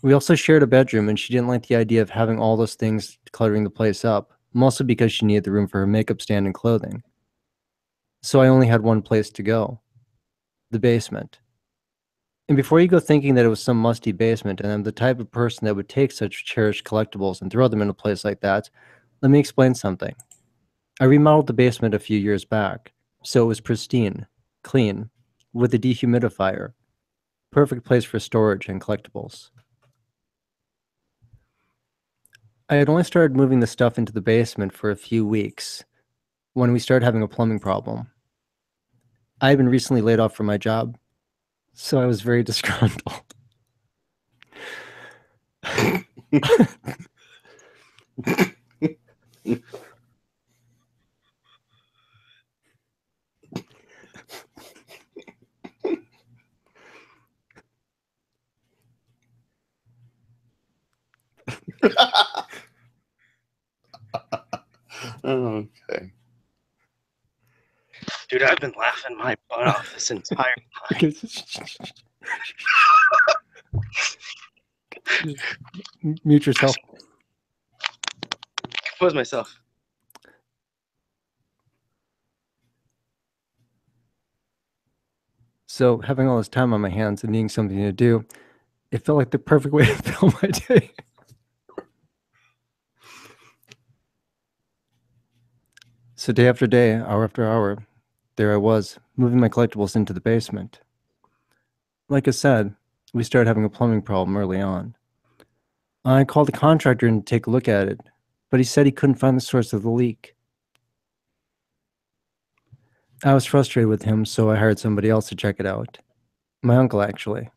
We also shared a bedroom, and she didn't like the idea of having all those things cluttering the place up, mostly because she needed the room for her makeup stand and clothing. So I only had one place to go, the basement. And before you go thinking that it was some musty basement and I'm the type of person that would take such cherished collectibles and throw them in a place like that, let me explain something. I remodeled the basement a few years back, so it was pristine, clean, with a dehumidifier. Perfect place for storage and collectibles. I had only started moving the stuff into the basement for a few weeks when we started having a plumbing problem. I had been recently laid off from my job, so I was very disgruntled. Okay. Dude, I've been laughing my butt off this entire time. Mute yourself. Compose myself. So having all this time on my hands and needing something to do, it felt like the perfect way to fill my day. So day after day, hour after hour, there I was, moving my collectibles into the basement. Like I said, we started having a plumbing problem early on. I called the contractor in to take a look at it, but he said he couldn't find the source of the leak. I was frustrated with him, so I hired somebody else to check it out. My uncle, actually.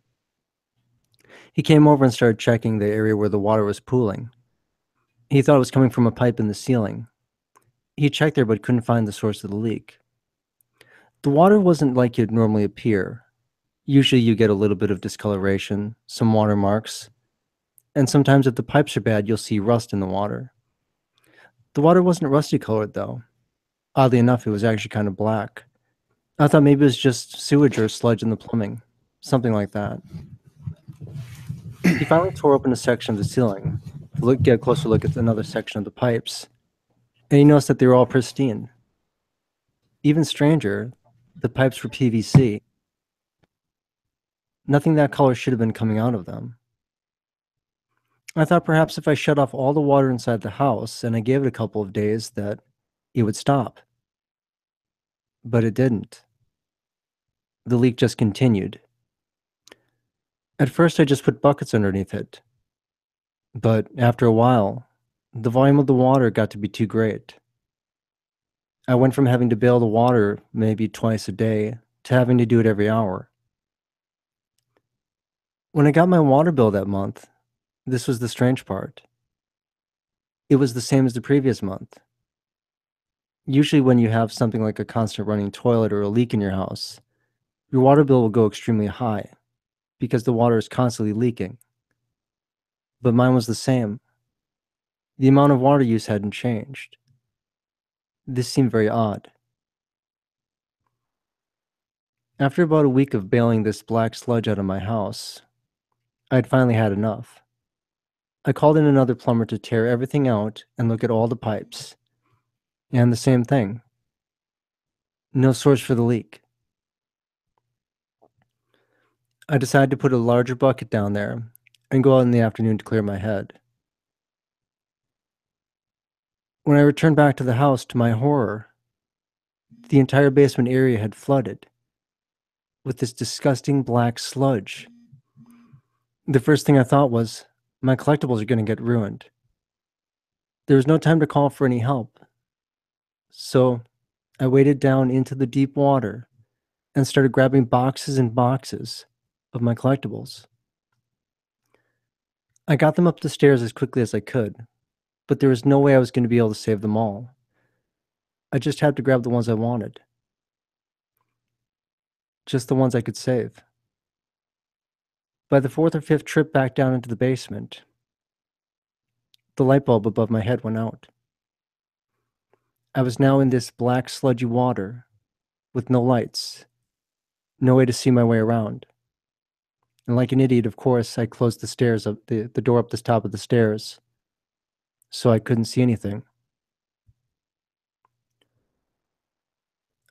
He came over and started checking the area where the water was pooling. He thought it was coming from a pipe in the ceiling. He checked there but couldn't find the source of the leak. The water wasn't like it'd normally appear. Usually you get a little bit of discoloration, some water marks, and sometimes if the pipes are bad, you'll see rust in the water. The water wasn't rusty colored though. Oddly enough, it was actually kind of black. I thought maybe it was just sewage or sludge in the plumbing, something like that. He finally tore open a section of the ceiling to get a closer look at another section of the pipes, and he noticed that they were all pristine. Even stranger, the pipes were PVC. Nothing that color should have been coming out of them. I thought perhaps if I shut off all the water inside the house and I gave it a couple of days that it would stop. But it didn't. The leak just continued. At first I just put buckets underneath it. But after a while, the volume of the water got to be too great. I went from having to bail the water maybe twice a day to having to do it every hour. When I got my water bill that month, this was the strange part. It was the same as the previous month. Usually when you have something like a constant running toilet or a leak in your house, your water bill will go extremely high because the water is constantly leaking. But mine was the same. The amount of water use hadn't changed. This seemed very odd. After about a week of bailing this black sludge out of my house, I had finally had enough. I called in another plumber to tear everything out and look at all the pipes. And the same thing. No source for the leak. I decided to put a larger bucket down there and go out in the afternoon to clear my head. When I returned back to the house, to my horror, the entire basement area had flooded with this disgusting black sludge. The first thing I thought was, my collectibles are going to get ruined. There was no time to call for any help. So I waded down into the deep water and started grabbing boxes and boxes of my collectibles. I got them up the stairs as quickly as I could, but there was no way I was going to be able to save them all. I just had to grab the ones I wanted. Just the ones I could save. By the fourth or fifth trip back down into the basement, the light bulb above my head went out. I was now in this black sludgy water with no lights, no way to see my way around. And like an idiot, of course, I closed the stairs up the door up the top of the stairs, so I couldn't see anything.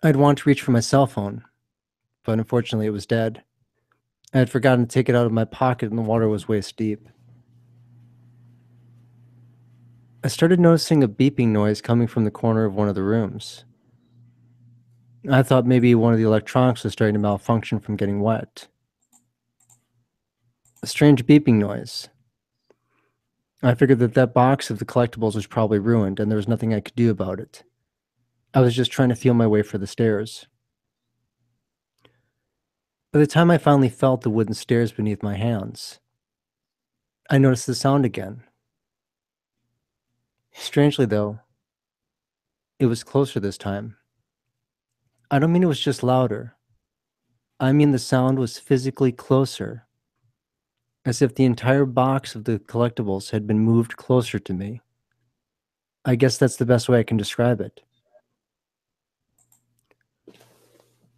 I'd want to reach for my cell phone, but unfortunately it was dead. I had forgotten to take it out of my pocket and the water was waist deep. I started noticing a beeping noise coming from the corner of one of the rooms. I thought maybe one of the electronics was starting to malfunction from getting wet. A strange beeping noise. I figured that box of the collectibles was probably ruined and there was nothing I could do about it. I was just trying to feel my way for the stairs. By the time I finally felt the wooden stairs beneath my hands, I noticed the sound again, Strangely, though, it was closer this time. I don't mean it was just louder. I mean the sound was physically closer, as if the entire box of the collectibles had been moved closer to me. I guess that's the best way I can describe it.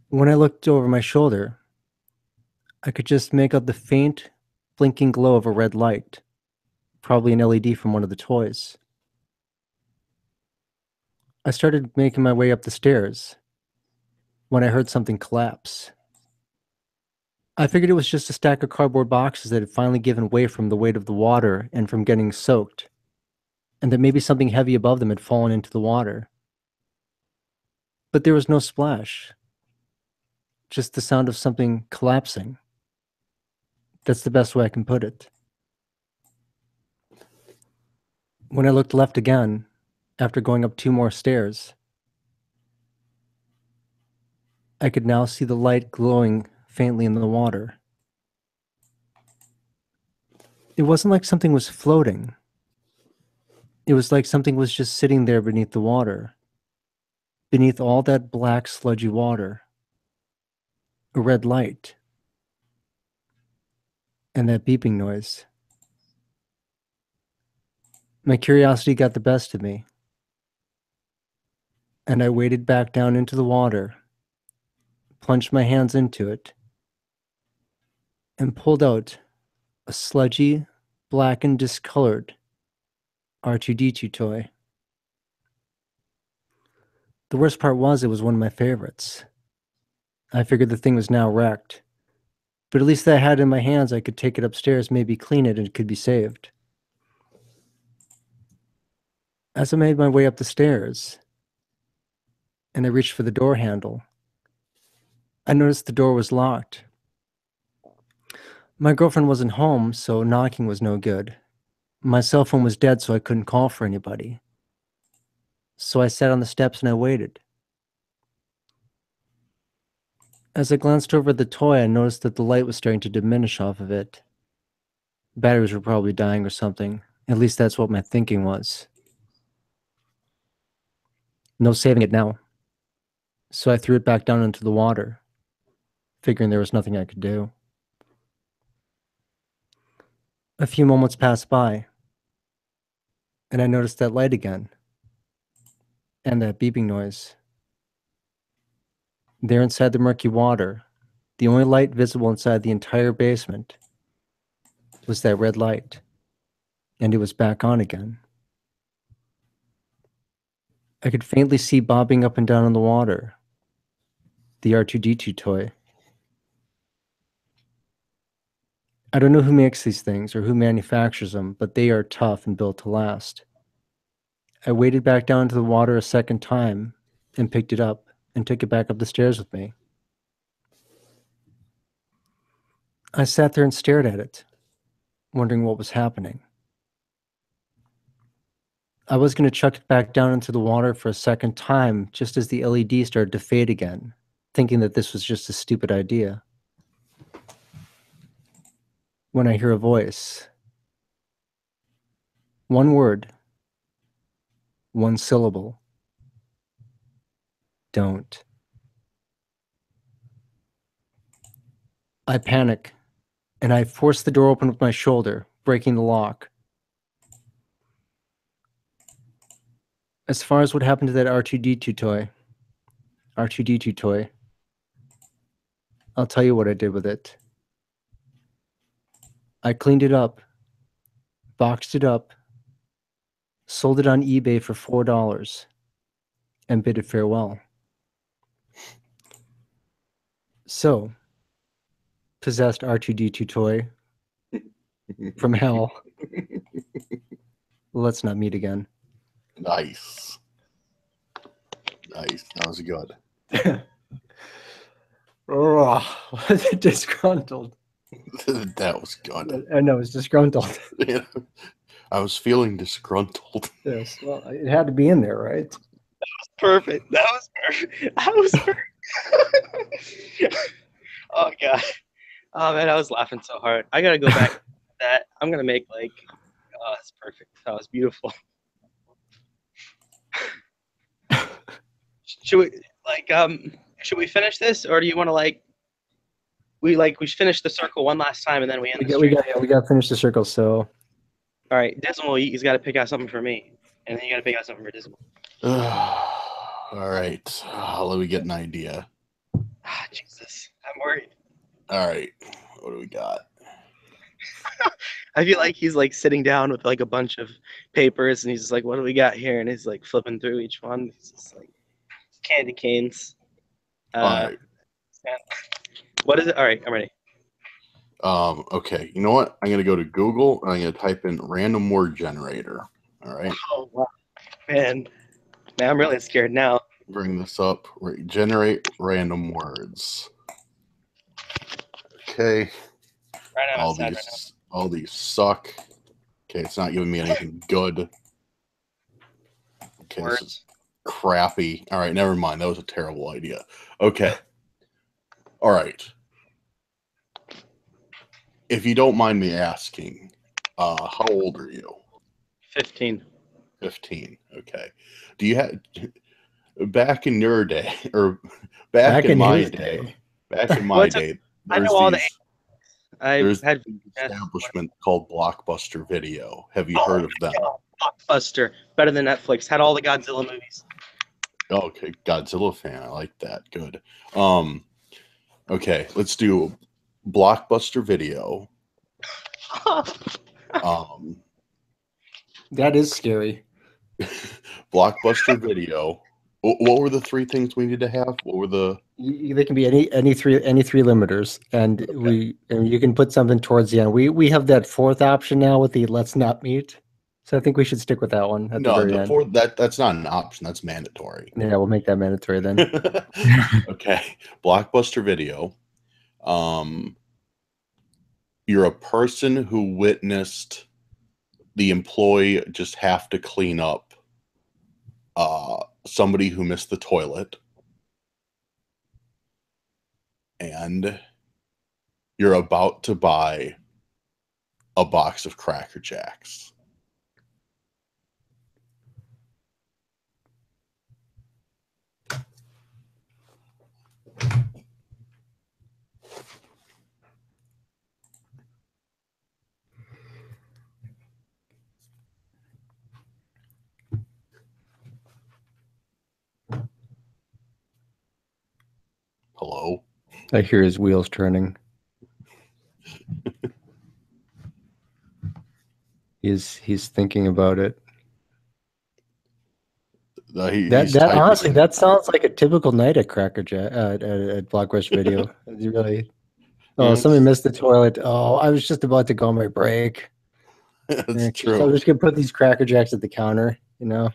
When I looked over my shoulder, I could just make out the faint, blinking glow of a red light, probably an LED from one of the toys. I started making my way up the stairs when I heard something collapse. I figured it was just a stack of cardboard boxes that had finally given way from the weight of the water and from getting soaked, and that maybe something heavy above them had fallen into the water. But there was no splash, just the sound of something collapsing. That's the best way I can put it. When I looked left again, after going up 2 more stairs, I could now see the light glowing faintly in the water. It wasn't like something was floating. It was like something was just sitting there beneath the water, beneath all that black, sludgy water. A red light. And that beeping noise. My curiosity got the best of me, and I waded back down into the water, plunged my hands into it, and pulled out a sludgy, black and discolored R2-D2 toy. The worst part was it was one of my favorites. I figured the thing was now wrecked, but at least that I had it in my hands. I could take it upstairs, maybe clean it, and it could be saved. As I made my way up the stairs, and I reached for the door handle, I noticed the door was locked. My girlfriend wasn't home, so knocking was no good. My cell phone was dead, so I couldn't call for anybody. So I sat on the steps and I waited. As I glanced over at the toy, I noticed that the light was starting to diminish off of it. Batteries were probably dying or something. At least that's what my thinking was. No saving it now. So I threw it back down into the water, figuring there was nothing I could do. A few moments passed by, and I noticed that light again, and that beeping noise. There inside the murky water, the only light visible inside the entire basement was that red light, and it was back on again. I could faintly see bobbing up and down in the water, the R2-D2 toy. I don't know who makes these things or who manufactures them, but they are tough and built to last. I waded back down into the water a second time and picked it up and took it back up the stairs with me. I sat there and stared at it, wondering what was happening. I was going to chuck it back down into the water for a second time just as the LED started to fade again, thinking that this was just a stupid idea. When I hear a voice, one word, one syllable, don't. I panic, and I force the door open with my shoulder, breaking the lock. As far as what happened to that R2-D2 toy, I'll tell you what I did with it. I cleaned it up, boxed it up, sold it on eBay for $4, and bid it farewell. So, possessed R2-D2 toy from hell. Let's not meet again. Nice. Nice. That was good. Disgruntled. That was good. I know, it's disgruntled. Yeah. I was feeling disgruntled. Yes, well, it had to be in there, right? Perfect. That was perfect. That was perfect. Oh god. Oh man, I was laughing so hard. I gotta go back to that. I'm gonna make oh, that's perfect. That was beautiful. Should we should we finish this, or do you want to we finish the circle one last time and then we end the stream? We got to finish the circle. So, all right, Dismal, he's got to pick out something for me, and then you got to pick out something for Dismal. All right, let me get an idea. Jesus, I'm worried. All right, what do we got? I feel like he's like sitting down with like a bunch of papers, and he's just like, "What do we got here?" And he's like flipping through each one. He's just like candy canes. All right. What is it? All right, I'm ready. Okay, you know what? I'm gonna go to Google and I'm gonna type in random word generator. All right. Oh wow, man, I'm really scared now. Bring this up. Generate random words. Okay. All these suck. Okay, it's not giving me anything good. Okay, this is crappy. All right, never mind. That was a terrible idea. Okay. All right. If you don't mind me asking, how old are you? 15. 15. Okay. Do you have back in your day, or back in my day? Back in my day, I know all the. There's an establishment called Blockbuster Video. Have you heard of them? Blockbuster, better than Netflix. Had all the Godzilla movies. Okay, Godzilla fan. I like that. Good. Okay, let's do Blockbuster Video. That is scary. Blockbuster Video. What were the three things we needed to have? What were the? They can be any three limiters, and okay. You can put something towards the end. We have that fourth option now with the let's not meet. So I think we should stick with that one at the very end. Fourth, that's not an option. That's mandatory. Yeah, we'll make that mandatory then. Okay, Blockbuster Video. You're a person who witnessed the employee just have to clean up somebody who missed the toilet, and you're about to buy a box of Cracker Jacks. Hello? I hear his wheels turning. He's thinking about it. Honestly, that sounds like a typical night at Cracker Jack at Blockbuster Video. You really? Oh, yes. Somebody missed the toilet. Oh, I was just about to go on my break. That's true. So I'm just gonna put these Cracker Jacks at the counter. You know.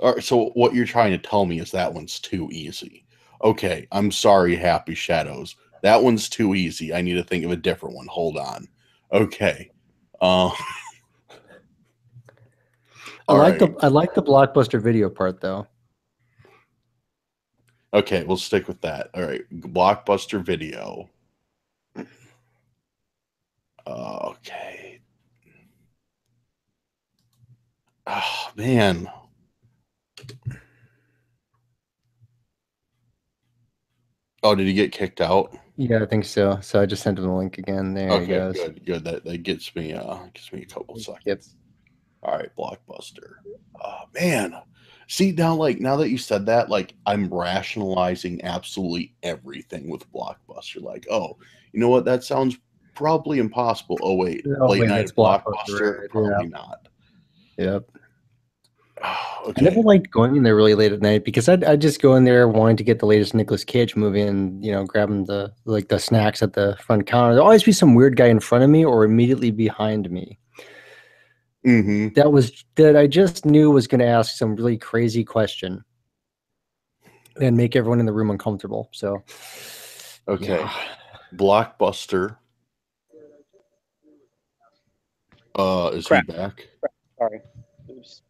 All right. So what you're trying to tell me is that one's too easy. Okay, I'm sorry, Happy Shadows. That one's too easy. I need to think of a different one. Hold on. Okay. I like the Blockbuster Video part though. Okay, we'll stick with that. All right, Blockbuster Video. Okay. Oh man. Oh, did he get kicked out? Yeah, I think so. So I just sent him the link again. There he goes. Good. That gets me a couple seconds. Yep. All right, Blockbuster. Oh man. See, now that you said that, like I'm rationalizing absolutely everything with Blockbuster. Like, oh, you know what? That sounds probably impossible. Oh wait, late night Blockbuster, right? Probably not. Yep. Okay. I never liked going in there really late at night because I'd just go in there wanting to get the latest Nicolas Cage movie and grabbing the snacks at the front counter. There'd always be some weird guy in front of me or immediately behind me. Mm-hmm. That I just knew was going to ask some really crazy question and make everyone in the room uncomfortable. So, okay, yeah. Blockbuster. Is he back? Sorry. Oops.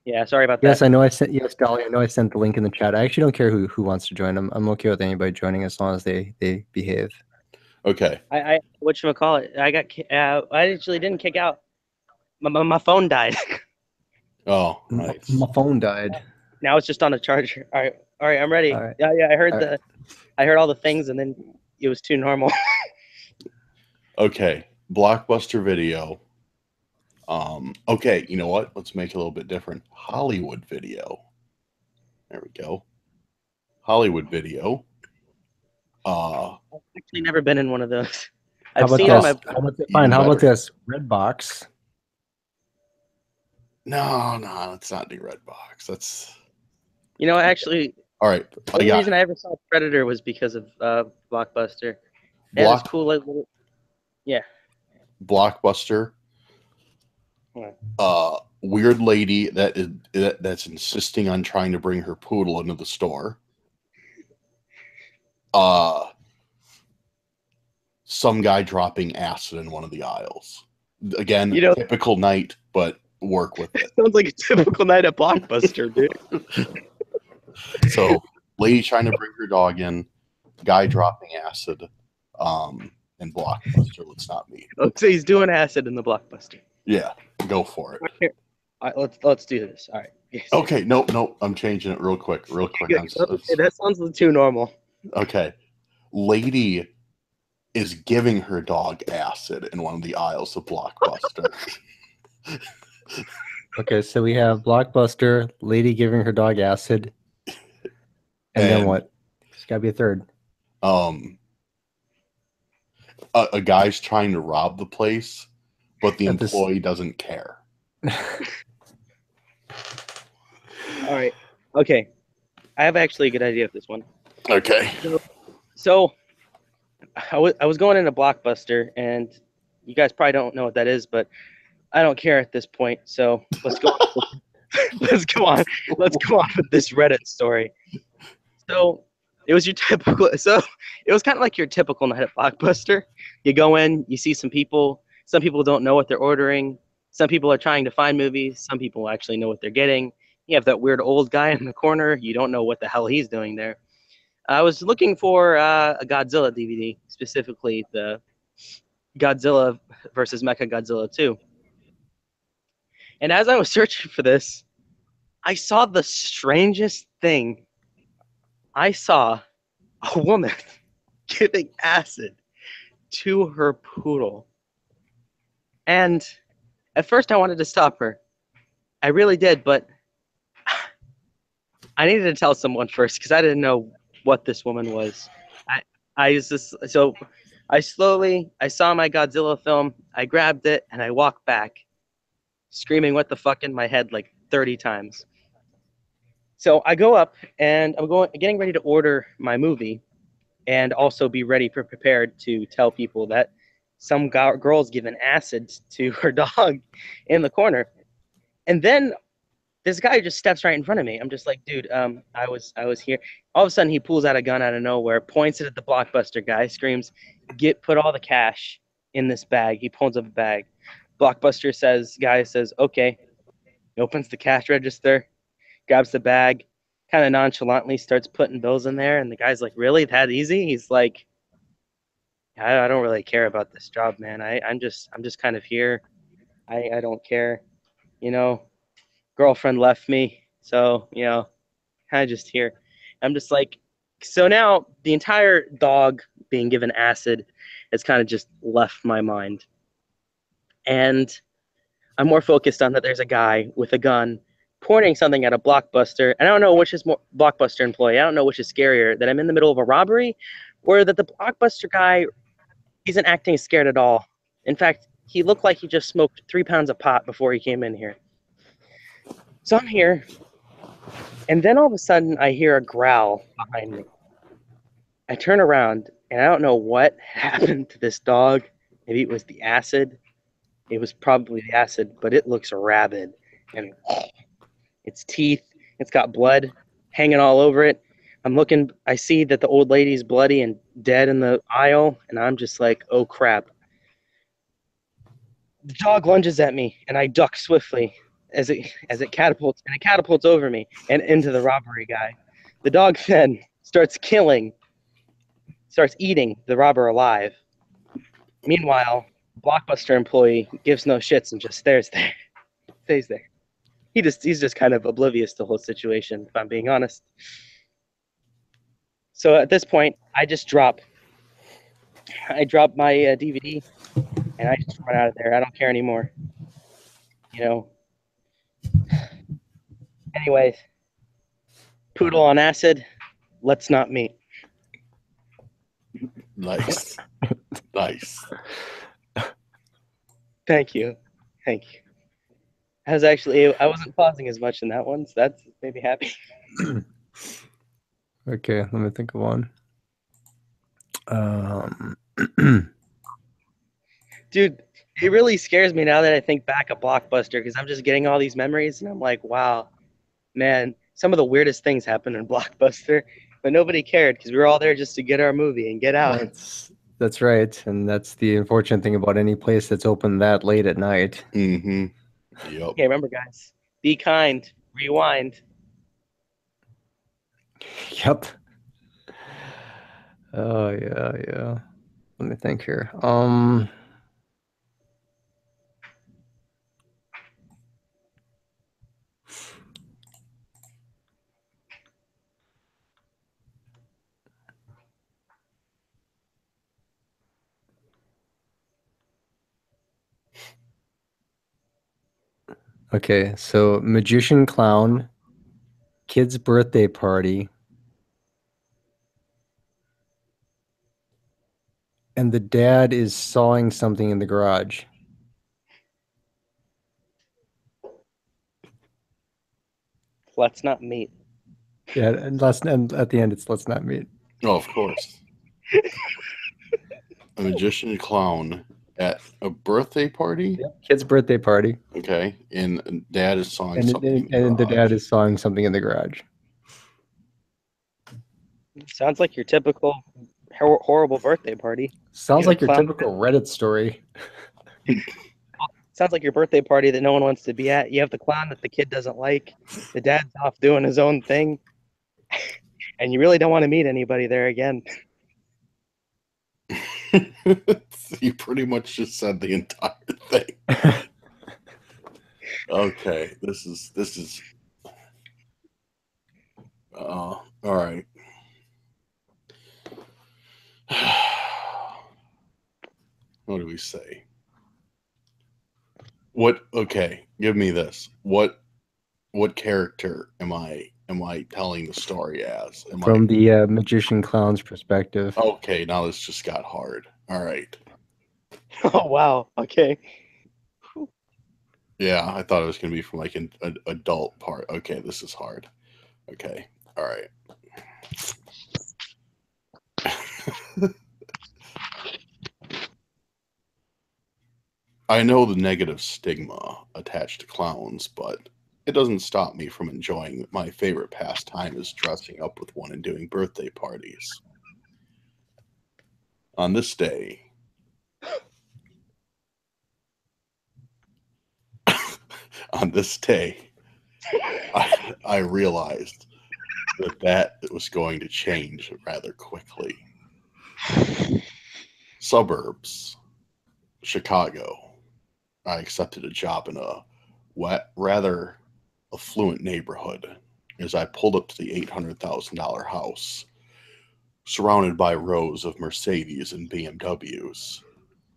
Yeah, sorry about that. Yes, I know. Yes, Dolly. I know I sent the link in the chat. I actually don't care who wants to join. I'm okay with anybody joining as long as they behave. Okay. I whatchamacallit? I actually didn't kick out. My phone died. Oh, nice. My phone died. Now it's just on a charger. All right. All right, I'm ready. All right. Yeah, I heard All right. I heard all the things, and then it was too normal. Okay, Blockbuster Video. Okay, you know what? Let's make it a little bit different. Hollywood Video. There we go. Hollywood Video. I've actually never been in one of those. How I've about seen this? them. How about Even How about better. this? Redbox. No, let's not do Redbox. That's You know, actually, all right. the only reason I ever saw Predator was because of Blockbuster. They had this cool little. Yeah. Blockbuster. Yeah. Weird lady that's insisting on trying to bring her poodle into the store. Some guy dropping acid in one of the aisles. Again, You know- typical night, but work with it. Sounds like a typical night at Blockbuster, dude. So, lady trying to bring her dog in, guy dropping acid, and Blockbuster. Let's not meet. So he's doing acid in the Blockbuster. Yeah, go for it. All right, let's do this. All right. Yes. Okay, nope. I'm changing it real quick. That sounds too normal. Okay, lady is giving her dog acid in one of the aisles of Blockbuster. Okay, so we have Blockbuster, lady giving her dog acid, and then what? There's got to be a third. A guy's trying to rob the place, but the At this- employee doesn't care. All right. Okay. I have actually a good idea for this one. Okay. So I was going into Blockbuster, and you guys probably don't know what that is, but I don't care at this point. So let's go. Let's go on with this Reddit story. So it was your typical. So it was kind of like your typical night at Blockbuster. You go in, you see some people. Some people don't know what they're ordering. Some people are trying to find movies. Some people actually know what they're getting. You have that weird old guy in the corner. You don't know what the hell he's doing there. I was looking for a Godzilla DVD, specifically the Godzilla versus Mechagodzilla 2. And as I was searching for this, I saw the strangest thing. I saw a woman giving acid to her poodle. And at first I wanted to stop her. I really did, but I needed to tell someone first because I didn't know what this woman was. I saw my Godzilla film, I grabbed it, and I walked back, screaming "what the fuck" in my head like 30 times. So I go up and I'm getting ready to order my movie, and also be prepared to tell people that some girl's giving acid to her dog in the corner, and then this guy just steps right in front of me. I'm just like, dude, I was here. All of a sudden, he pulls out a gun out of nowhere, points it at the Blockbuster guy, screams, put all the cash in this bag. He pulls up a bag. Blockbuster guy says, okay. He opens the cash register, grabs the bag, kind of nonchalantly starts putting bills in there. And the guy's like, really? That easy? He's like, I don't really care about this job, man. I'm just kind of here. I don't care, girlfriend left me, so kind of just here. I'm just like, so now the entire dog being given acid has kind of just left my mind, and I'm more focused on that there's a guy with a gun pointing something at a Blockbuster, and I don't know which is more Blockbuster employee. I don't know which is scarier, that I'm in the middle of a robbery or that the Blockbuster guy isn't acting scared at all. In fact, he looked like he just smoked 3 pounds of pot before he came in here. So I'm here, and then all of a sudden I hear a growl behind me. I turn around, and I don't know what happened to this dog. Maybe it was the acid. It was probably the acid, but it looks rabid. And its teeth, it's got blood hanging all over it. I see that the old lady's bloody and dead in the aisle, and I'm just like, oh crap. The dog lunges at me, and I duck swiftly as it catapults over me and into the robbery guy. The dog then starts eating the robber alive. Meanwhile, Blockbuster employee gives no shits and just stays there. He's just kind of oblivious to the whole situation, if I'm being honest. So at this point, I drop my DVD, and I just run out of there. I don't care anymore. You know. Anyways, poodle on acid. Let's not meet. Nice. Nice. Thank you. I wasn't pausing as much in that one, so that's made me happy. Okay, let me think of one. Dude, it really scares me now that I think back of Blockbuster, because I'm just getting all these memories, and I'm like, wow, man, some of the weirdest things happened in Blockbuster, but nobody cared because we were all there just to get our movie and get out. That's right, and that's the unfortunate thing about any place that's open that late at night. Mm-hmm. Yep. Okay, remember, guys, be kind, rewind. Yep. Oh yeah. Let me think here. Okay, so magician clown, kid's birthday party, and the dad is sawing something in the garage. Let's not meet. Yeah, and at the end it's let's not meet. Oh, of course. A magician clown at a birthday party? Yep. Kid's birthday party. Okay. And dad is sawing And something. the dad is sawing something in the garage. Sounds like your typical horrible birthday party. Sounds like your typical Reddit story. Sounds like your birthday party that no one wants to be at. You have the clown that the kid doesn't like. The dad's off doing his own thing. And you really don't want to meet anybody there again. You pretty much just said the entire thing. Okay, this is all right. What do we say? Okay, give me this. What character am I telling the story as? From the magician clown's perspective. Okay, now this just got hard. All right. Oh wow. Okay. Yeah, I thought it was going to be from like an adult part. Okay, this is hard. Okay. All right. I know the negative stigma attached to clowns, but it doesn't stop me from enjoying my favorite pastime is dressing up with one and doing birthday parties. On this day, I realized that it was going to change rather quickly. Suburbs, Chicago. I accepted a job in a rather affluent neighborhood as I pulled up to the $800,000 house, surrounded by rows of Mercedes and BMWs.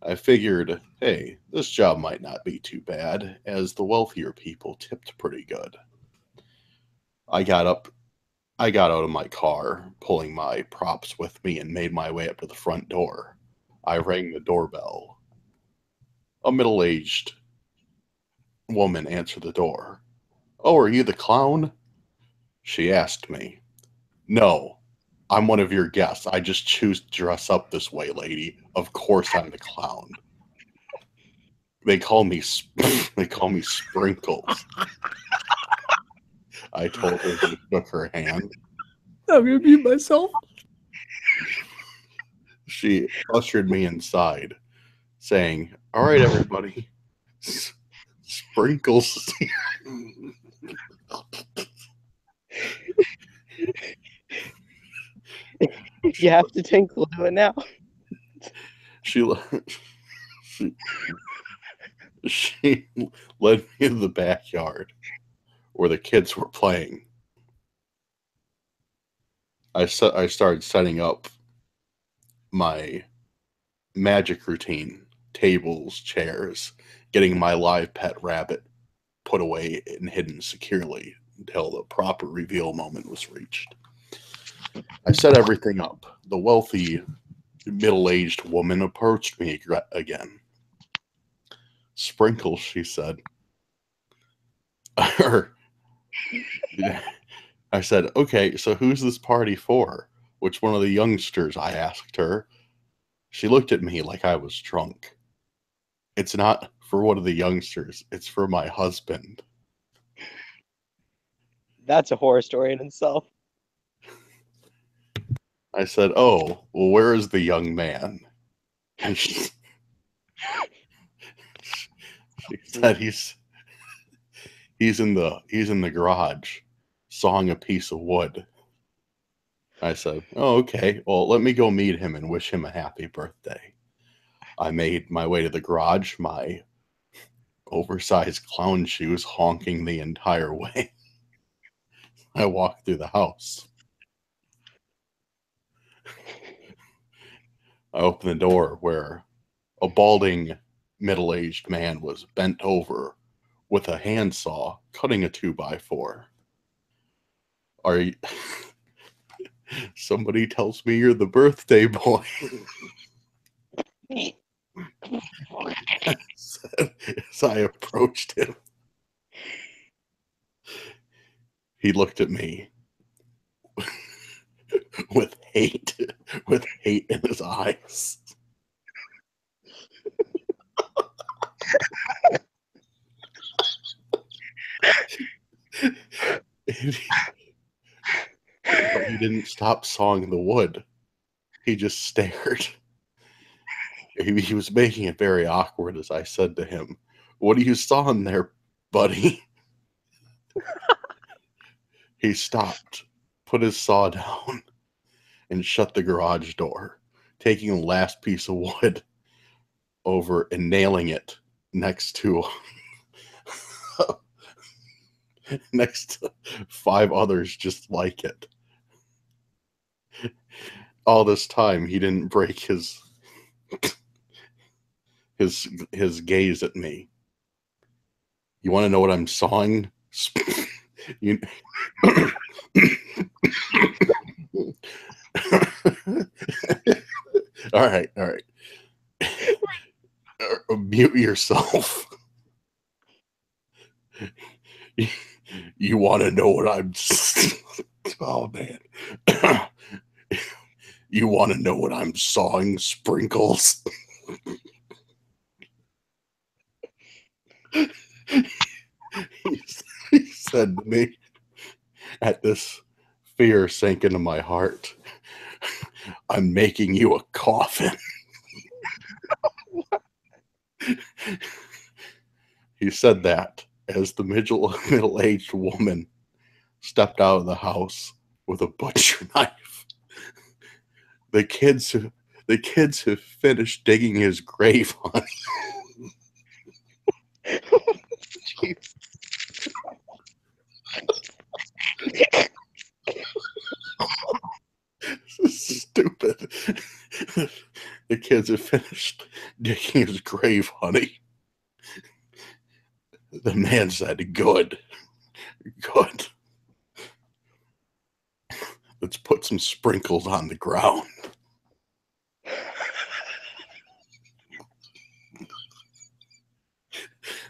I figured, hey, this job might not be too bad, as the wealthier people tipped pretty good. I got out of my car, pulling my props with me, and made my way up to the front door. I rang the doorbell. A middle-aged woman answered the door. "Oh, are you the clown?" she asked me. "No, I'm one of your guests. I just choose to dress up this way, lady. Of course I'm the clown. They call me Sprinkles." I told her and shook her hand. I'm gonna mute myself. She ushered me inside, saying, "All right, everybody, Sprinkles." If you have to tinkle, do it now. She led me to the backyard where the kids were playing. I started setting up my magic routine, tables, chairs, getting my live pet rabbit put away and hidden securely until the proper reveal moment was reached. I set everything up. The wealthy, middle-aged woman approached me again. Sprinkles, she said. I said, okay, so who's this party for? Which one of the youngsters? I asked her. She looked at me like I was drunk. It's not for one of the youngsters. It's for my husband. That's a horror story in itself. I said, oh, well, where is the young man? And she said he's in the garage sawing a piece of wood. I said, oh, okay. Well, let me go meet him and wish him a happy birthday. I made my way to the garage, my oversized clown shoes honking the entire way. I walked through the house. I opened the door where a balding, middle-aged man was bent over with a handsaw cutting a 2x4. Are you... Somebody tells me you're the birthday boy. As I approached him, he looked at me with hate in his eyes. But he didn't stop sawing the wood. He just stared. He was making it very awkward as I said to him, "What are you sawing there, buddy?" He stopped, put his saw down, and shut the garage door, taking the last piece of wood over and nailing it next to 5 others just like it. All this time, he didn't break his gaze at me. You want to know what I'm sawing? You... All right. Mute yourself. You want to know what I'm... Oh, man. You want to know what I'm sawing, Sprinkles? He said to me, at this fear sank into my heart, I'm making you a coffin. He said that as the middle-aged woman stepped out of the house with a butcher knife. The kids have finished digging his grave, honey. Jeez. This is stupid. The kids have finished digging his grave, honey. The man said, good. Let's put some sprinkles on the ground.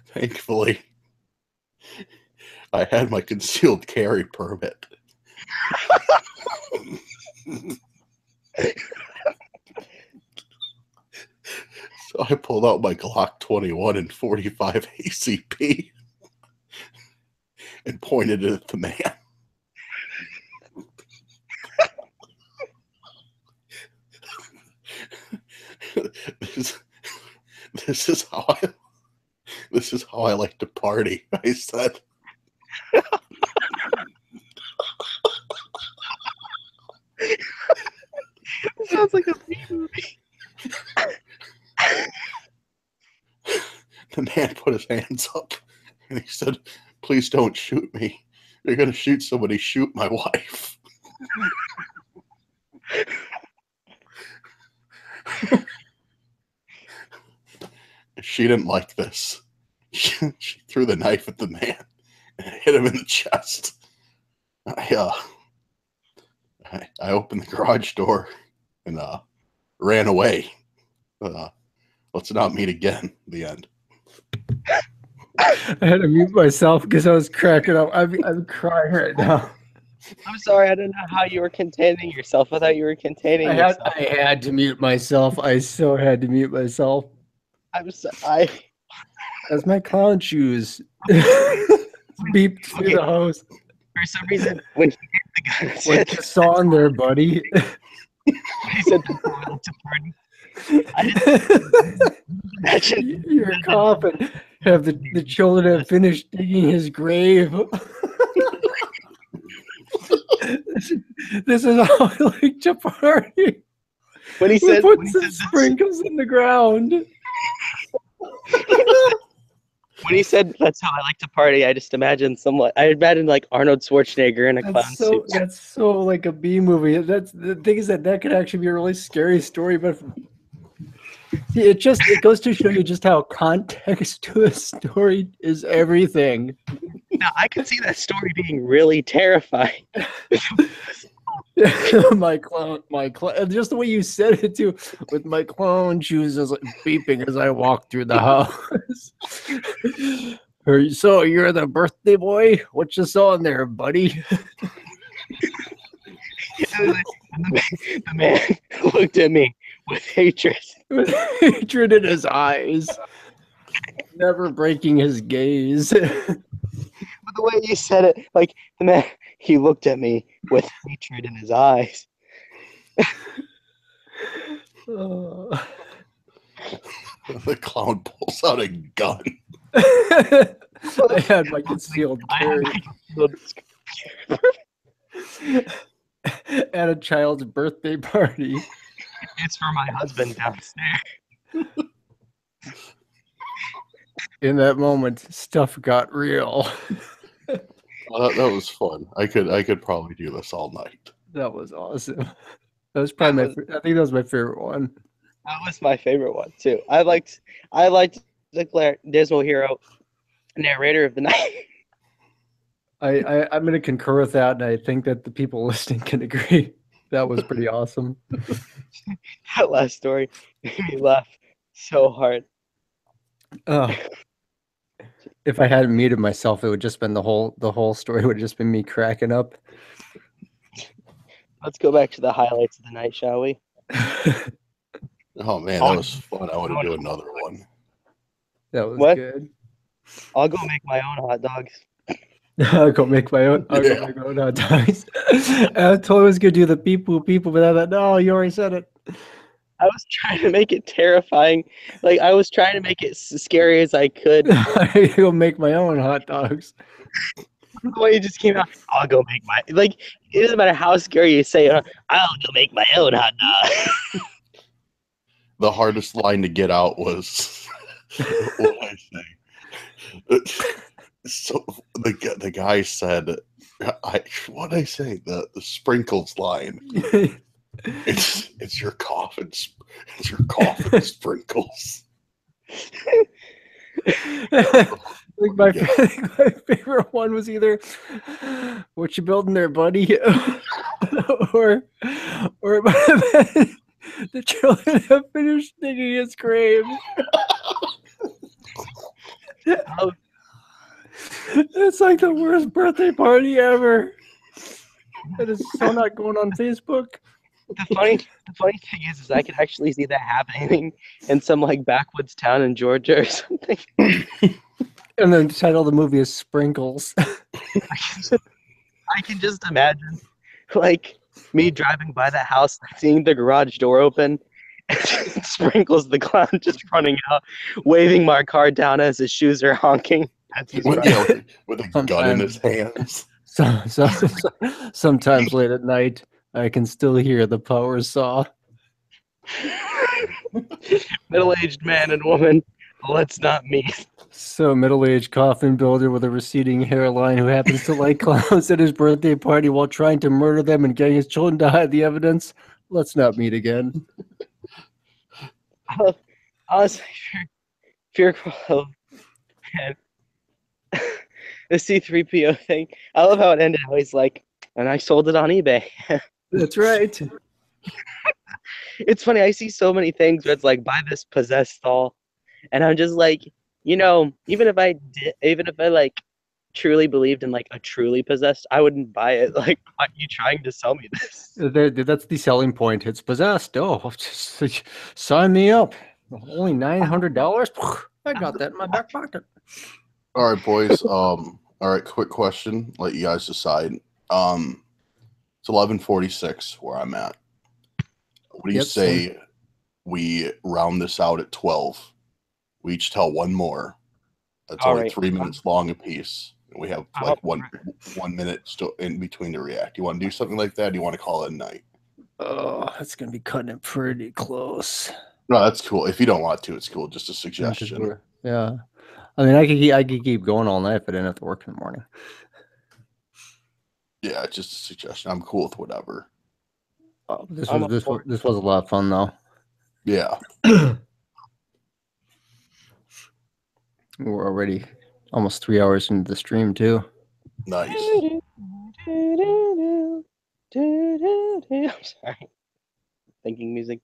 Thankfully, I had my concealed carry permit. So I pulled out my Glock 21 and 45 ACP and pointed it at the man. This is how I like to party, I said. Sounds like a B movie. The man put his hands up and he said, please don't shoot me. You're going to shoot somebody, shoot my wife. She didn't like this. She threw the knife at the man and hit him in the chest. I opened the garage door and ran away. Let's not meet again. The end. I had to mute myself because I was cracking up. I'm crying right now. I'm sorry, I didn't know how you were containing yourself. I thought you were containing yourself. I had to mute myself. I so had to mute myself. That's my clown shoes. Beeped through the house. For some reason, when he gave the gun, What you saw in there, buddy? he said the toilet to party. I didn't imagine. You're coughing. Have the children have finished digging his grave? This is how I like to party. When he said, put some sprinkles in the ground. When he said that's how I like to party, I just imagined I imagine like Arnold Schwarzenegger in a clown suit. That's so like a B movie. That's the thing is that could actually be a really scary story, but see, it goes to show you just how context to a story is everything. Now I can see that story being really terrifying. my clown, just the way you said it too, with my clown shoes is like beeping as I walk through the house. So you're the birthday boy? What you saw in there, buddy? The man looked at me with hatred. With hatred in his eyes. Never breaking his gaze. But the way you said it, like the man, he looked at me with hatred in his eyes. The clown pulls out a gun. I had my concealed carry. At a child's birthday party. It's for my husband downstairs. In that moment, stuff got real. Well, that was fun. I could probably do this all night. That was awesome. That was probably I think that was my favorite one. That was my favorite one too. I liked to declare Dismal Hero narrator of the night. I'm going to concur with that, and I think that the people listening can agree. That was pretty awesome. That last story made me laugh so hard. If I hadn't muted myself, it would just been the whole story would have just been me cracking up. Let's go back to the highlights of the night, shall we? Oh man, that was fun. I want to do another one. That was good. I'll go make my own hot dogs. I'll go make my own hot dogs. I told I was gonna do the people, but I thought, no, you already said it. I was trying to make it terrifying. Like I was trying to make it as scary as I could. I go make my own hot dogs. The way you just came out, I'll go make my it doesn't matter how scary you say it, I'll go make my own hot dog. The hardest line to get out was what I say. So the guy said, what did I say? The sprinkles line. It's your coffin. It's your coffin sprinkles. My favorite one was either "What you building there, buddy?" or the children have finished digging his grave. It's like the worst birthday party ever. It is so not going on Facebook. The funny thing is I could actually see that happening in some backwoods town in Georgia or something. And then the title of the movie is Sprinkles. I can just imagine me driving by that house, seeing the garage door open, and Sprinkles the clown just running out, waving my car down as his shoes are honking. With a gun in his hands. Sometimes late at night, I can still hear the power saw. Middle-aged man and woman, let's not meet. So middle-aged coffin builder with a receding hairline who happens to like clowns at his birthday party while trying to murder them and getting his children to hide the evidence. Let's not meet again. Honestly, Fear man, the C3PO thing. I love how it ended. How he's like, and I sold it on eBay. That's right. It's funny. I see so many things where it's like, buy this possessed doll, and I'm just like, even if I like truly believed in like a truly possessed, I wouldn't buy it. Like, why are you trying to sell me this? That's the selling point. It's possessed. Oh, just sign me up. Only $900. I got that in my back pocket. All right, boys. All right, quick question. Let you guys decide. It's 11:46 where I'm at. What do you say we round this out at 12? We each tell one more. That's only 3 minutes long a piece. And we have like one minute still in between to react. You want to do something like that? Or do you want to call it a night? Oh, that's gonna be cutting it pretty close. No, that's cool. If you don't want to, it's cool. Just a suggestion. Yeah. I mean, I could keep going all night if I didn't have to work in the morning. Yeah, it's just a suggestion. I'm cool with whatever. Oh, this was a lot of fun though. Yeah. We're already almost 3 hours into the stream too. Nice. I'm sorry. Thinking music.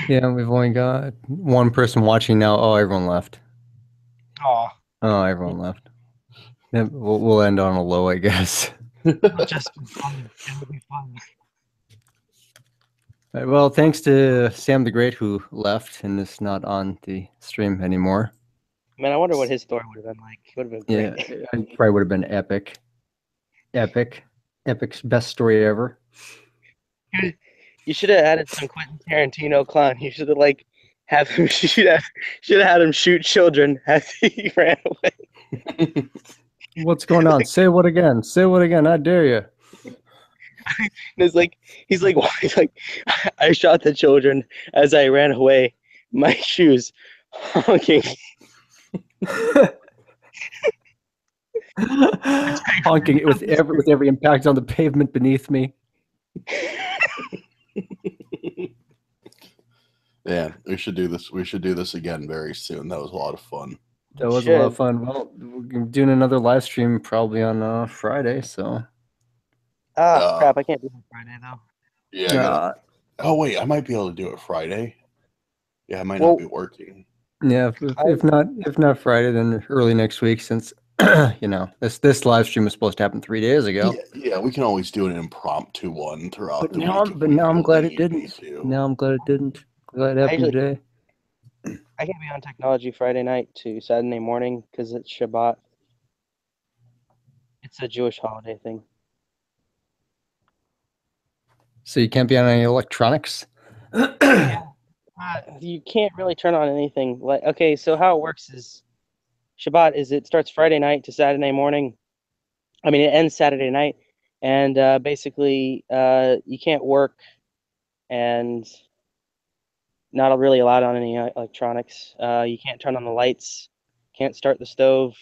Yeah, we've only got one person watching now. Oh, everyone left. Oh, everyone left. Yeah, we'll end on a low, I guess. just fun. It'll be fun. Right, well, thanks to Sam the Great who left and is not on the stream anymore. Man, I wonder what his story would have been like. It would have been great. Yeah, it probably would have been epic. Epic's best story ever. You should have added some Quentin Tarantino clown. You should have like have him should have had him shoot children as he ran away. What's going on? Say what again? Say what again? I dare you. It's like he's like I shot the children as I ran away. My shoes honking. Honking with every impact on the pavement beneath me. Yeah, we should do this. We should do this again very soon. That was a lot of fun. That was a lot of fun. Well, we're doing another live stream probably on Friday, so. Crap! I can't do it Friday though. Yeah. Oh wait, I might be able to do it Friday. Yeah, I might not be working. Yeah, if not Friday, then early next week, since this live stream was supposed to happen 3 days ago. Yeah, we can always do an impromptu one throughout the week. But now I'm glad it didn't. Now I'm glad it didn't. Glad it happened today. I can't be on technology Friday night to Saturday morning because it's Shabbat. It's a Jewish holiday thing. So you can't be on any electronics? Yeah. You can't really turn on anything. Okay, so how it works is Shabbat it starts Friday night to Saturday morning. I mean, it ends Saturday night, and basically you can't work and not really allowed on any electronics. You can't turn on the lights, can't start the stove.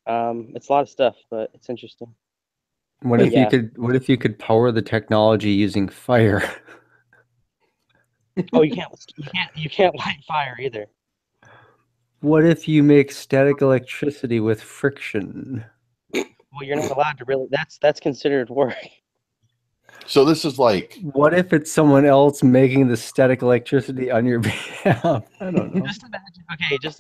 It's a lot of stuff, but it's interesting. What if you could power the technology using fire? Oh, you can't light fire either. What if you make static electricity with friction? Well, you're not allowed to really. That's considered work. So this is like. What if it's someone else making the static electricity on your behalf? I don't know. Just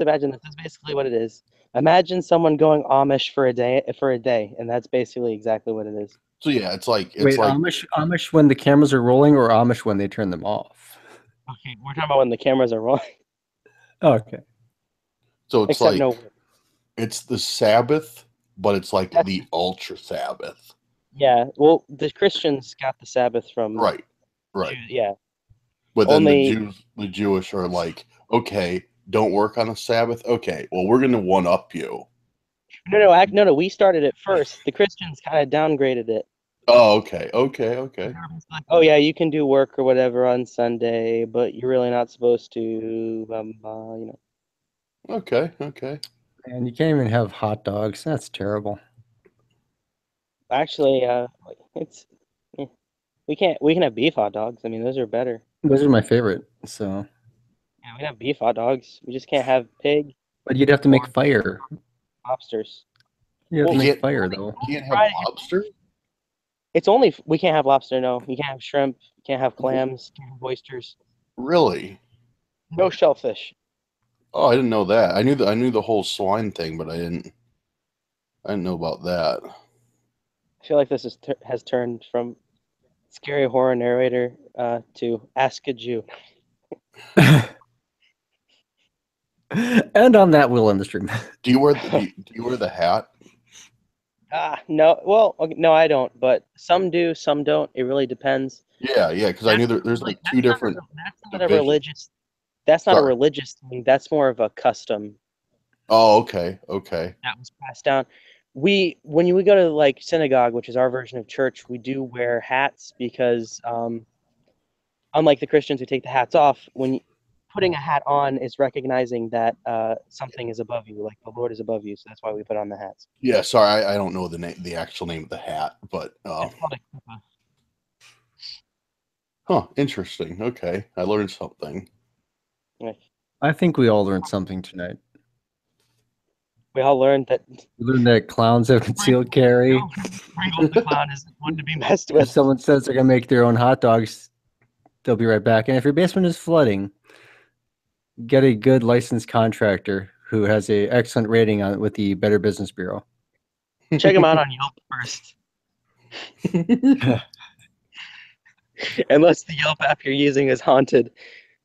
imagine this is basically what it is. Imagine someone going Amish for a day, and that's basically exactly what it is. So yeah, it's like Amish when the cameras are rolling, or Amish when they turn them off? Okay, we're talking about when the cameras are rolling. Oh, okay. So it's it's the Sabbath, but it's like the ultra Sabbath. Yeah, well, the Christians got the Sabbath from right. Yeah, but then the Jewish are like, okay, don't work on the Sabbath. Okay, well, we're gonna one up you. No. We started it first. The Christians kind of downgraded it. Oh, okay. Like, oh yeah, you can do work or whatever on Sunday, but you're really not supposed to. Okay. And you can't even have hot dogs. That's terrible. Actually, it's we can have beef hot dogs. I mean, those are better. Those are my favorite. So, Yeah, we can have beef hot dogs. We just can't have pig but you'd have to make fire. lobsters. You have to Well, make Can't, fire though. can't have Friday. lobster? It's only we can't have lobster. No, you can't have shrimp. You can't have clams. Can't have oysters. Really? No shellfish. Oh, I didn't know that. I knew the whole swine thing, but I didn't know about that. I feel like this has turned from scary horror narrator to Ask a Jew. And on that, we'll end the stream. Do you wear do you wear the hat? No. Well, okay, no, I don't. But some do, some don't. It really depends. Yeah, because I knew there's like two different. That's not a divisions. religious. That's not a Sorry. religious thing. That's more of a custom Oh, okay. that was passed down. When we go to like synagogue, which is our version of church, we do wear hats because unlike the Christians who take the hats off, putting a hat on is recognizing that something is above you, like the Lord is above you. So that's why we put on the hats. Yeah, sorry, I don't know the actual name of the hat, but It's called a kippah. huh, interesting. Okay, I learned something. I think we all learned something tonight. We all learned that We learned that clowns have concealed carry. Pringles the clown is one to be messed If with. someone says they're gonna make their own hot dogs, they'll be right back. And if your basement is flooding, get a good licensed contractor who has a excellent rating on it with the Better Business Bureau. Check them out on Yelp first. Unless the Yelp app you're using is haunted,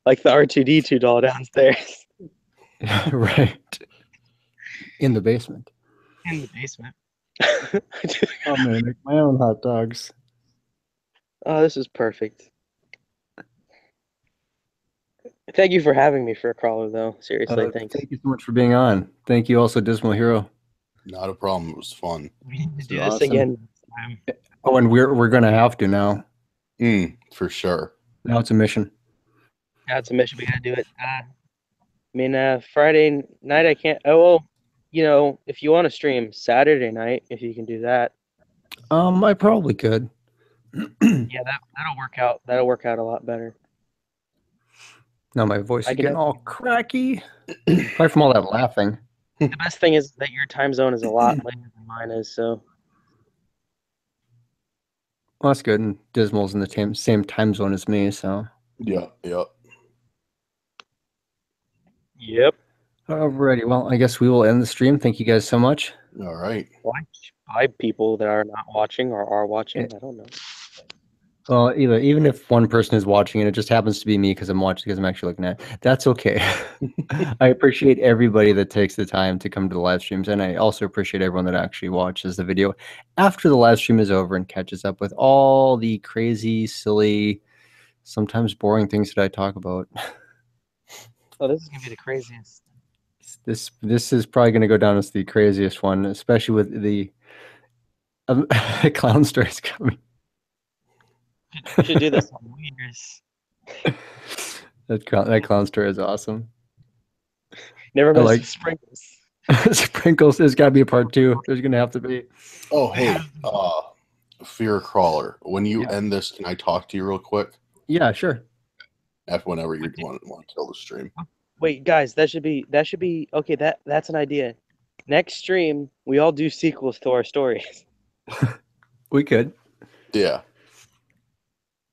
like the R2D2 doll downstairs Right. In the basement. in the basement. I'm gonna make my own hot dogs. Oh, this is perfect. Thank you for having me for a crawler, though. Seriously, thanks. Thank you so much for being on. Thank you also, Dismal Hero. Not a problem. It was fun. We need to This do is this awesome. again. Oh, and we're gonna have to now. For sure. Now it's a mission. Yeah, it's a mission. We gotta do it. I mean, Friday night I can't. Oh, well, you know, if you want to stream Saturday night, if you can do that, I probably could. yeah, that'll work out. That'll work out a lot better. Now my voice I is can getting have- all cracky. Probably from all that laughing. The best thing is that your time zone is a lot later than mine is. So Well, that's good. And Dismal's in the same time zone as me, so. Yeah. yep. Alrighty, well, I guess we will end the stream. Thank you guys so much. All right. Watch by people that are not watching or are watching. I don't know. Well, even if one person is watching and it just happens to be me because I'm watching because I'm actually looking at it, that's okay. I appreciate everybody that takes the time to come to the live streams, and I also appreciate everyone that actually watches the video after the live stream is over and catches up with all the crazy, silly, sometimes boring things that I talk about. Oh, this is gonna be the craziest. This is probably going to go down as the craziest one, especially with the clown stories coming. We should do this on New Year's. That clown story is awesome. Never miss like- the sprinkles. Sprinkles, there's got to be a part 2. There's going to have to be. Oh, hey, Fear Crawler. When you Yeah. end this, can I talk to you real quick? Yeah, sure. Whenever you want to kill the stream. Wait, guys, that should be okay. That's an idea. Next stream, we all do sequels to our stories. We could. Yeah.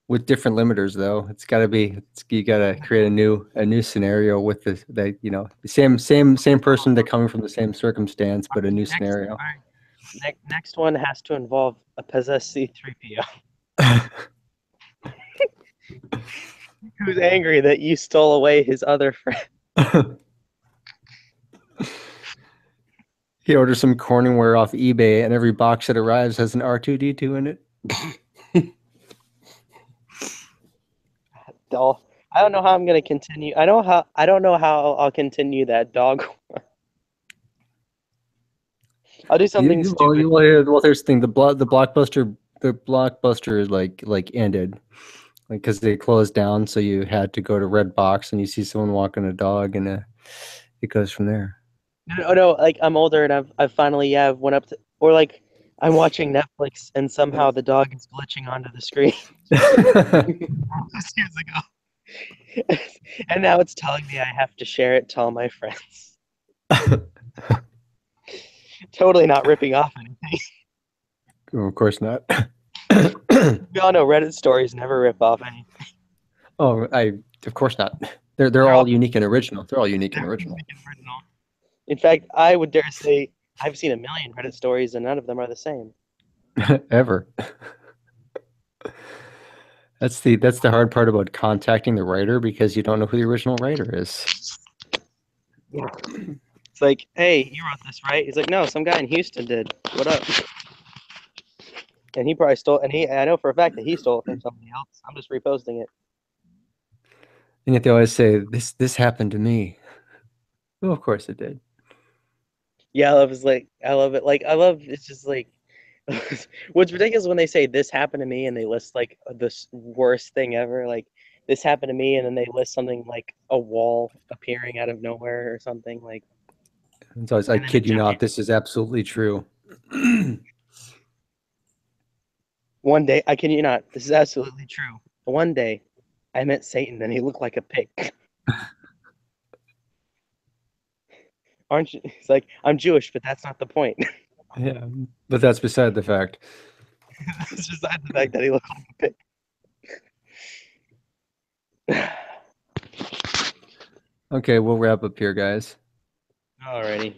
With different limiters, though. It's got to be. You got to create a new scenario with the same person that coming from the same circumstance, but a new scenario. All right. Next one has to involve a possessed C-3PO who's angry that you stole away his other friend. He orders some Corningware off eBay, and every box that arrives has an R2D2 in it. Dolph, I don't know how I'm gonna continue. I don't know how I'll continue that dog. I'll do something stupid. Well, there's the thing. The blockbuster is like ended, like because they closed down, so you had to go to Red Box, and you see someone walking a dog, and it goes from there. No, like I'm older and I've finally went up to, or like I'm watching Netflix and somehow the dog is glitching onto the screen. Years ago. And now it's telling me I have to share it to all my friends. Totally not ripping off anything. Oh, of course not. We all know Reddit stories never rip off anything. Oh, of course not. They're all unique and original. They're all unique and original. In fact, I would dare say I've seen a million Reddit stories and none of them are the same. Ever. That's the hard part about contacting the writer, because you don't know who the original writer is. It's like, hey, you wrote this, right? He's like, no, some guy in Houston did. What up? And he probably stole, I know for a fact that he stole it from somebody else. I'm just reposting it. And yet they always say, this happened to me. Well, of course it did. Yeah, I love it. Like, I love, it's just like, what's ridiculous when they say this happened to me and they list like the worst thing ever. Like, this happened to me, and then they list something like a wall appearing out of nowhere or something. Like, it's always, I kid you not, this is absolutely true. One day, I kid you not, this is absolutely true. One day, I met Satan and he looked like a pig. Aren't you? It's like, I'm Jewish, but that's not the point. Yeah, but that's beside the fact. It's just the fact that he looked like a pig. Okay, we'll wrap up here, guys. Alrighty.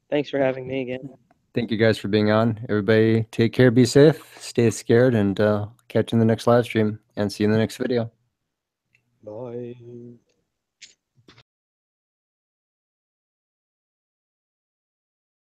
Thanks for having me again. Thank you guys for being on. Everybody take care, be safe, stay scared, and catch you in the next live stream, and see you in the next video. Bye.